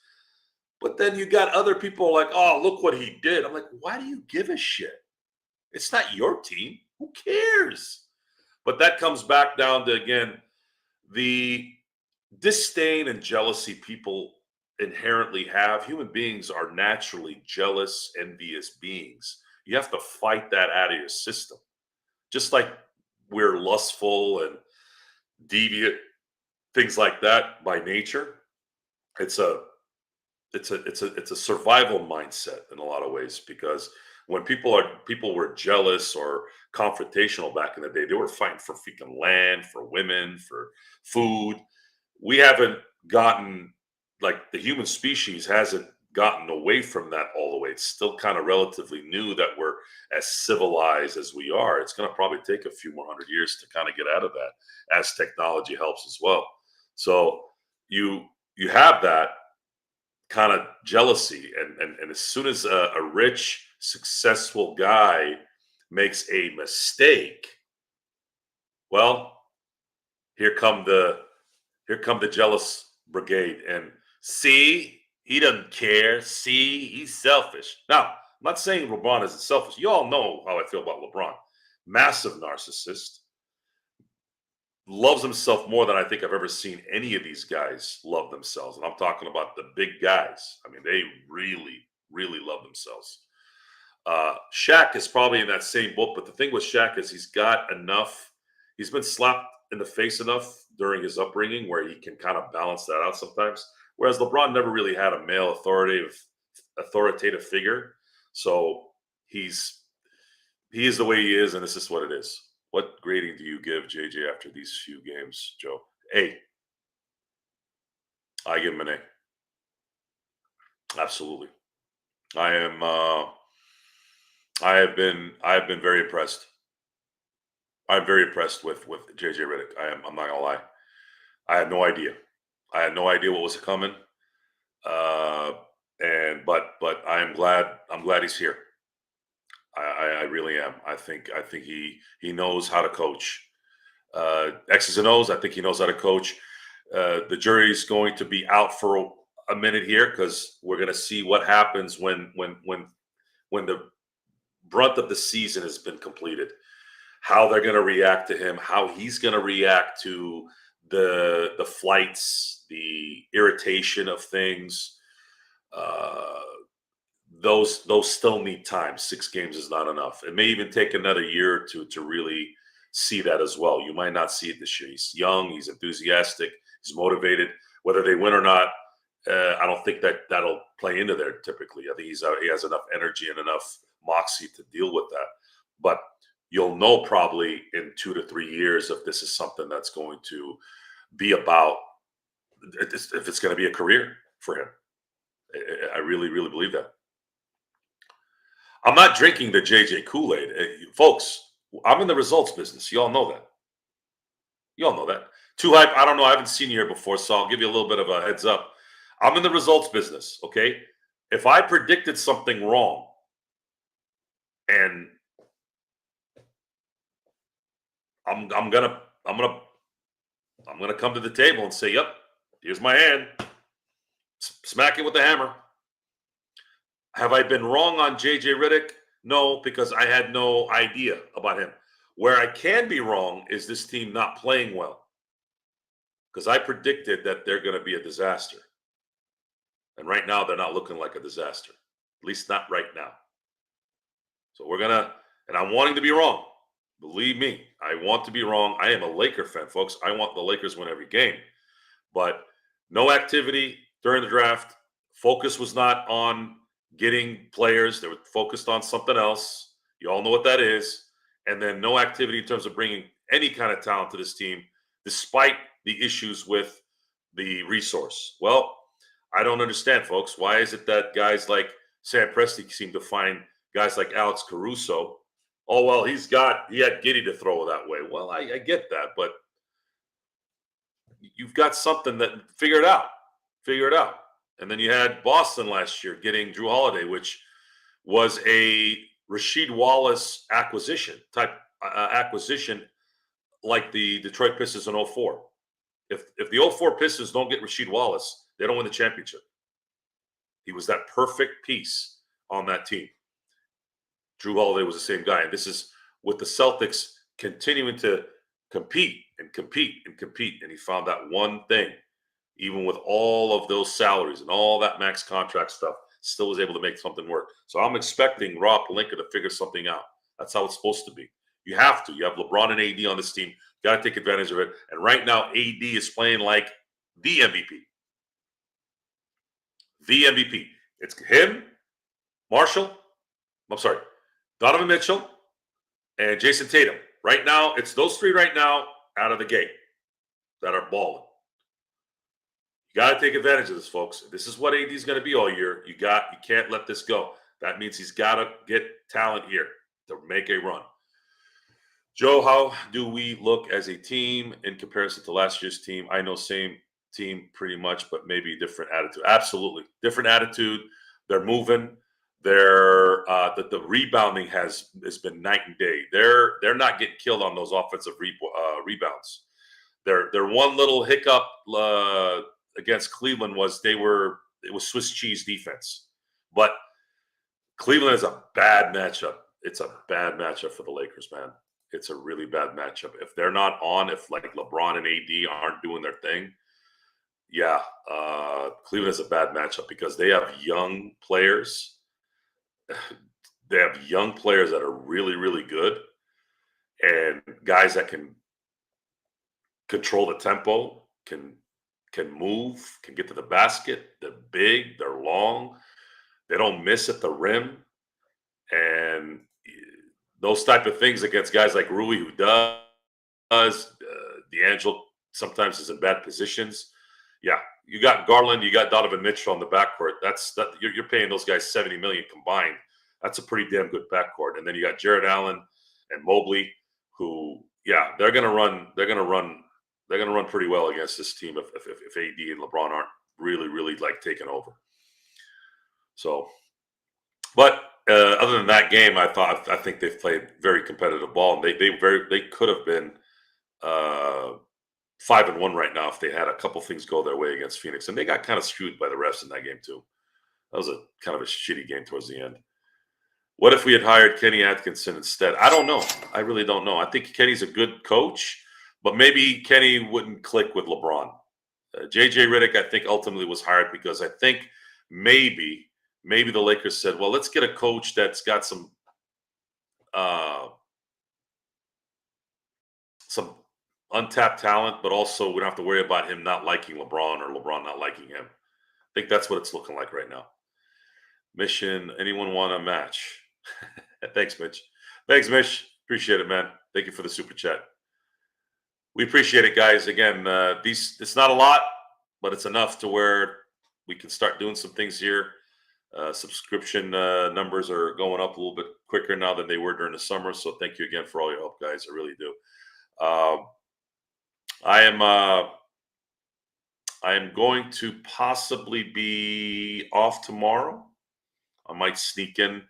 Speaker 5: But then you got other people like, "Oh, look what he did." I'm like, why do you give a shit? It's not your team. Who cares? But that comes back down to, again, the disdain and jealousy people inherently have. Human beings are naturally jealous, envious beings. You have to fight that out of your system. Just like we're lustful and deviant, things like that by nature. It's a survival mindset in a lot of ways, because when people were jealous or confrontational back in the day, they were fighting for freaking land, for women, for food. We haven't gotten, like, the human species hasn't gotten away from that all the way. It's still kind of relatively new that we're as civilized as we are. It's going to probably take a few more hundred years to kind of get out of that, as technology helps as well. So you have that kind of jealousy, and as soon as a rich, successful guy makes a mistake, well, here come the jealous brigade, and see, he doesn't care. See, he's selfish. Now, I'm not saying LeBron isn't selfish. You all know how I feel about LeBron. Massive narcissist. Loves himself more than I think I've ever seen any of these guys love themselves. And I'm talking about the big guys. I mean, they really, really love themselves. Shaq is probably in that same boat, but the thing with Shaq is he's got enough. He's been slapped in the face enough during his upbringing where he can kind of balance that out sometimes. Whereas LeBron never really had a male authoritative figure. So he is the way he is, and this is what it is. What grading do you give JJ after these few games, Joe? A. I give him an A. Absolutely. I have been very impressed. I'm very impressed with JJ Redick. I'm not gonna lie. I had no idea. I had no idea what was coming. But I'm glad he's here. I really am. I think he knows how to coach. X's and O's. I think he knows how to coach. The jury's going to be out for a minute here, because we're going to see what happens when the brunt of the season has been completed. How they're going to react to him. How he's going to react to the flights, the irritation of things. Those still need time. 6 games is not enough. It may even take another year or two to really see that as well. You might not see it this year. He's young. He's enthusiastic. He's motivated. Whether they win or not, I don't think that'll play into there typically. I think he has enough energy and enough moxie to deal with that. But you'll know probably in 2 to 3 years if this is something that's going to be about, if it's going to be a career for him. I really, really believe that. I'm not drinking the JJ Kool-Aid. Folks, I'm in the results business. You all know that. You all know that. Too hype. I don't know. I haven't seen you here before, so I'll give you a little bit of a heads up. I'm in the results business, okay? If I predicted something wrong, and I'm gonna come to the table and say, "Yep, here's my hand. Smack it with the hammer." Have I been wrong on JJ Redick? No, because I had no idea about him. Where I can be wrong is this team not playing well, because I predicted that they're going to be a disaster. And right now, they're not looking like a disaster, at least not right now. So and I'm wanting to be wrong. Believe me, I want to be wrong. I am a Laker fan, folks. I want the Lakers win every game. But no activity during the draft. Focus was not on getting players. They were focused on something else. You all know what that is. And then no activity in terms of bringing any kind of talent to this team, despite the issues with the resource. Well, I don't understand, folks. Why is it that guys like Sam Presti seem to find guys like Alex Caruso? Oh, well, he had Giddey to throw that way. Well, I get that, but you've got something that figure it out. And then you had Boston last year getting Drew Holiday, which was a Rasheed Wallace acquisition like the Detroit Pistons in 04. If the 04 Pistons don't get Rasheed Wallace, they don't win the championship. He was that perfect piece on that team. Drew Holiday was the same guy. And this is with the Celtics continuing to compete. And he found that one thing, even with all of those salaries and all that max contract stuff, still was able to make something work. So I'm expecting Rob Pelinka to figure something out. That's how it's supposed to be. You have to. You have LeBron and AD on this team. Got to take advantage of it. And right now, AD is playing like the MVP. The MVP. It's him, Donovan Mitchell, and Jason Tatum. Right now, it's those three right now out of the gate that are balling. You got to take advantage of this, folks. This is what AD is going to be all year. You can't let this go. That means he's got to get talent here to make a run. Joe, how do we look as a team in comparison to last year's team? I know same team pretty much, but maybe different attitude. Absolutely. Different attitude. They're moving. They're the rebounding has been night and day. They're not getting killed on those offensive rebounds. Their one little hiccup against Cleveland was it was Swiss cheese defense. But Cleveland is a bad matchup. It's a bad matchup for the Lakers, man. It's a really bad matchup. If they're not on, if like LeBron and AD aren't doing their thing, Cleveland is a bad matchup because they have young players. They have young players that are really, really good and guys that can control the tempo, can move, can get to the basket. They're big, they're long, they don't miss at the rim. And those type of things against guys like Rui, who does, D'Angelo sometimes is in bad positions. Yeah, you got Garland, you got Donovan Mitchell on the backcourt. You're paying those guys $70 million combined. That's a pretty damn good backcourt. And then you got Jared Allen and Mobley, who, they're gonna run pretty well against this team if AD and LeBron aren't really, really like taking over. So, but other than that game, I think they've played very competitive ball, and they could have been 5-1 right now if they had a couple things go their way against Phoenix, and they got kind of screwed by the refs in that game too. That was a kind of a shitty game towards the end. What if we had hired Kenny Atkinson instead? I don't know. I really don't know. I think Kenny's a good coach, but maybe Kenny wouldn't click with LeBron. JJ Redick, I think, ultimately was hired because I think maybe the Lakers said, well, let's get a coach that's got some untapped talent, but also we don't have to worry about him not liking LeBron or LeBron not liking him. I think that's what it's looking like right now. Mission, anyone want a match? Thanks, Mitch. Appreciate it, man. Thank you for the super chat. We appreciate it, guys. Again, it's not a lot, but it's enough to where we can start doing some things here. Subscription numbers are going up a little bit quicker now than they were during the summer. So thank you again for all your help, guys. I really do. I am going to possibly be off tomorrow. I might sneak in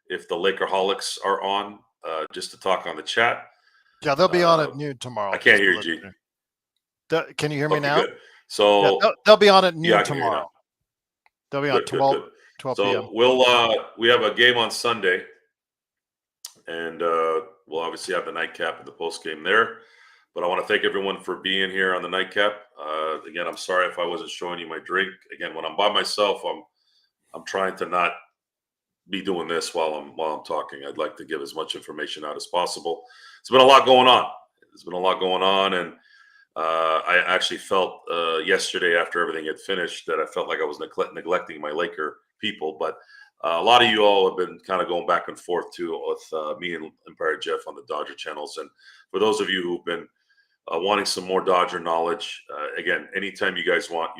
Speaker 5: if the Lakerholics are on, just to talk on the chat.
Speaker 1: Yeah, they'll be on at noon tomorrow.
Speaker 5: I can't hear you, G.
Speaker 1: Can you hear me now?
Speaker 5: Good. So
Speaker 1: they'll be on at noon tomorrow. They'll be on
Speaker 5: good,
Speaker 1: 12
Speaker 5: so
Speaker 1: p.m.
Speaker 5: we have a game on Sunday, and we'll obviously have the nightcap and the post game there. But I want to thank everyone for being here on the nightcap. Again, I'm sorry if I wasn't showing you my drink. Again, when I'm by myself, I'm trying to not be doing this while I'm talking. I'd like to give as much information out as possible. It's been a lot going on. And I actually felt yesterday after everything had finished that I felt like I was neglecting my Laker people. But a lot of you all have been kind of going back and forth too with me and Empire Jeff on the Dodger channels. And for those of you who've been wanting some more Dodger knowledge. Again, anytime you guys want,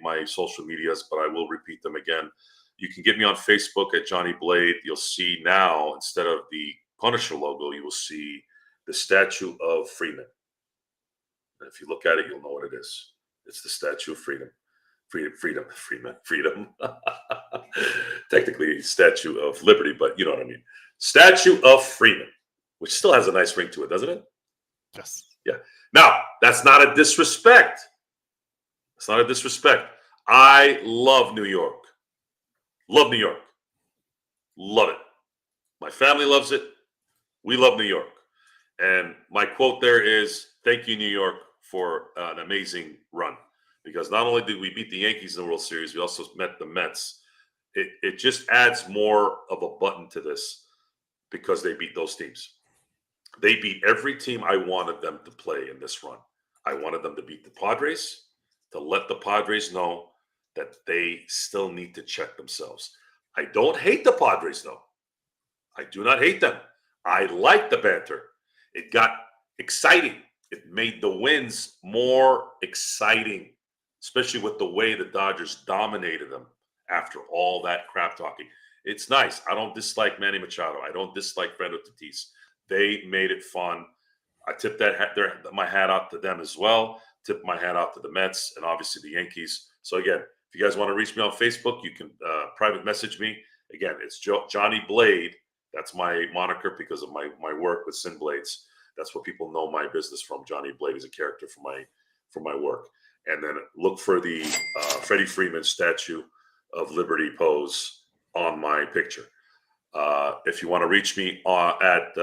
Speaker 5: my social medias, but I will repeat them again. You can get me on Facebook at Johnny Blade. You'll see now, instead of the Punisher logo, you will see the statue of Freeman. And if you look at it, you'll know what it is. It's the Statue of Freedom. Freedom. Technically, Statue of Liberty, but you know what I mean. Statue of Freeman, which still has a nice ring to it, doesn't it?
Speaker 1: Yes.
Speaker 5: Yeah. Now, that's not a disrespect. It's not a disrespect. I love New York. Love New York. Love it. My family loves it. We love New York. And my quote there is, thank you, New York, for an amazing run. Because not only did we beat the Yankees in the World Series, we also met the Mets. It just adds more of a button to this because they beat those teams. They beat every team I wanted them to play in this run. I wanted them to beat the Padres, to let the Padres know that they still need to check themselves. I don't hate the Padres, though. I do not hate them. I like the banter. It got exciting. It made the wins more exciting, especially with the way the Dodgers dominated them after all that crap talking. It's nice. I don't dislike Manny Machado. I don't dislike Fernando Tatis. They made it fun. I tip my hat out to them as well. Tip my hat out to the Mets and obviously the Yankees. So again, if you guys want to reach me on Facebook, you can private message me. Again, it's Johnny Blade. That's my moniker because of my work with Sin Blades. That's what people know my business from. Johnny Blade is a character for my work. And then look for the Freddie Freeman Statue of Liberty pose on my picture. If you want to reach me at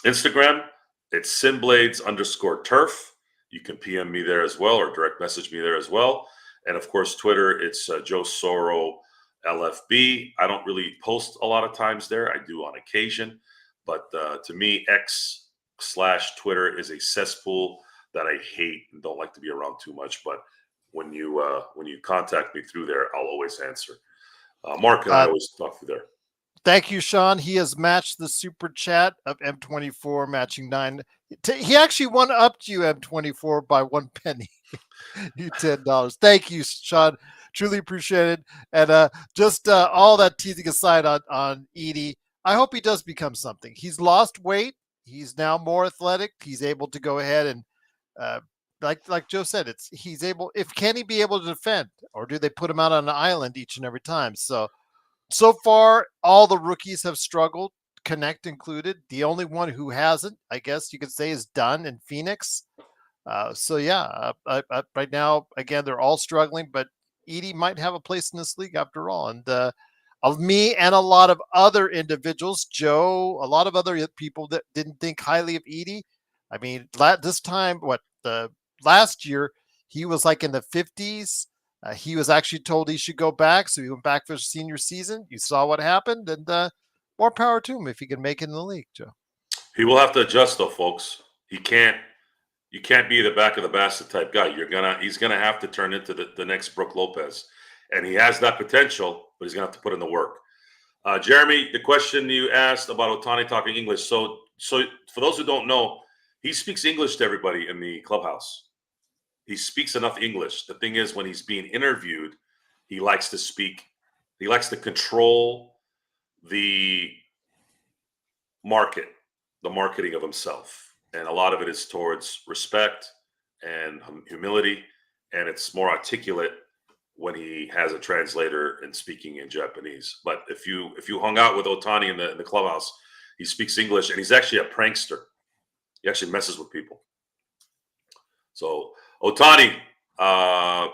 Speaker 5: Instagram, it's sinblades_turf. You can PM me there as well or direct message me there as well. And of course, Twitter, it's Joe Soro LFB. I don't really post a lot of times there. I do on occasion. But to me, X/Twitter is a cesspool that I hate and don't like to be around too much. But when you contact me through there, I'll always answer. Mark and I always talk through there.
Speaker 1: Thank you, Sean. He has matched the super chat of M24, matching 9. He actually won up to you, M24, by 1 penny. You $10. Thank you, Sean. Truly appreciate it. And just all that teasing aside on Edie, I hope he does become something. He's lost weight. He's now more athletic. He's able to go ahead and like Joe said, he's able. Can he be able to defend, or do they put him out on an island each and every time? So far, all the rookies have struggled, Connect included. The only one who hasn't, I guess you could say, is Dunn in Phoenix. Right now, again, they're all struggling, but Edie might have a place in this league after all. And of me and a lot of other individuals, Joe, a lot of other people that didn't think highly of Edie. I mean, this time, last year, he was like in the 50s. He was actually told he should go back, so he went back for his senior season. You saw what happened, and more power to him if he can make it in the league, Joe.
Speaker 5: He will have to adjust, though, folks. You can't be the back of the basket type guy. He's gonna have to turn into the next Brook Lopez, and he has that potential, but he's gonna have to put in the work. Jeremy, the question you asked about Ohtani talking English. So for those who don't know, he speaks English to everybody in the clubhouse. He speaks enough English. The thing is, when he's being interviewed, he likes to speak. He likes to control the marketing of himself. And a lot of it is towards respect and humility. And it's more articulate when he has a translator and speaking in Japanese. But if you hung out with Ohtani in the clubhouse, he speaks English, and he's actually a prankster. He actually messes with people. So Ohtani, I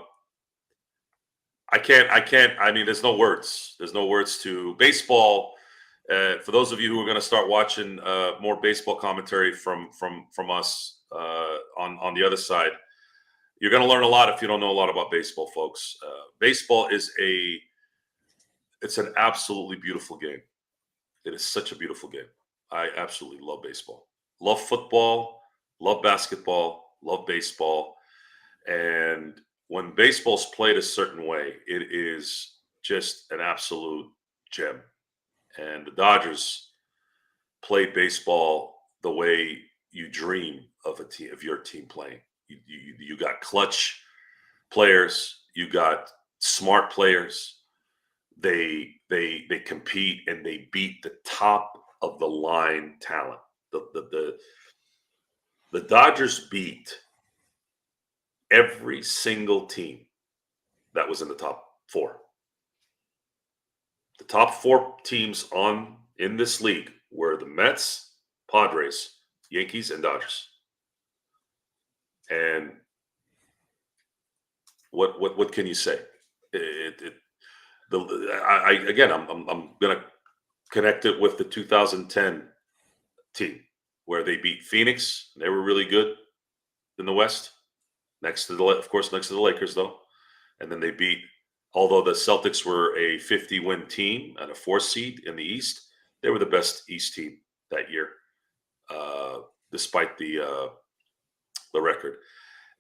Speaker 5: mean, there's no words. There's no words to baseball. For those of you who are going to start watching more baseball commentary from us on the other side, you're going to learn a lot if you don't know a lot about baseball, folks. Baseball it's an absolutely beautiful game. It is such a beautiful game. I absolutely love baseball. Love football, love basketball, love baseball. And when baseball's played a certain way, it is just an absolute gem. And the Dodgers play baseball the way you dream of a team, of your team playing. You got clutch players, you got smart players. They compete and they beat the top of the line talent. The Dodgers beat every single team that was in the top four. The top four teams in this league were the Mets, Padres, Yankees, and Dodgers. And what can you say? I'm gonna connect it with the 2010 team where they beat Phoenix. They were really good in the West, next to the Lakers though, and then they beat. Although the Celtics were a 50-win team and a 4th seed in the East, they were the best East team that year, despite the record.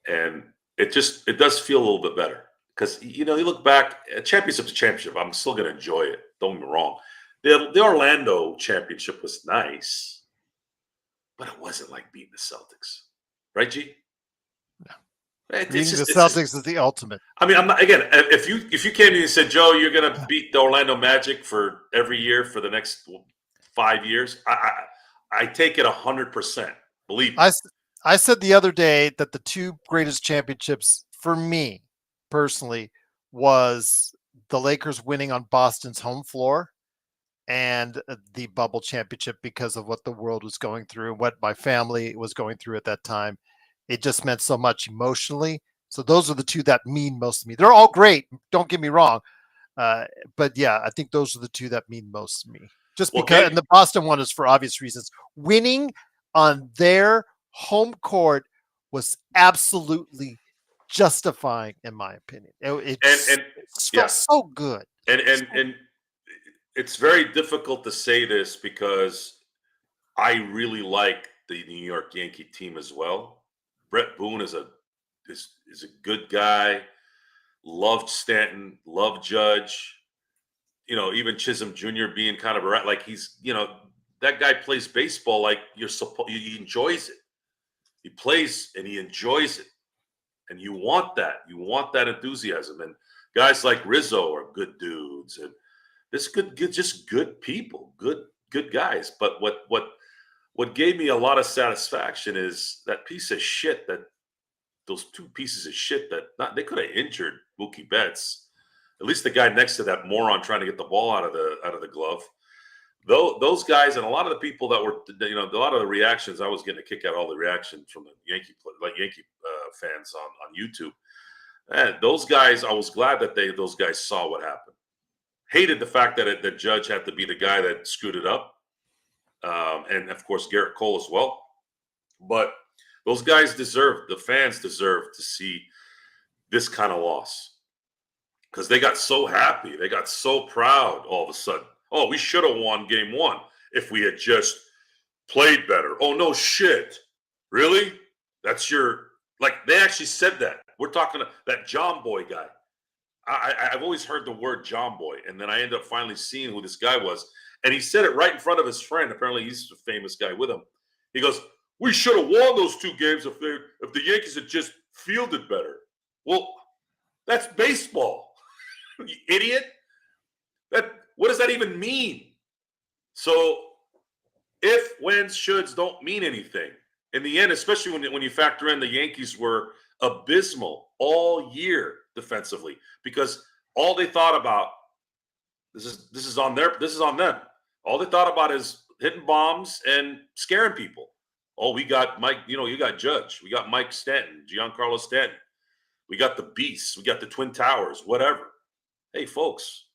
Speaker 5: And it does feel a little bit better because you look back, a championship's a championship. I'm still going to enjoy it. Don't get me wrong. The Orlando championship was nice, but it wasn't like beating the Celtics, right, G?
Speaker 1: Beating the Celtics is the ultimate.
Speaker 5: I mean, I'm not, again, if you came to me and said, Joe, you're going to beat the Orlando Magic for every year for the next 5 years, I take it 100%. Believe me.
Speaker 1: I said the other day that the two greatest championships for me personally was the Lakers winning on Boston's home floor and the bubble championship because of what the world was going through, what my family was going through at that time. It just meant so much emotionally. So those are the two that mean most to me. They're all great. Don't get me wrong. But yeah, I think those are the two that mean most to me. Just because, and the Boston one is for obvious reasons. Winning on their home court was absolutely justifying, in my opinion. It felt so good.
Speaker 5: And it's very difficult to say this because I really like the New York Yankee team as well. Brett Boone is a good guy. Loved Stanton, loved Judge. Even Chisholm Jr. being kind of like he's, that guy plays baseball like he enjoys it. He plays and he enjoys it. And you want that. You want that enthusiasm. And guys like Rizzo are good dudes. And this just good people, good guys. But what gave me a lot of satisfaction is that piece of shit those two pieces of shit they could have injured Mookie Betts. At least the guy next to that moron trying to get the ball out of the glove. Those guys and a lot of the people that were, a lot of the reactions, I was getting a kick out of all the reactions from the Yankee fans on YouTube. And those guys, I was glad that those guys saw what happened. Hated the fact that Judge had to be the guy that screwed it up. And of course, Garrett Cole as well. But those guys the fans deserve to see this kind of loss because they got so happy. They got so proud all of a sudden. Oh, we should have won game 1 if we had just played better. Oh, no shit. Really? That's they actually said that. We're talking to that John Boy guy. I've always heard the word John Boy, and then I ended up finally seeing who this guy was. And he said it right in front of his friend. Apparently, he's a famous guy with him. He goes, we should have won those 2 games if the Yankees had just fielded better. Well, that's baseball, you idiot. What does that even mean? So if, whens, shoulds don't mean anything. In the end, especially when you factor in the Yankees were abysmal all year defensively because all they thought about this is on them. All they thought about is hitting bombs and scaring people. Oh, we got Mike, you got Judge. We got Mike Stanton, Giancarlo Stanton. We got the Beasts. We got the Twin Towers, whatever. Hey, folks,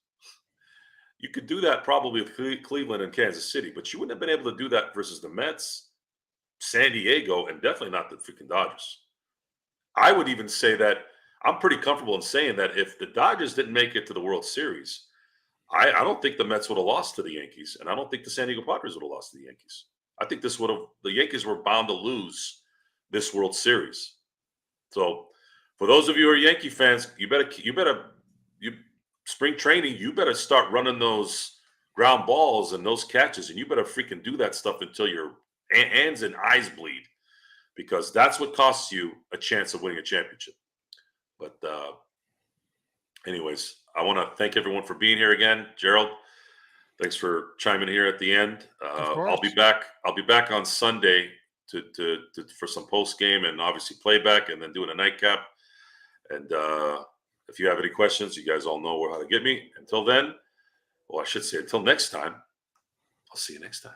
Speaker 5: you could do that probably with Cleveland and Kansas City, but you wouldn't have been able to do that versus the Mets, San Diego, and definitely not the freaking Dodgers. I would even say that I'm pretty comfortable in saying that if the Dodgers didn't make it to the World Series, I don't think the Mets would have lost to the Yankees, and I don't think the San Diego Padres would have lost to the Yankees. I think the Yankees were bound to lose this World Series. So for those of you who are Yankee fans, you spring training, you better start running those ground balls and those catches, and you better freaking do that stuff until your hands and eyes bleed. because that's what costs you a chance of winning a championship. But anyways, I want to thank everyone for being here again. Gerald, thanks for chiming in here at the end. I'll be back. I'll be back on Sunday to for some post game and obviously playback, and then doing a nightcap. And if you have any questions, you guys all know how to get me. Until then, well, I should say until next time. I'll see you next time.